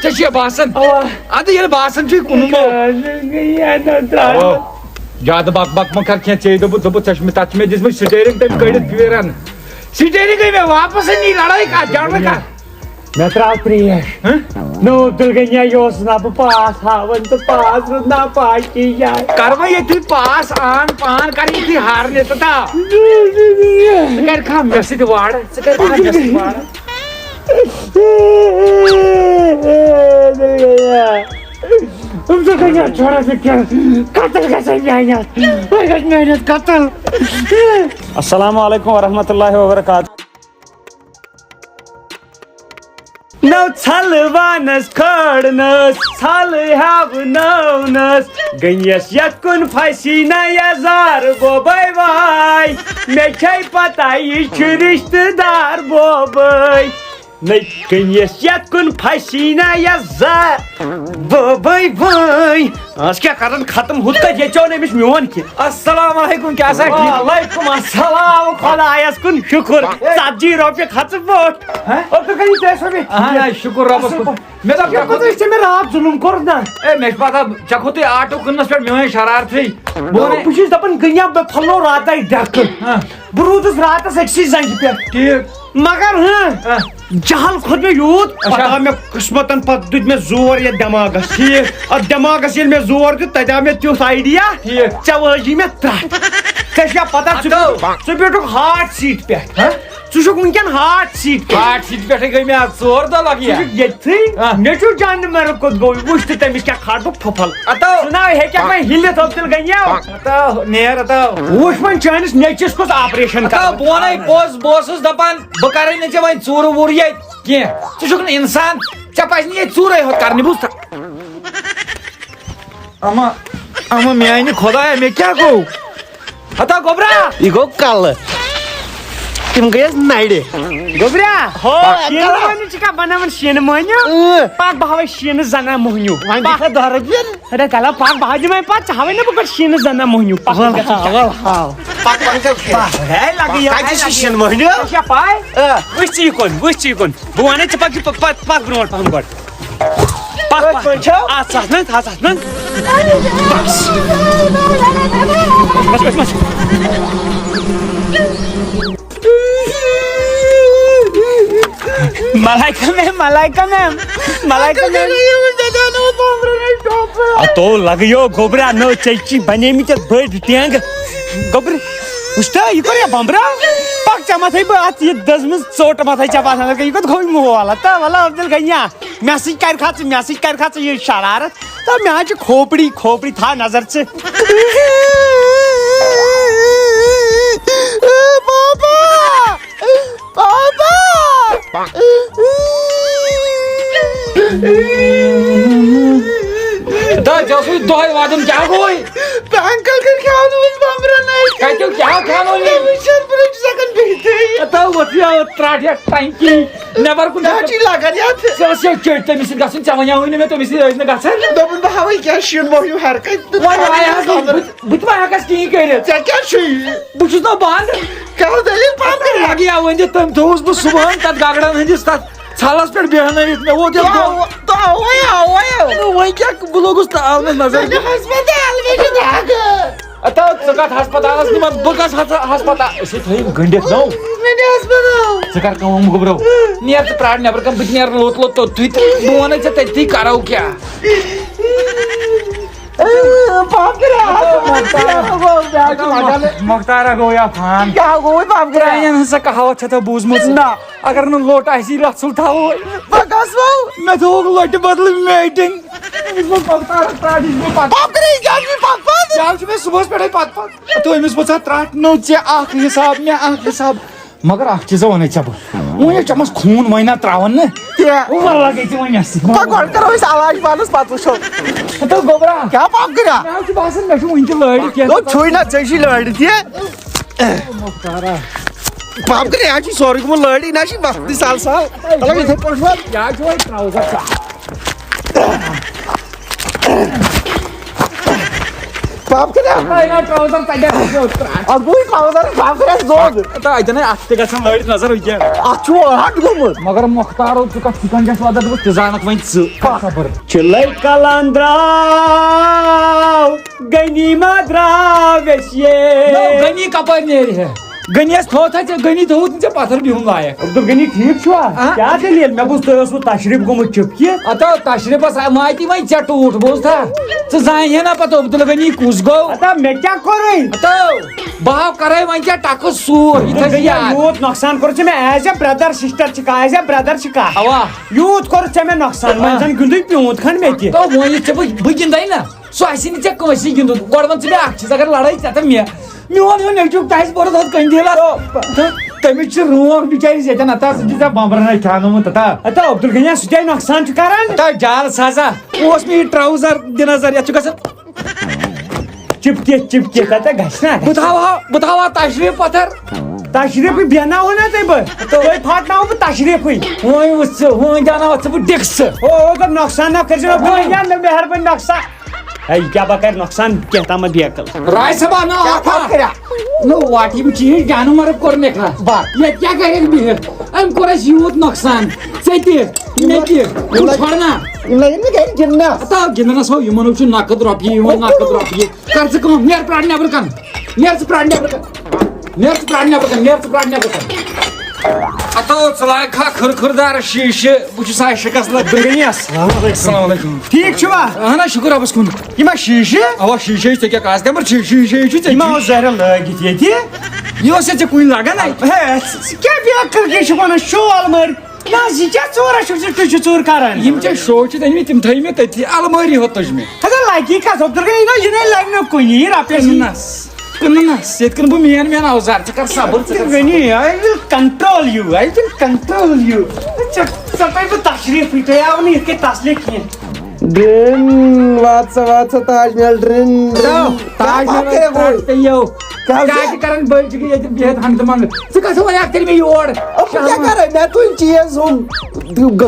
Speaker 1: چھ باسن اد یہ باسن چھ کن زیادہ بک بک مہ کر کھین ژے دپ تھ تک میں دس سٹیرنگ تم کڑت پھیران سٹیرنگ گئی میں واپس نہیں لڑائی کا جان کا
Speaker 2: میں تراو تریش نو دلگنیا یوس نا پاس ہاون تو پاس نا پاس کی جائے
Speaker 1: کروا یہ تھی پاس آن پان کر یہ تھی ہارنے تا کر کھا میسے دی واڑ کر کھا میسے دی واڑ
Speaker 2: تم تو کیا چھوڑا سے کیا قتل کا سنجایا محنت قتل السلام علیکم ورحمۃ اللہ وبرکاتہ نو چھل وانس کھڑنس چھل ہاونس گنیس یت کن پھسی نا یزار بوبائی وائی مے چھے پتہ یہ چھ رشتہ دار بوبائی گنیس یت کن پھسی نا یزار بوبائی وائی آج کیا کرن ختم ہت کا یہ چون امس میون کی
Speaker 1: السلام علیکم کیا سا
Speaker 2: وعلیکم السلام خدایس کن شکر 70 روپیہ خرچ پوٹ اور تو کہیں پیسہ بھی
Speaker 1: ہاں شکر ربس کو میں تو
Speaker 2: کیا پتہ اس میں رات ظلم کر نا
Speaker 1: اے میں پتہ چکو تے آٹو کنس پر میون شرارت تھی
Speaker 2: بوچھس دپن گنیا بے پھلو رات ڈک برودس راتس اکسی زنگ پہ
Speaker 1: ٹھیک
Speaker 2: مگر ہاں جہل کھوت میں یوت پتہ میں قسمتن پت دت میں زور یہ دماغس ٹھیک اد دماغس یل میں زور دت تدا میں تیوس آئیڈیا
Speaker 1: ٹھیک
Speaker 2: چوجی میں ترٹ کیا پتہ ژٕ بیٹھک ہاٹ سیٹ پہ ژٕ چھُکھ ونکٮ۪ن ہاٹ سیٹ
Speaker 1: ہاٹ سیٹ پہ گئی میں ژور دہ لگی
Speaker 2: یتھی نیچو جان مر کوت گوئی وچھ تہ تمس کیا کھاڑک پھپل اتو نا ہیکہ میں ہلت عبدل گنیا
Speaker 1: اتو نیر اتو
Speaker 2: وچھ من چانس نیچس کس آپریشن
Speaker 1: کر بونے بوسس دپان بہ کرے نہ چے وۄنۍ ژوٗرٕ ووٗر ییٚتہِ کینٛہہ ژٕ چھُکھ نہٕ اِنسان ژےٚ پزِ نہٕ ییٚتہِ ژوٗرے ہوت کرنہِ بوٗزتھا اما میانہِ خۄدایا مےٚ کیٛاہ گوٚو ہتا گوبرا
Speaker 3: یہ گو کل تم گیس نڑِ
Speaker 2: گوبرا ہو شین مہنیو چکا بناون شین مہنیو پاک بہاوے شین زنا مہنیو
Speaker 3: وۄنۍ دِکھا 10 رۄپیہِ
Speaker 2: ارے کلا پاک بہا دِمے پتہٕ ہاوے نہ بہٕ شین زنا مہنیو
Speaker 3: ہاو پک
Speaker 2: ہے لگی
Speaker 3: کتہِ چھِ شین مہنیو
Speaker 2: کیا پاے وچھ یہِ کُن بہٕ ونے ژٕ پک برونٛٹھ پہم گۄڈٕ پک آسات نہ بس ملائکہ میم تو لگیو گوبرا نو چیچی بنے مت بڑ ٹینگ گوبر وچھتا یہ کر بمبرا پک چما تھے بات یہ دزمز ژوٹ ما تھے چپا تھا یہ کت گوی مو والا تا والا عبدل گنیا میسج کر کھاچ یہ شرارت تا میں چ کھوپڑی تھا نظر سے
Speaker 1: جسوی دہی وادم کیا گوئی
Speaker 3: انکل کر کھانو اس بمبرا نہیں
Speaker 1: کہتے کیا کھانو یہ
Speaker 3: وچن پر سکن بیت
Speaker 1: تو وتیا تراٹیا ٹینکی نیبر کن
Speaker 3: چی لگان یاد
Speaker 1: ژٕ چیٹ تٔمِس سۭتۍ گژھُن ژےٚ وَنیٛاوُے نہٕ مےٚ تٔمِس سۭتۍ ٲسۍ نہٕ گژھان
Speaker 3: دوٚپُن بہٕ ہاوَے کیٛاہ شیٖن موہیوٗ حرکت
Speaker 1: بہٕ تہِ ما ہٮ۪کس کِہیٖنۍ کٔرِتھ
Speaker 3: ژےٚ کیٛاہ چھُے
Speaker 1: بہٕ چھُس نا بنٛد
Speaker 3: کَرو دٔلیٖل پَتہٕ کٔرِتھ
Speaker 1: لگیا ؤنِتھ تٔمۍ تھوٚوُس بہٕ صُبحن تَتھ گگرن ہٕنٛدِس تَتھ ژھلس پٮ۪ٹھ بیٚہنٲیِتھ مےٚ ووت
Speaker 3: تو آوَے
Speaker 1: وۄنۍ کیٛاہ بہٕ لوگُس تاونس نظر
Speaker 3: ہسپتال مےٚ چھِ دَگ
Speaker 1: ژٕ کتھ ہسپتالس نِمن بہٕ گژھٕ ہسپتال أسۍ تھٲیِم گٔنڈِتھ نو
Speaker 3: مےٚ نہِ ہسپتال
Speaker 1: ژٕ کر کٲم گوٚبرو نیر ژٕ پرٛار نٮ۪بر کن بہٕ تہِ نیرٕ لوٚت لوٚت توٚتھُے تہٕ بہٕ وَنَے ژےٚ تٔتھی کرو کیٛاہ مۄختارا گوٚو یا فان
Speaker 3: کیٛاہ گوٚو پاپ
Speaker 1: پرٛانٮ۪ن ہٕنٛز سۄ کہاوت چھےٚ بوٗزمٕژ نہ اگر نہٕ لوٚٹ آسی رژھُل تھاوو
Speaker 3: بہٕ گژھو
Speaker 1: مےٚ تھووُکھ لۄٹہِ بدلہٕ میٹِنگ مۄختارس پرٛاٹھِس بہٕ پتہٕ
Speaker 3: پاپ کیٛاہ چھُ پتہٕ
Speaker 1: کیٛاہ چھُ مےٚ صُبحس پٮ۪ٹھے پتہٕ تہٕ أمِس پوٚژھ ترٛٹھ نو ژےٚ اکھ حساب مےٚ اکھ حساب مگر اکھ چیٖزا وَنے ژےٚ بہٕ وۄنۍ ژےٚ منٛز خوٗن وۄنۍ نا تراوان نہٕ واللہ گٔے ژٕ وۄنۍ مےٚ سۭتۍ
Speaker 3: گۄڈٕ کرو أسۍ علاج پانس پتہٕ وٕچھو
Speaker 1: تہٕ گوبرا
Speaker 3: کیٛاہ پاپ کٔریا
Speaker 1: مےٚ حظ چھُ باسان مےٚ چھُ وٕنہِ تہِ لٲرِتھ کینٛہہ
Speaker 3: چھُے نہ ژےٚ چھُے لٲرِتھ یہِ
Speaker 1: مۄختارا
Speaker 3: پاپ کٔریا یہِ چھُے سورُے گوٚمُت لٲرِتھ نہ چھُے وقتٕے سال سال مطلب یِتھٕے پٲٹھۍ وۄنۍ
Speaker 1: یہِ حظ چھُ وۄنۍ ٹراوزر
Speaker 3: پاپ کٔریا
Speaker 1: ٹراوزر تَتہِ
Speaker 3: اتھ گوٚوُے ٹراوزر پاپ کٔریا دۄد
Speaker 1: اَتٮ۪ن اَتھ تہِ گژھان لٲرِتھ نظر وٕنکٮ۪ن
Speaker 3: اتھ چھُ ہٹ گوٚمُت
Speaker 1: مگر مۄختارو ژٕ کتھ چِکن چھَس واتان دوٚپُکھ ژٕ زانکھ وۄنۍ ژٕ خبر
Speaker 2: چلے کلان درٛاو گنی ما درٛاو اَسہِ
Speaker 1: گنی کپٲرۍ نیرِ ہے گنیس تھوٚو تھا ژےٚ گنی تھوٚوُتھ نہٕ ژےٚ پتھر بِہُن لایق
Speaker 2: عبدل غنی ٹھیٖک چھُوا کیٛاہ دٔلیٖل مےٚ بوٗز تۄہہِ اوسوٕ تشریٖف گوٚمُت چُپکہِ
Speaker 1: اتو تشریٖفس ماتی وۄنۍ ژےٚ ٹوٗٹھ بوٗزتھا ژٕ زانہِ ہے نا پتہٕ عبدل غنی کُس گوٚو
Speaker 2: اتا مےٚ کیٛاہ کوٚرُے
Speaker 1: اتو بہٕ ہاو کرے وۄنۍ ژےٚ ٹکہٕ سوٗر یہِ تھٲیزِ یاد
Speaker 2: یوٗت نۄقصان کوٚر ژےٚ مےٚ ایز اے برٛدر سِسٹر چھِ کانٛہہ ایز اے برٛدر چھِ کانٛہہ
Speaker 1: اوا
Speaker 2: یوٗت کوٚر ژےٚ مےٚ نۄقصان وۄنۍ زن گِنٛدُے پیوٗنت کھنٛڈ مےٚ تہِ
Speaker 1: تو وۄنۍ ژےٚ بہٕ گِنٛدے نا سُہ آسی نہٕ ژےٚ کٲنٛسی گِنٛدُن گۄڈٕ وَن ژٕ مےٚ اکھ چیٖز اگر لڑٲے ژےٚ تہٕ مےٚ میون ہیوٗ نیٚچوٗ تاسہِ بوٚرُتھ ہوٚت قندیٖلس تٔمِس چھِ رونٛق بِچٲرِس ییٚتٮ۪ن اتا سُہ چھُ ژےٚ بمبرنَے کھیٛانومُت اتا
Speaker 2: اتا عبدل غنیا سُہ تہِ نۄقصان چھُ کران
Speaker 1: اتا جال سازا اوس مےٚ یہِ ٹراوزر دِ نظر یتھ چھُ گژھان
Speaker 2: چِپکِتھ تتہِ گژھِ نا
Speaker 1: بہٕ تھاوہا تشریٖف پتھر
Speaker 2: تشریٖفٕے بیٚہناوو نا تۄہہِ بہٕ تۄہہِ پھاٹناوو بہٕ تشریٖفٕے
Speaker 1: وۄنۍ وٕچھ ژٕ وۄنۍ دیٛاوناوتھ ژٕ بہٕ ڈِکسہٕ
Speaker 2: او دوٚپ نۄقصان نہ کٔرزِ مےٚ مہربٲنی نۄقصان ہے یہِ کیٛاہ بہٕ کرٕ نۄقصان کینٛہہ تامتھ بیکل
Speaker 1: راے صٲبا نو واٹھ یِم چیٖز جانہٕ مرگ کوٚر مےٚ ییٚتہِ کیٛاہ کَرٮ۪کھ بِہِتھ أمۍ کوٚر اَسہِ یوٗت نۄقصان ژےٚ تہِ مےٚ تہِ چھۄڑنا
Speaker 3: یِم لگن مےٚ گرِ گِنٛدنس
Speaker 1: اتا گِنٛدنس ہو یِمن چھُ نقد رۄپیہِ یِوان نقد رۄپیہِ کر ژٕ کٲم نیر پرٛار نٮ۪بر کن نیر ژٕ پرٛار نٮ۪بر کن نیر ژٕ پرٛار نٮ۪بر کن نیر ژٕ پرٛار نٮ۪بر کن اتو ژٕ لاگکھا کھٕرکھٕردار شیٖشہٕ بہٕ چھُس آز شِکست السلام علیکم
Speaker 2: ٹھیٖک چھُوا
Speaker 1: اہن حظ شُکر رۄبس کُن
Speaker 2: یہِ ما شیٖشہٕ
Speaker 1: اوا شیٖشے ژےٚ کیٛاہ کاز نٮ۪بر شیٖشے چھُ
Speaker 2: یہِ ما اوس ظٲہرا لٲگِتھ ییٚتہِ
Speaker 1: یہِ اوس ژےٚ کُنہِ لگان
Speaker 2: ہے ژٕ کیٛاہ بیکل کیٛاہ چھُکھ وَنان شال مٲرۍ نہ حظ یہِ کیٛاہ ژوٗرا چھُکھ ژٕ تُہۍ چھِو ژوٗر کران
Speaker 1: یِم ژےٚ شو چھِ أنمٕتۍ تِم تھٲے مےٚ تٔتھی المٲری ہوت تُج مےٚ
Speaker 2: ہسا لگی کتھ عبدل غنی یہِ نَے لگہِ نہٕ کُنی رۄپیس
Speaker 1: کٕننس ییٚتہِ کٕنہٕ بہٕ مین اوزار ژٕ کر صبر ژٕ کر
Speaker 2: غنی I will control you I will control you ژےٚ پے بہٕ تشریٖفٕے تۄہہِ آو نہٕ یِتھ کٔنۍ تسلیہ کینٛہہ
Speaker 3: ڈرن وات سا تاج محل ڈرن
Speaker 1: کیٛاہ کران بٔلۍ چھِ ییٚتہِ بِہِتھ ہنٛگتہٕ منٛگہٕ ژٕ کتھ وَنکھ تیٚلہِ مےٚ یور
Speaker 3: کیٛاہ کرے مےٚ تُلۍ چیٖز ہُم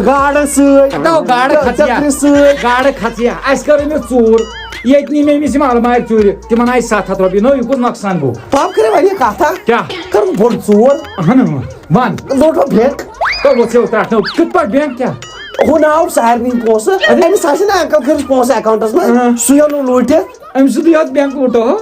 Speaker 3: گاڈٕ سۭتۍ
Speaker 1: گاڈٕ کھژیا اَسہِ کٔر أمِس ژوٗر ییٚتہِ نی مےٚ أمِس یِم المارِ ژوٗرِ تِمن آیہِ 700 رۄپیہِ نو یہِ کُس نۄقصان گوٚو
Speaker 3: پاپ کٔرِو وۄنۍ یہِ کتھا
Speaker 1: کیٛاہ
Speaker 3: کٔرٕن بوٚڑ ژوٗر
Speaker 1: اہن ون
Speaker 3: لوٚٹو بینٛک
Speaker 1: تو وٕژھو ترٛٹھنو کِتھ پٲٹھۍ بینٛک کیٛاہ
Speaker 3: ہُہ آو سارنٕے پونٛسہٕ أمِس آسہِ نا انکل خٲطرٕ پونٛسہٕ اکاونٹس منٛز سُہ یو نہٕ لوٗٹِتھ
Speaker 1: أمۍ سُنٛد یوت بینٛک لوٗٹو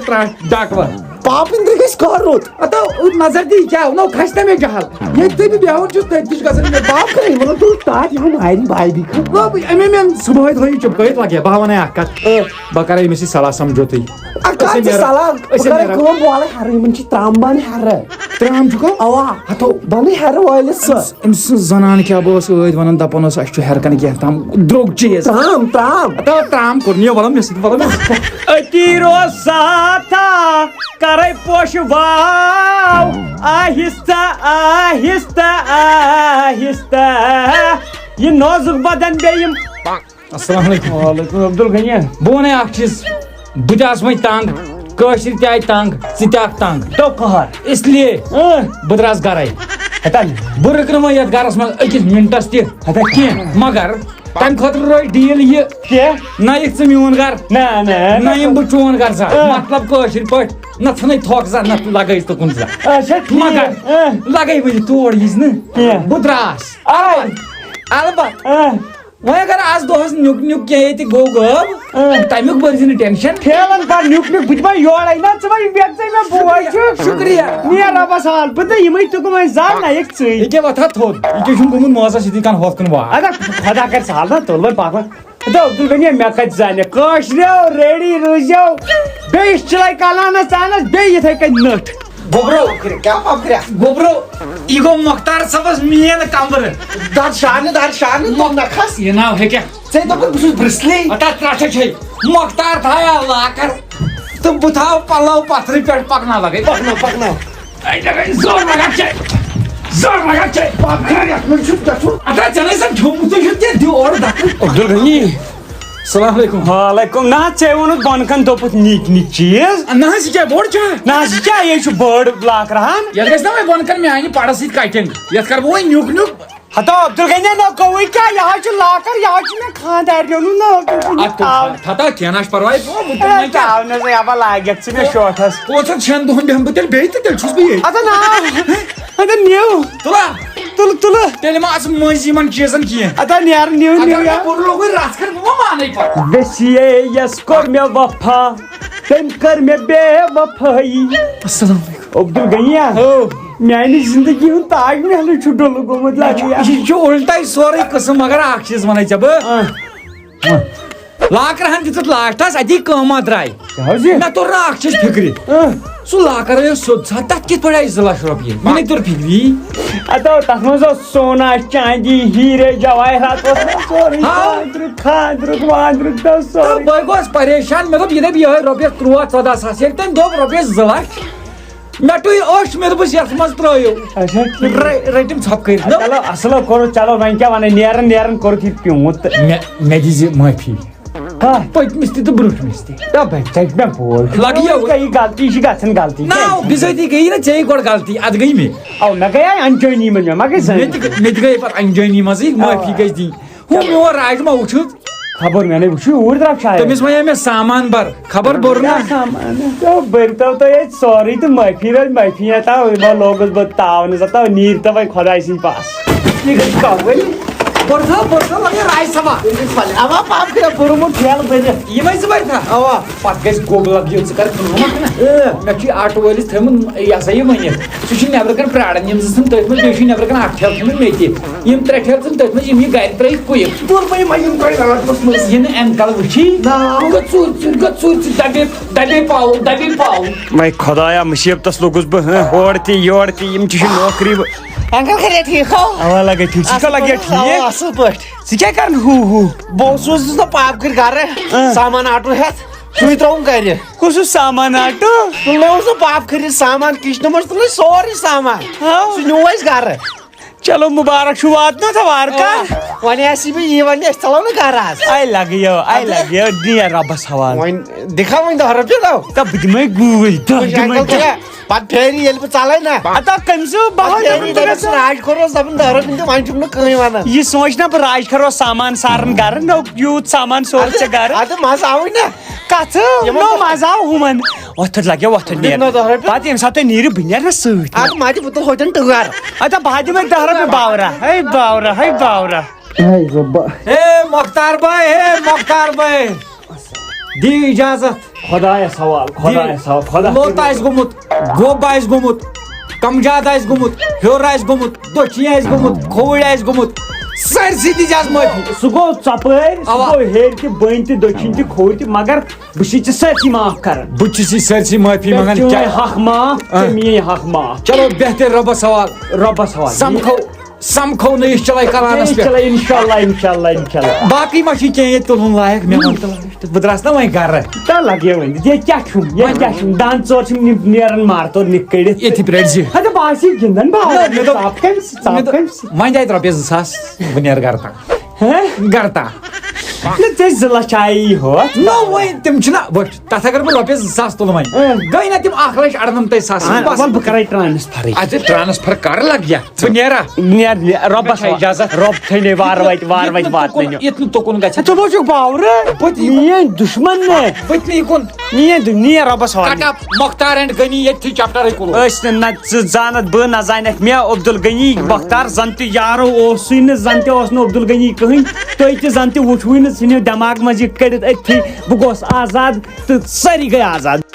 Speaker 1: ترٛٹھ ڈاکوا
Speaker 3: پاپ اندر گژھِ کر رُت
Speaker 1: اتو نظر دی کیٛاہ نو کھسہِ نا مےٚ جہل ییٚتہِ تہِ بہٕ بیٚہوان چھُس تٔتۍ تہِ چھُ گژھان مےٚ
Speaker 3: پاپ کٔرِو مطلب تُل تاج یِم مارِ باے بھی
Speaker 1: أمۍ مےٚ صُبحٲے تھٲیِو چُپکٲیِتھ لگے بہٕ وَنَے اکھ کتھ بہٕ کرے أمِس سۭتۍ صلاح سمجھوتٕے
Speaker 3: سلام کٲم والے ہرٕ یِمن چھِ ترام بانہٕ ہرٕ
Speaker 1: ترٛام چھُکھا
Speaker 3: اوا ہتو بنٕے ہرٕ وٲلِتھ سۄ
Speaker 1: أمۍ سٕنٛز زنان کیٛاہ بہٕ ٲس ٲدۍ ونان دپان ٲس اَسہِ چھُ ہیرٕ کنہِ کینٛہہ تام درٛوگ چیٖز
Speaker 3: ترام
Speaker 1: ترٛام کوٚر نہٕ یہِ وَلہٕ مےٚ سۭتۍ وَلہٕ مےٚ
Speaker 2: أتی روز ساتھا کرے پوشہٕ واو آہستہ آہستہ آہستہ یہِ نازُک بدن بیٚیہِ یِم
Speaker 1: السلام علیکم
Speaker 2: وعلیکم عبدل غنی
Speaker 1: بہٕ وَنَے اکھ چیٖز بہٕ تہِ آسہٕ وۄنۍ تنٛگ کٲشِر تہِ آیہِ تنگ ژٕ تہِ آکھ تنگ
Speaker 2: تو کہر
Speaker 1: اس لیے بہٕ درٛاس گرے
Speaker 2: ہتا
Speaker 1: بہٕ رُکہٕ نہٕ وۄنۍ یتھ گرس منٛز أکِس مِنٹس تہِ
Speaker 2: ہتا کینٛہہ
Speaker 1: مگر تمہِ خٲطرٕ روزِ ڈیٖل یہِ
Speaker 2: کینٛہہ
Speaker 1: نہ یِکھ ژٕ میون گرٕ
Speaker 2: نہ
Speaker 1: نہ
Speaker 2: نہ
Speaker 1: یِم بہٕ چون گرٕ زانٛہہ مطلب کٲشِر پٲٹھۍ نہ ژھٕنَے تھۄکھ زانٛہہ نہ لگٲیِس تہٕ کُنہِ زانٛہہ
Speaker 2: اچھا
Speaker 1: مگر لگے وۄنۍ تور یِژ نہٕ
Speaker 2: کینٛہہ
Speaker 1: بہٕ درٛاس البتہ وۄنۍ اگر آز دۄہس نیُک نیُک کینٛہہ ییٚتہِ گوٚو غٲب تمیُک بٔرزِ نہٕ ٹٮ۪نشن
Speaker 2: کھیلن کر نیُک نیُک بہٕ دِمے یورے نہ ژٕ وۄنۍ بیٚژے مےٚ بوے چھُ
Speaker 1: شُکریہ
Speaker 2: نیر رۄبس حوال بہٕ تہٕ یِمے تُکُم وۄنۍ زال نہ یِکھ ژٕے
Speaker 1: یہِ کیٛاہ وۄتھا تھوٚد یہِ کیٛاہ چھُنہٕ گوٚمُت موزس یِتھٕے کٔنۍ ہۄتھ کُن وار
Speaker 2: ادا خدا کر سہل نہ تُل وۄنۍ پکھ وۄنۍ عبدل غنی مےٚ کتہِ زانہِ کٲشریو ریڈی روٗزِو بیٚیہِ چلے کلانس ژانس بیٚیہِ یِتھے کٔنۍ نٔٹھ
Speaker 1: گوبرو یہِ گوٚو مۄختار صٲبس مین کمبرٕ
Speaker 3: در شانہٕ نہ کھس
Speaker 1: یہِ ناو ہیٚکیٛاہ
Speaker 3: ژےٚ دوٚپُکھ بہٕ چھُس برسلی
Speaker 1: تتھ ترٛٹھے چھے مۄختار تھایاو لاکر تہٕ بہٕ تھاو پلو پتھرِ پٮ۪ٹھ پکناو لگے
Speaker 3: پکناو
Speaker 1: زور لگان چھے
Speaker 3: یتھ منٛز چھُ گژھُن
Speaker 1: ادا ژےٚ زن ٹھوٚمتٕے چھُ تہِ دِ اورٕ دکہٕ
Speaker 2: عبدل غنی
Speaker 1: السلام علیکم
Speaker 2: وعلیکم نہ ژےٚ ووٚنُتھ بۄنہٕ کَنہِ دوٚپُتھ نِکۍ نِکۍ چیٖز
Speaker 1: نہ حظ یہِ کیٛاہ بوٚڑ چھا
Speaker 2: نہ حظ یہِ کیٛاہ یے چھُ بٔڑ لاکرہن
Speaker 1: یتھ گژھِ نا وۄنۍ بۄنہٕ کَنہِ میانہِ پڑس سۭتۍ کٹنگ یتھ کرٕ بہٕ وۄنۍ نیُک نیُک
Speaker 2: ہتو عبدل غنی نہ گوٚوُے کیٛاہ یہِ حظ چھُ لاکر یہِ حظ چھُ مےٚ خانٛدارنیو
Speaker 1: تھتا کینٛہہ چھُ پرواے
Speaker 2: نہٕ ابا لاگٮ۪کھ ژٕ مےٚ شوٹھس
Speaker 1: پانٛژن شٮ۪ن دۄہن بیٚہمہٕ بہٕ تیٚلہِ بیٚیہِ تہٕ تیٚلہِ چھُس بہٕ ییٚتہِ
Speaker 2: ادا نا ادا نِو
Speaker 1: تُلا
Speaker 2: تُلہٕ
Speaker 1: تیٚلہِ ما آسہٕ مٔنٛزۍ یِمن چیٖزن کینٛہہ
Speaker 2: ادا نیرٕ نِو
Speaker 1: اگر مےٚ بوٚڑ لوگُے رژھ کھنٛڈ بہٕ ما مانے پتہٕ
Speaker 2: ویسیے یس کوٚر مےٚ وفا تٔمۍ کٔر مےٚ بے وفٲیی
Speaker 1: السلام علیکم
Speaker 2: عبدل غنیا میانہِ زندگی ہُنٛد تاج محل چھُ ڈُلہٕ گوٚمُت
Speaker 1: یہِ چھُ اُلٹے سورُے قٕسم مگر اکھ چیٖز ونے ژےٚ بہٕ لاکرہن دِژٕتھ لاسٹس اتی کٲما درٛاے مےٚ توٚر نہٕ اکھ چیٖز فِکرِ سُہ لاکر آیو سیوٚد سا تتھ کِتھ پٲٹھۍ آیہِ 2 لچھ رۄپیہِ مےٚ توٚر فِکری
Speaker 2: ادو تتھ منٛز اوس سونا چاندی ہیٖرے جواہرات اوس سورُے خاندرُک واندرُک اوس سورُے
Speaker 1: بہٕ گوس پریشان مےٚ دوٚپ یہِ دَپہِ یِہوے رۄپیس 13-14 ساس ییٚلہِ تٔمۍ دوٚپ رۄپیس 2 لچھ مےٚ ٹُے أچھ مےٚ دوٚپُس یتھ منٛز ترٲیِو رٔٹِم ژھۄپہٕ کٔرِتھ
Speaker 2: چلو اصل کوٚرُتھ چلو وۄنۍ کیٛاہ ونے نیران کوٚرُتھ یہِ پیوٗنٛت تہٕ
Speaker 1: مےٚ دِزِ معٲفی پٔتمِس تہِ تہٕ برٛونٛٹھمِس تہِ
Speaker 2: ژٕ مےٚ بوز غلطی چھِ گژھان غلطی
Speaker 1: نہ بِذٲتی گٔیی نا ژےٚ گۄڈٕ غلطی ادٕ گٔے مےٚ
Speaker 2: او مےٚ گٔیے انجٲنی منٛز مےٚ ما گٔے
Speaker 1: مےٚ تہِ گٔیے پتہٕ انجٲنی منٛزٕے معٲفی گژھِ دِنۍ ہُہ میون راج ما وٕچھُتھ
Speaker 2: خبر مےٚ نے وٕچھُو اوٗرۍ درٛاو شاید
Speaker 1: تٔمِس وَنے مےٚ سامان بر خبر بوٚر نا
Speaker 2: بٔرۍتو تُہۍ اَتہِ سورُے تہٕ معٲفی روزِ معٲفی ہٮ۪تو وۄنۍ لوگُس بہٕ تاونہٕ زَتو نیٖرتو وۄنۍ خۄداے سٕنٛدۍ پاس
Speaker 3: یہِ گژھِ کَوٕنۍ
Speaker 1: راج صبا
Speaker 3: اوا پاپ کٔرِتھ بوٚرمُت ٹھیلہٕ بٔرِتھ
Speaker 1: یِمے 2 بَرِ تھا
Speaker 3: اوا
Speaker 1: پتہٕ گژھِ گوٚب لگ یہِ ژٕ کر کٲم مےٚ چھُ یہِ آٹوٗ وٲلِس تھٲومٕژ یہِ ہسا یہِ ؤنِتھ سُہ چھُ نٮ۪برٕ کَنۍ پرٛاران یِم 2 چھِنۍ تٔتھۍ منٛز بیٚیہِ چھُ نٮ۪برٕ کَنۍ 8 ٹھیلہٕ تھٲومٕتۍ مےٚ تہِ یِم 3 ٹھیلہٕ چھِنۍ تٔتھۍ منٛز یِم یہِ گرِ ترٲیِتھ کُیِک یہِ نہٕ اَمہِ کَلہٕ وٕچھی دَبے پاو
Speaker 2: وۄنۍ خۄدایا مُصیٖبتس لوٚگُس بہٕ ہورٕ تہِ یورٕ تہِ یِم تہِ چھِ نوکری
Speaker 3: انکل خیریت ٹھیٖک ہو
Speaker 2: اوا لگے ٹھیٖک ژٕ کیٛاہ لگے ٹھیٖک
Speaker 3: اصل پٲٹھۍ
Speaker 2: ژٕ کیٛاہ کران ہُہ
Speaker 3: بہٕ اوسُس نہ پاپ کٔرۍ گرٕ سامان آٹوٗ ہٮ۪تھ سُے ترٛووُم گرِ
Speaker 2: کُس اوس سامان آٹوٗ
Speaker 3: تُلنٲے اوس نہٕ پاپ کٔرِتھ سامان کِچنہٕ منٛز تُلنٲے سورُے سامان سُہ نیوٗ اَسہِ گرٕ
Speaker 2: چلو مُبارک چھُ واتنو تھا وارٕ کار
Speaker 3: وۄنۍ آسی بہٕ یی وۄنۍ أسۍ ژَلو نہٕ گرٕ آز
Speaker 2: آے لگیو نیر رۄبس حوالہٕ
Speaker 3: وۄنۍ دِکھا وۄنۍ 10 رۄپیہِ دو
Speaker 2: تہٕ بہٕ دِمے گوٗرۍ
Speaker 3: پتہٕ پھیری ییٚلہِ بہٕ ژَلے نا
Speaker 2: ادا کٔمۍ
Speaker 3: راج کھوٚرُس دپان 10 رۄپیہِ تہٕ وۄنۍ چھُم نہٕ کٕہٕنۍ ونان
Speaker 2: یہِ سونچ نا بہٕ راج کھرو سامان سارن گرٕ نو یوٗت سامان سور ژےٚ گرٕ
Speaker 3: ادٕ مزٕ آوٕے نا
Speaker 2: کتھ نو مزٕ آو ہُمن وۄتھُن لگیو وۄتھُن نیرُن پتہٕ ییٚمہِ ساتہٕ تُہۍ نیٖرِو بہٕ نیرٕ نا سۭتۍ
Speaker 3: ادٕ ماجہِ بہٕ تُلہٕ ہوٚتٮ۪ن ٹٲر
Speaker 2: ادا بہٕ دِمے 10 رۄپیہِ باورا باورا
Speaker 1: ہے مۄختار بٲے دی اِجازت
Speaker 2: خۄدایس حوال
Speaker 1: لوٚت آسہِ گوٚمُت گوٚب آسہِ گوٚمُت کمجاد آسہِ گوٚمُت ہیوٚر آسہِ گوٚمُت دٔچھِنۍ آسہِ گوٚمُت کھووٕرۍ آسہِ گوٚمُت سٲرسٕے دِژ آز معٲفی
Speaker 2: سُہ گوٚو ژۄپٲرۍ سُہ گوٚو ہیٚرِ تہِ بٔنۍ تہِ دٔچھِنۍ تہِ کھوٚرۍ تہِ مگر بہٕ چھُس ژےٚ سٲرسٕے معاف کران
Speaker 1: بہٕ چھُس یہِ سٲرسٕے معٲفی منٛگان
Speaker 2: حق معاف ژےٚ میٲنۍ حق معاف
Speaker 1: چلو بہتر رۄبس حوال سمکھو نہٕ یہِ چلے کلانس پٮ۪ٹھ
Speaker 2: انشاءاللہ
Speaker 1: باقٕے ما چھُ کینٛہہ ییٚتہِ تُلُن لایق مےٚ وَن تہٕ بہٕ درٛاس نا وۄنۍ گرٕ
Speaker 2: تہٕ لگے وۄنۍ ییٚتہِ کیٛاہ چھُم دند ژور چھِم نیران مارتور نِکھ کٔڑِتھ
Speaker 1: ییٚتھی پرٛٲرۍ زِ
Speaker 2: بہٕ آسی گِنٛدان
Speaker 1: وۄنۍ آیہِ رۄپیس 2 ساس بہٕ نیرٕ گرٕ تام
Speaker 2: ژےٚ 2 لچھ آیی ہوت
Speaker 1: نو وۄنۍ تِم چھِنہ وٕچھ تَتھ اگر بہٕ رۄپیَس 2 ساس تُلہٕ وۄنۍ گٔے نہ تِم 1,98,000
Speaker 2: وَل بہٕ کَرے ٹرٛانسفرٕے
Speaker 1: اَدٕ ٹرٛانسفر کر لگ یا ژٕ نیرا
Speaker 2: نیر رۄبس اجازت رۄب تھٲینے وارٕ وَتہِ واتنٲیِو
Speaker 1: یِتھ نہٕ تُکُن گژھِ
Speaker 2: ژٕ بوٗزُکھ باورٕ میٲنۍ دُشمن نہٕ
Speaker 1: پٔتمہِ یِکُن
Speaker 2: میٲنۍ نیر رۄبس حوالہٕ
Speaker 1: کٹ اپ مۄختار اینڈ غنی ییٚتھی چپٹرٕے کُلو
Speaker 2: ٲسۍ نہٕ نہ ژٕ زانتھ بہٕ نہ زانٮ۪کھ مےٚ عبدالغنی مۄختار زن تہِ یارو اوسُے نہٕ زن تہِ اوس نہٕ عبدالغنی کٕہٕنۍ تُہۍ تہِ زن تہِ وٕچھوٕے نہٕ ژھٕنِو دٮ۪ماغ منٛز یہِ کٔڑِتھ أتھی بہٕ گوس آزاد تہٕ سٲری گٔے آزاد